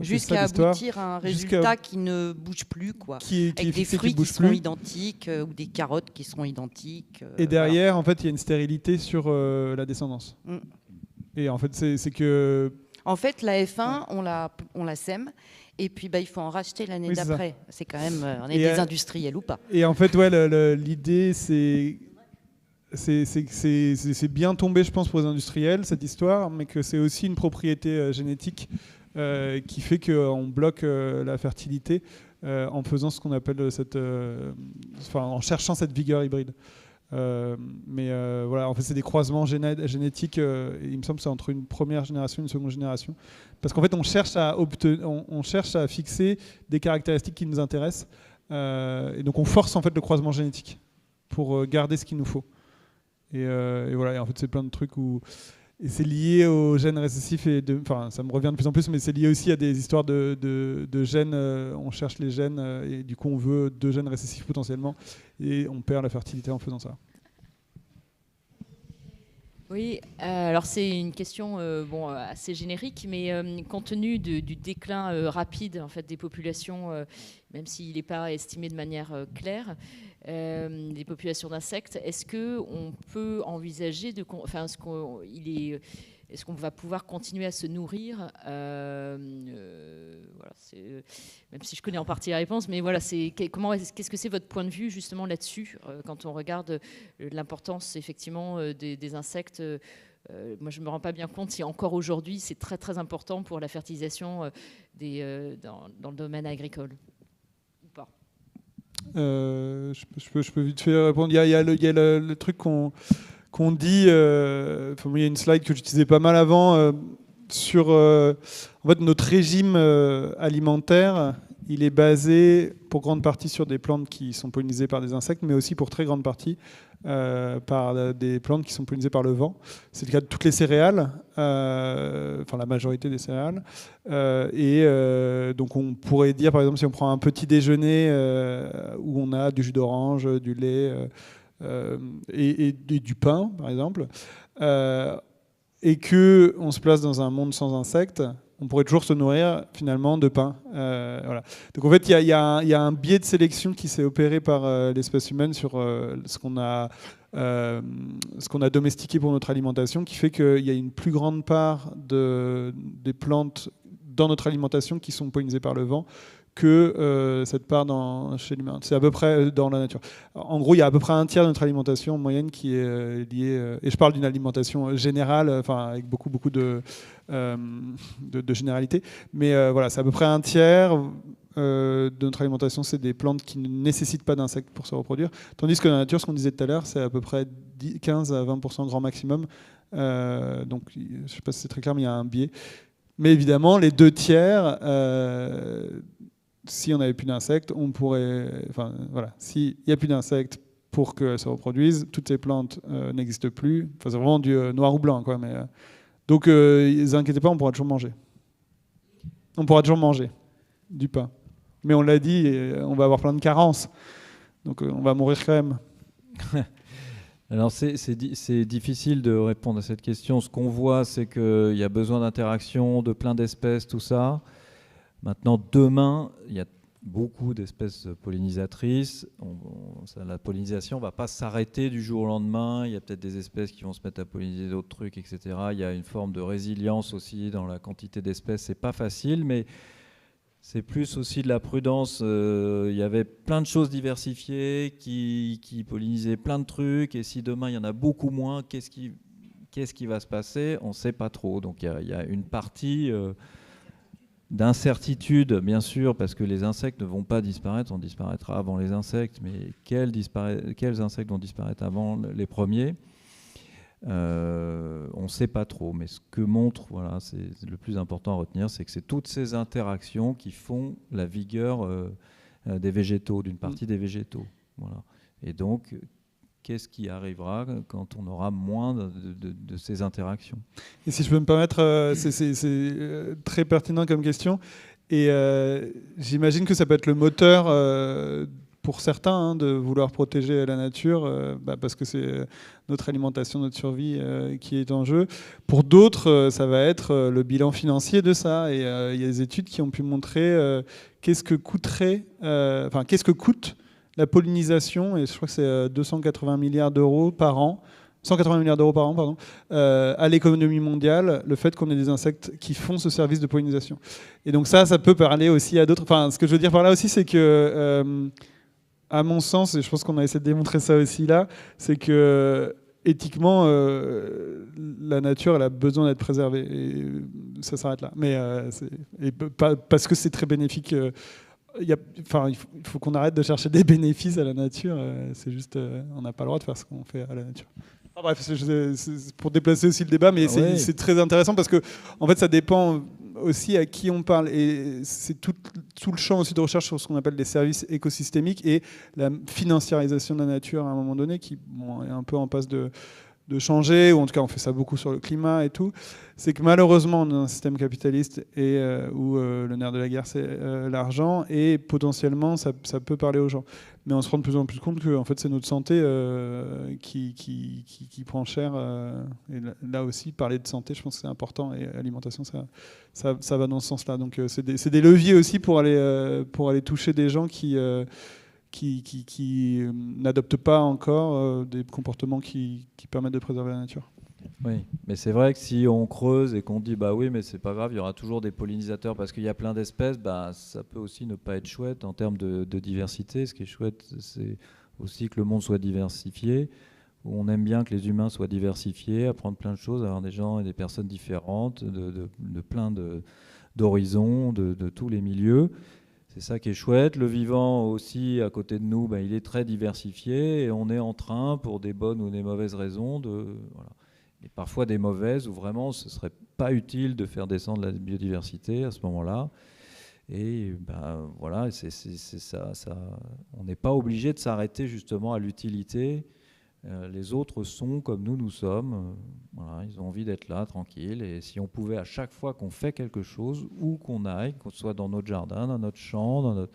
Jusqu'à aboutir à un résultat qui ne bouge plus, quoi. Avec des fruits qui seront identiques ou des carottes qui seront identiques. Et derrière, en fait, il y a une stérilité sur la descendance. Et en fait, c'est que... En fait, la F1, on la sème. Et puis, il faut en racheter l'année d'après. C'est quand même... on est des industriels ou pas. Et en fait, l'idée, c'est bien tombé, je pense, pour les industriels, cette histoire, mais que c'est aussi une propriété génétique qui fait qu'on bloque la fertilité en faisant ce qu'on appelle en cherchant cette vigueur hybride. Voilà, en fait, c'est des croisements génétiques. Il me semble que c'est entre une première génération et une seconde génération, parce qu'en fait, on cherche à fixer des caractéristiques qui nous intéressent, et donc on force en fait le croisement génétique pour garder ce qu'il nous faut. Et voilà, et en fait, c'est plein de trucs où et c'est lié aux gènes récessifs ça me revient de plus en plus, mais c'est lié aussi à des histoires de gènes. On cherche les gènes et du coup on veut 2 gènes récessifs potentiellement et on perd la fertilité en faisant ça. Oui, alors c'est une question assez générique, mais compte tenu du déclin rapide en fait, des populations, même s'il n'est pas estimé de manière claire, des populations d'insectes, est-ce qu'on peut envisager est-ce qu'on va pouvoir continuer à se nourrir même si je connais en partie la réponse, mais voilà, qu'est-ce que c'est votre point de vue justement là-dessus quand on regarde l'importance effectivement des insectes. Moi, je ne me rends pas bien compte si encore aujourd'hui c'est très très important pour la fertilisation dans le domaine agricole ou pas. Je peux vite fait répondre. Il y a le truc qu'on dit, il y a une slide que j'utilisais pas mal avant sur en fait, notre régime alimentaire. Il est basé pour grande partie sur des plantes qui sont pollinisées par des insectes, mais aussi pour très grande partie par des plantes qui sont pollinisées par le vent. C'est le cas de toutes les céréales, la majorité des céréales. Donc on pourrait dire, par exemple, si on prend un petit déjeuner où on a du jus d'orange, du lait et du pain, par exemple, et qu'on se place dans un monde sans insectes, on pourrait toujours se nourrir finalement de pain. Voilà. Donc en fait, il y a un biais de sélection qui s'est opéré par l'espèce humaine sur ce qu'on a domestiqué pour notre alimentation, qui fait qu'il y a une plus grande part des plantes dans notre alimentation qui sont pollinisées par le vent que cette part chez l'humain. C'est à peu près dans la nature. En gros, il y a à peu près un tiers de notre alimentation en moyenne qui est liée, et je parle d'une alimentation générale, avec beaucoup de généralité, mais voilà, c'est à peu près un tiers de notre alimentation, c'est des plantes qui ne nécessitent pas d'insectes pour se reproduire, tandis que dans la nature, ce qu'on disait tout à l'heure, c'est à peu près 15 à 20% grand maximum. Donc, je ne sais pas si c'est très clair, mais il y a un biais. Mais évidemment, les 2 tiers si on n'avait plus d'insectes, on pourrait... Enfin, voilà, s'il n'y a plus d'insectes pour qu'elles se reproduisent, toutes ces plantes n'existent plus. Enfin, c'est vraiment du noir ou blanc, quoi. Mais, donc, ne vous inquiétez pas, on pourra toujours manger. On pourra toujours manger du pain. Mais on l'a dit, on va avoir plein de carences. Donc, on va mourir quand même. Alors c'est difficile de répondre à cette question. Ce qu'on voit, c'est qu'il y a besoin d'interaction, de plein d'espèces, tout ça. Maintenant, demain, il y a beaucoup d'espèces pollinisatrices. La pollinisation ne va pas s'arrêter du jour au lendemain. Il y a peut-être des espèces qui vont se mettre à polliniser d'autres trucs, etc. Il y a une forme de résilience aussi dans la quantité d'espèces. C'est pas facile, mais c'est plus aussi de la prudence. Il y avait plein de choses diversifiées qui pollinisaient plein de trucs. Et si demain, il y en a beaucoup moins, qu'est-ce qui va se passer? On ne sait pas trop. Donc, il y a une partie d'incertitude, bien sûr, parce que les insectes ne vont pas disparaître. On disparaîtra avant les insectes. Mais quels insectes vont disparaître avant les premiers? On ne sait pas trop, mais ce que montre, voilà, c'est le plus important à retenir, c'est que c'est toutes ces interactions qui font la vigueur des végétaux, d'une partie des végétaux. Voilà. Et donc, qu'est-ce qui arrivera quand on aura moins de ces interactions? Et si je peux me permettre, c'est très pertinent comme question. Et j'imagine que ça peut être le moteur pour certains, de vouloir protéger la nature, parce que c'est notre alimentation, notre survie qui est en jeu. Pour d'autres, ça va être le bilan financier de ça. Et il y a des études qui ont pu montrer qu'est-ce que coûte la pollinisation, et je crois que c'est 280 milliards d'euros par an, 180 milliards d'euros par an, pardon, à l'économie mondiale, le fait qu'on ait des insectes qui font ce service de pollinisation. Et donc ça peut parler aussi à d'autres. Enfin, ce que je veux dire par là aussi, c'est que à mon sens, et je pense qu'on a essayé de démontrer ça aussi là, c'est que éthiquement, la nature, elle a besoin d'être préservée. Et ça s'arrête là. Mais parce que c'est très bénéfique. Il faut qu'on arrête de chercher des bénéfices à la nature. C'est juste, on n'a pas le droit de faire ce qu'on fait à la nature. Enfin, bref, c'est pour déplacer aussi le débat, mais c'est très intéressant parce que en fait, ça dépend aussi à qui on parle, et c'est tout le champ aussi de recherche sur ce qu'on appelle les services écosystémiques et la financiarisation de la nature à un moment donné qui est un peu en passe de changer, ou en tout cas on fait ça beaucoup sur le climat et tout. C'est que malheureusement on est dans un système capitaliste et où le nerf de la guerre c'est l'argent, et potentiellement ça peut parler aux gens. Mais on se rend de plus en plus compte que en fait, c'est notre santé qui prend cher. Et là aussi, parler de santé, je pense que c'est important. Et alimentation, ça va dans ce sens-là. Donc c'est des leviers aussi pour aller toucher des gens qui n'adoptent pas encore des comportements qui permettent de préserver la nature. Oui, mais c'est vrai que si on creuse et qu'on dit bah oui, mais c'est pas grave, il y aura toujours des pollinisateurs parce qu'il y a plein d'espèces, ça peut aussi ne pas être chouette en termes de diversité. Ce qui est chouette, c'est aussi que le monde soit diversifié. On aime bien que les humains soient diversifiés, apprendre plein de choses, avoir des gens et des personnes différentes, de plein d'horizons, de tous les milieux. C'est ça qui est chouette. Le vivant aussi, à côté de nous, il est très diversifié et on est en train, pour des bonnes ou des mauvaises raisons, et parfois des mauvaises, où vraiment ce ne serait pas utile de faire descendre la biodiversité à ce moment-là. Et voilà, c'est ça. On n'est pas obligé de s'arrêter justement à l'utilité. Les autres sont comme nous sommes. Voilà, ils ont envie d'être là, tranquilles. Et si on pouvait, à chaque fois qu'on fait quelque chose, où qu'on aille, qu'on soit dans notre jardin, dans notre champ,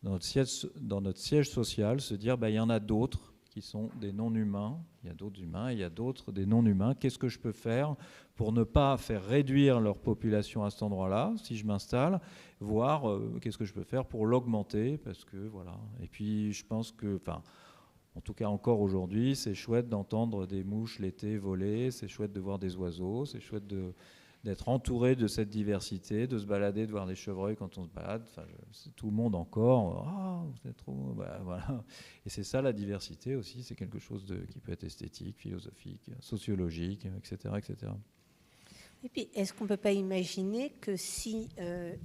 dans notre siège social, se dire il y en a d'autres qui sont des non-humains. Il y a d'autres humains, il y a d'autres des non-humains. Qu'est-ce que je peux faire pour ne pas faire réduire leur population à cet endroit-là, si je m'installe, voir qu'est-ce que je peux faire pour l'augmenter, parce que voilà. Et puis je pense que, en tout cas encore aujourd'hui, c'est chouette d'entendre des mouches l'été voler, c'est chouette de voir des oiseaux, c'est chouette d'être entouré de cette diversité, de se balader, de voir des chevreuils quand on se balade. C'est tout le monde encore. Vous êtes trop... voilà. Et c'est ça la diversité aussi, c'est quelque chose qui peut être esthétique, philosophique, sociologique, etc. etc. Et puis, est-ce qu'on ne peut pas imaginer que si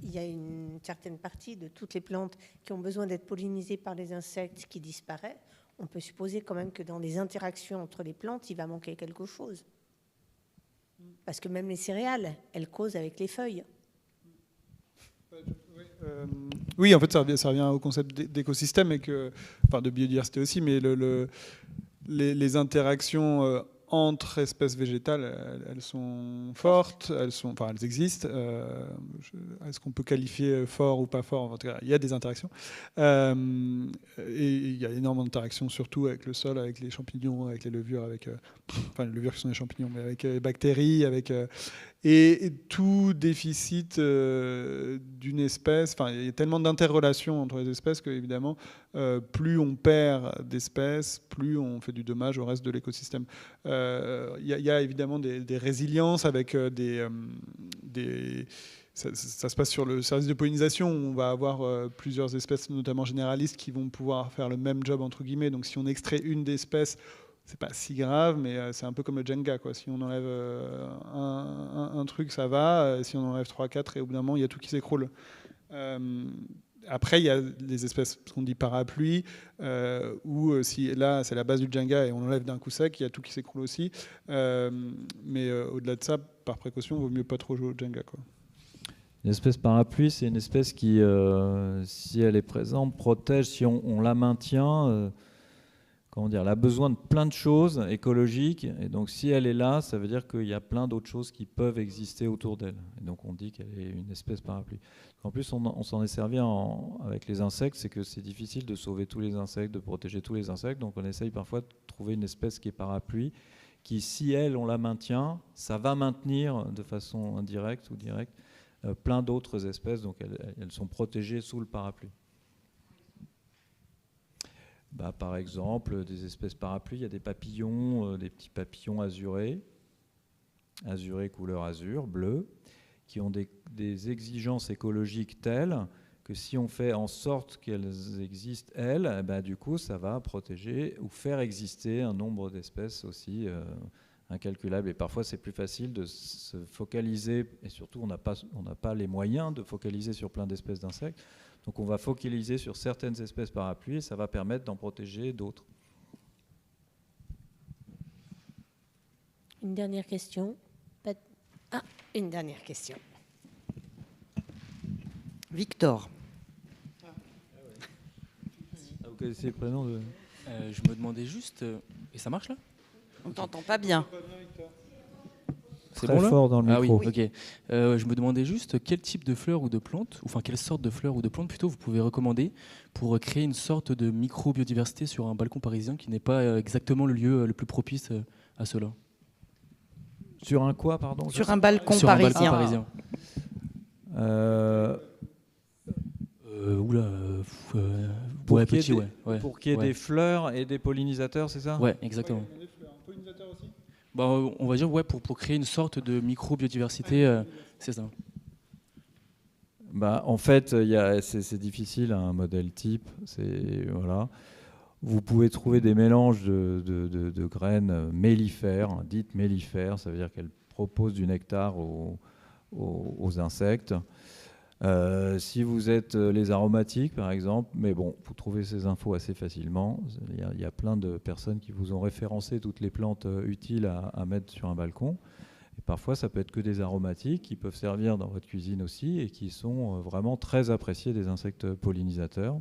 il y a une certaine partie de toutes les plantes qui ont besoin d'être pollinisées par les insectes qui disparaissent, on peut supposer quand même que dans les interactions entre les plantes, il va manquer quelque chose. Parce que même les céréales, elles causent avec les feuilles. Oui, en fait, ça revient au concept d'écosystème et enfin de biodiversité aussi, mais les interactions entre espèces végétales, elles sont fortes, elles existent. Est-ce qu'on peut qualifier fort ou pas fort? En tout cas, il y a des interactions. Et il y a énormément d'interactions, surtout avec le sol, avec les champignons, avec les levures, enfin les levures qui sont des champignons, mais avec les bactéries, et tout déficit d'une espèce. Enfin, il y a tellement d'interrelations entre les espèces que, évidemment, plus on perd d'espèces, plus on fait du dommage au reste de l'écosystème. Il y a évidemment des résiliences avec ça se passe sur le service de pollinisation où on va avoir plusieurs espèces, notamment généralistes, qui vont pouvoir faire le même job, entre guillemets. Donc si on extrait une d'espèces, c'est pas si grave, mais c'est un peu comme le Jenga, quoi. Si on enlève un truc, ça va. Si on enlève 3-4, et au bout d'un moment, il y a tout qui s'écroule. Après, il y a des espèces qu'on dit parapluie, où si là, c'est la base du Jenga et on enlève d'un coup sec, il y a tout qui s'écroule aussi. Mais au-delà de ça, par précaution, il vaut mieux pas trop jouer au Jenga, quoi. Une espèce parapluie, c'est une espèce qui, si elle est présente, protège, si on la maintient, comment dire, elle a besoin de plein de choses écologiques, et donc si elle est là, ça veut dire qu'il y a plein d'autres choses qui peuvent exister autour d'elle. Et donc on dit qu'elle est une espèce parapluie. En plus, on s'en est servi avec les insectes, c'est que c'est difficile de sauver tous les insectes, de protéger tous les insectes, donc on essaye parfois de trouver une espèce qui est parapluie, qui, si elle, on la maintient, ça va maintenir de façon indirecte ou directe plein d'autres espèces, donc elles sont protégées sous le parapluie. Par exemple, des espèces parapluies, il y a des papillons, des petits papillons azurés couleur azur, bleu, qui ont des exigences écologiques telles que si on fait en sorte qu'elles existent, elles, du coup, ça va protéger ou faire exister un nombre d'espèces aussi incalculable. Et parfois, c'est plus facile de se focaliser, et surtout, on n'a pas les moyens de focaliser sur plein d'espèces d'insectes. Donc, on va focaliser sur certaines espèces parapluies, et ça va permettre d'en protéger d'autres. Une dernière question. Une dernière question. Victor. Vous connaissez le prénom de... Je me demandais juste... et ça marche là? On t'entend pas bien. C'est bon, là fort dans le micro. Ah oui, ok. Je me demandais juste quel type de fleurs ou de plantes, enfin quelle sorte de fleurs ou de plantes plutôt vous pouvez recommander pour créer une sorte de micro-biodiversité sur un balcon parisien qui n'est pas exactement le lieu le plus propice à cela. Sur un quoi, pardon? Sur un balcon sur parisien. Un balcon parisien. Pour qu'il y ait des fleurs et des pollinisateurs, c'est ça? Ouais, exactement. Pollinisateurs aussi? On va dire pour créer une sorte de micro-biodiversité, c'est ça. En fait, c'est difficile, un modèle type. Voilà. Vous pouvez trouver des mélanges de graines mellifères, dites mellifères, ça veut dire qu'elles proposent du nectar aux insectes. Si vous êtes les aromatiques, par exemple, mais bon, vous trouvez ces infos assez facilement. Il y a plein de personnes qui vous ont référencé toutes les plantes utiles à mettre sur un balcon. Et parfois, ça peut être que des aromatiques qui peuvent servir dans votre cuisine aussi et qui sont vraiment très appréciés des insectes pollinisateurs.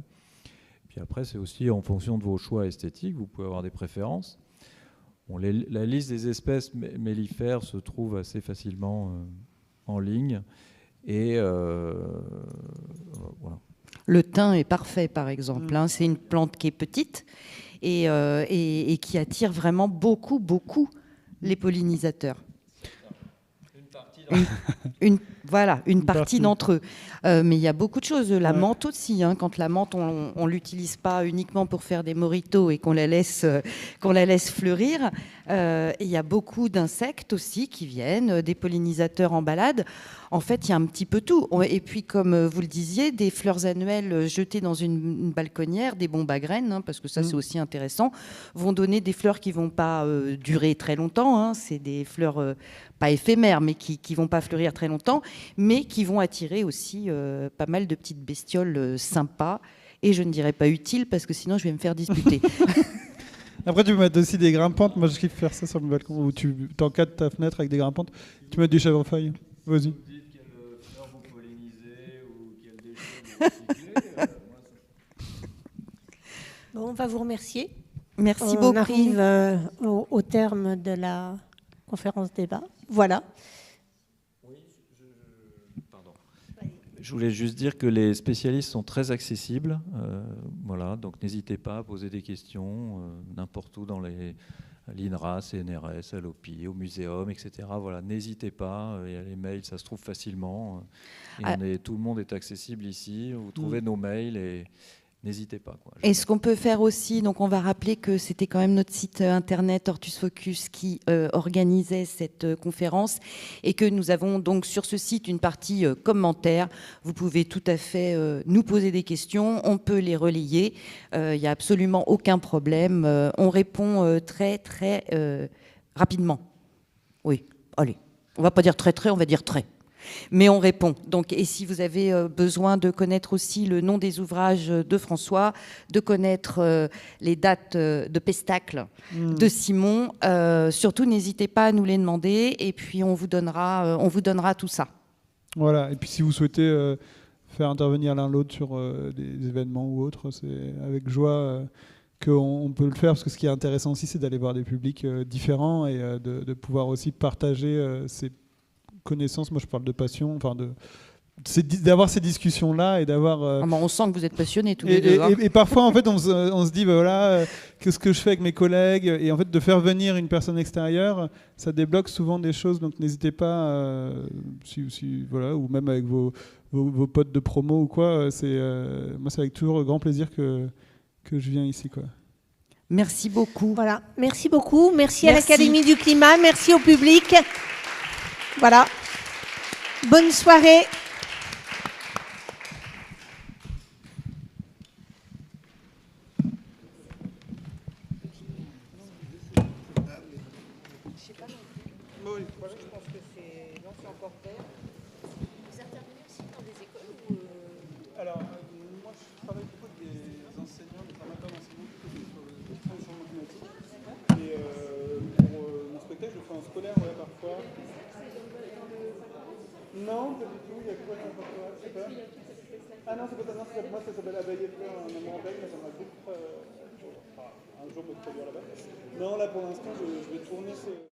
Puis après, c'est aussi en fonction de vos choix esthétiques, vous pouvez avoir des préférences. La liste des espèces mellifères se trouve assez facilement en ligne. Et voilà. Le thym est parfait, par exemple. C'est une plante qui est petite et qui attire vraiment beaucoup les pollinisateurs. Une partie d'entre eux. Mais il y a beaucoup de choses. La menthe aussi. Quand la menthe, on l'utilise pas uniquement pour faire des mojitos et qu'on la laisse fleurir. Il y a beaucoup d'insectes aussi qui viennent, des pollinisateurs en balade. En fait, il y a un petit peu tout. Et puis, comme vous le disiez, des fleurs annuelles jetées dans une balconnière, des bombes à graines, parce que ça, c'est aussi intéressant, vont donner des fleurs qui vont pas durer très longtemps. C'est des fleurs pas éphémères, mais qui vont pas fleurir très longtemps, mais qui vont attirer aussi pas mal de petites bestioles sympas. Et je ne dirais pas utiles, parce que sinon, je vais me faire disputer. Après, tu peux mettre aussi des grimpantes. Moi, je kiffe faire ça sur le balcon, où tu t'encadres ta fenêtre avec des grimpantes. Tu mets du chèvrefeuille. Vas-y. On va vous remercier. Merci On beaucoup. arrive au terme de la conférence débat. Voilà. Je voulais juste dire que les spécialistes sont très accessibles. Voilà, donc n'hésitez pas à poser des questions n'importe où dans l'INRA, CNRS, à l'OPI, au muséum, etc. Voilà, n'hésitez pas. Il y a les mails, ça se trouve facilement. Tout le monde est accessible ici. Vous trouvez nos mails et n'hésitez pas. Et ce qu'on peut faire aussi, donc on va rappeler que c'était quand même notre site internet Hortus Focus qui organisait cette conférence et que nous avons donc sur ce site une partie commentaires. Vous pouvez tout à fait nous poser des questions, on peut les relayer. Il n'y a absolument aucun problème. On répond très rapidement. Oui, allez. On va pas dire très, on va dire très. Mais on répond. Donc, et si vous avez besoin de connaître aussi le nom des ouvrages de François, de connaître les dates de Pestacle de Simon, surtout n'hésitez pas à nous les demander et puis on vous donnera tout ça. Voilà. Et puis si vous souhaitez faire intervenir l'un l'autre sur des événements ou autres, c'est avec joie qu'on peut le faire, parce que ce qui est intéressant aussi, c'est d'aller voir des publics différents et de pouvoir aussi partager ces connaissances. Moi je parle de passion, enfin d'avoir ces discussions-là et d'avoir... on sent que vous êtes passionnés tous les deux. Et parfois, en fait, on se dit, voilà, qu'est-ce que je fais avec mes collègues? Et en fait, de faire venir une personne extérieure, ça débloque souvent des choses. Donc n'hésitez pas, voilà, ou même avec vos potes de promo ou quoi. Moi, c'est avec toujours grand plaisir que je viens ici, quoi. Merci beaucoup. Voilà, merci beaucoup. Merci à l'Académie du Climat. Merci au public. Voilà. Bonne soirée. Alors, moi je travaille beaucoup avec des enseignants, des amateurs d'enseignants sur le changement climatique. Et pour mon spectacle, je le fais en scolaire parfois. Non, pas du tout, il y a quoi dans le portrait, je sais pas. Ah non, c'est pas ça, moi ça s'appelle Abeille et Fleurs, un amour abeille, mais j'aimerais beaucoup un jour me produire là-bas. Non, là pour l'instant, je vais tourner ce...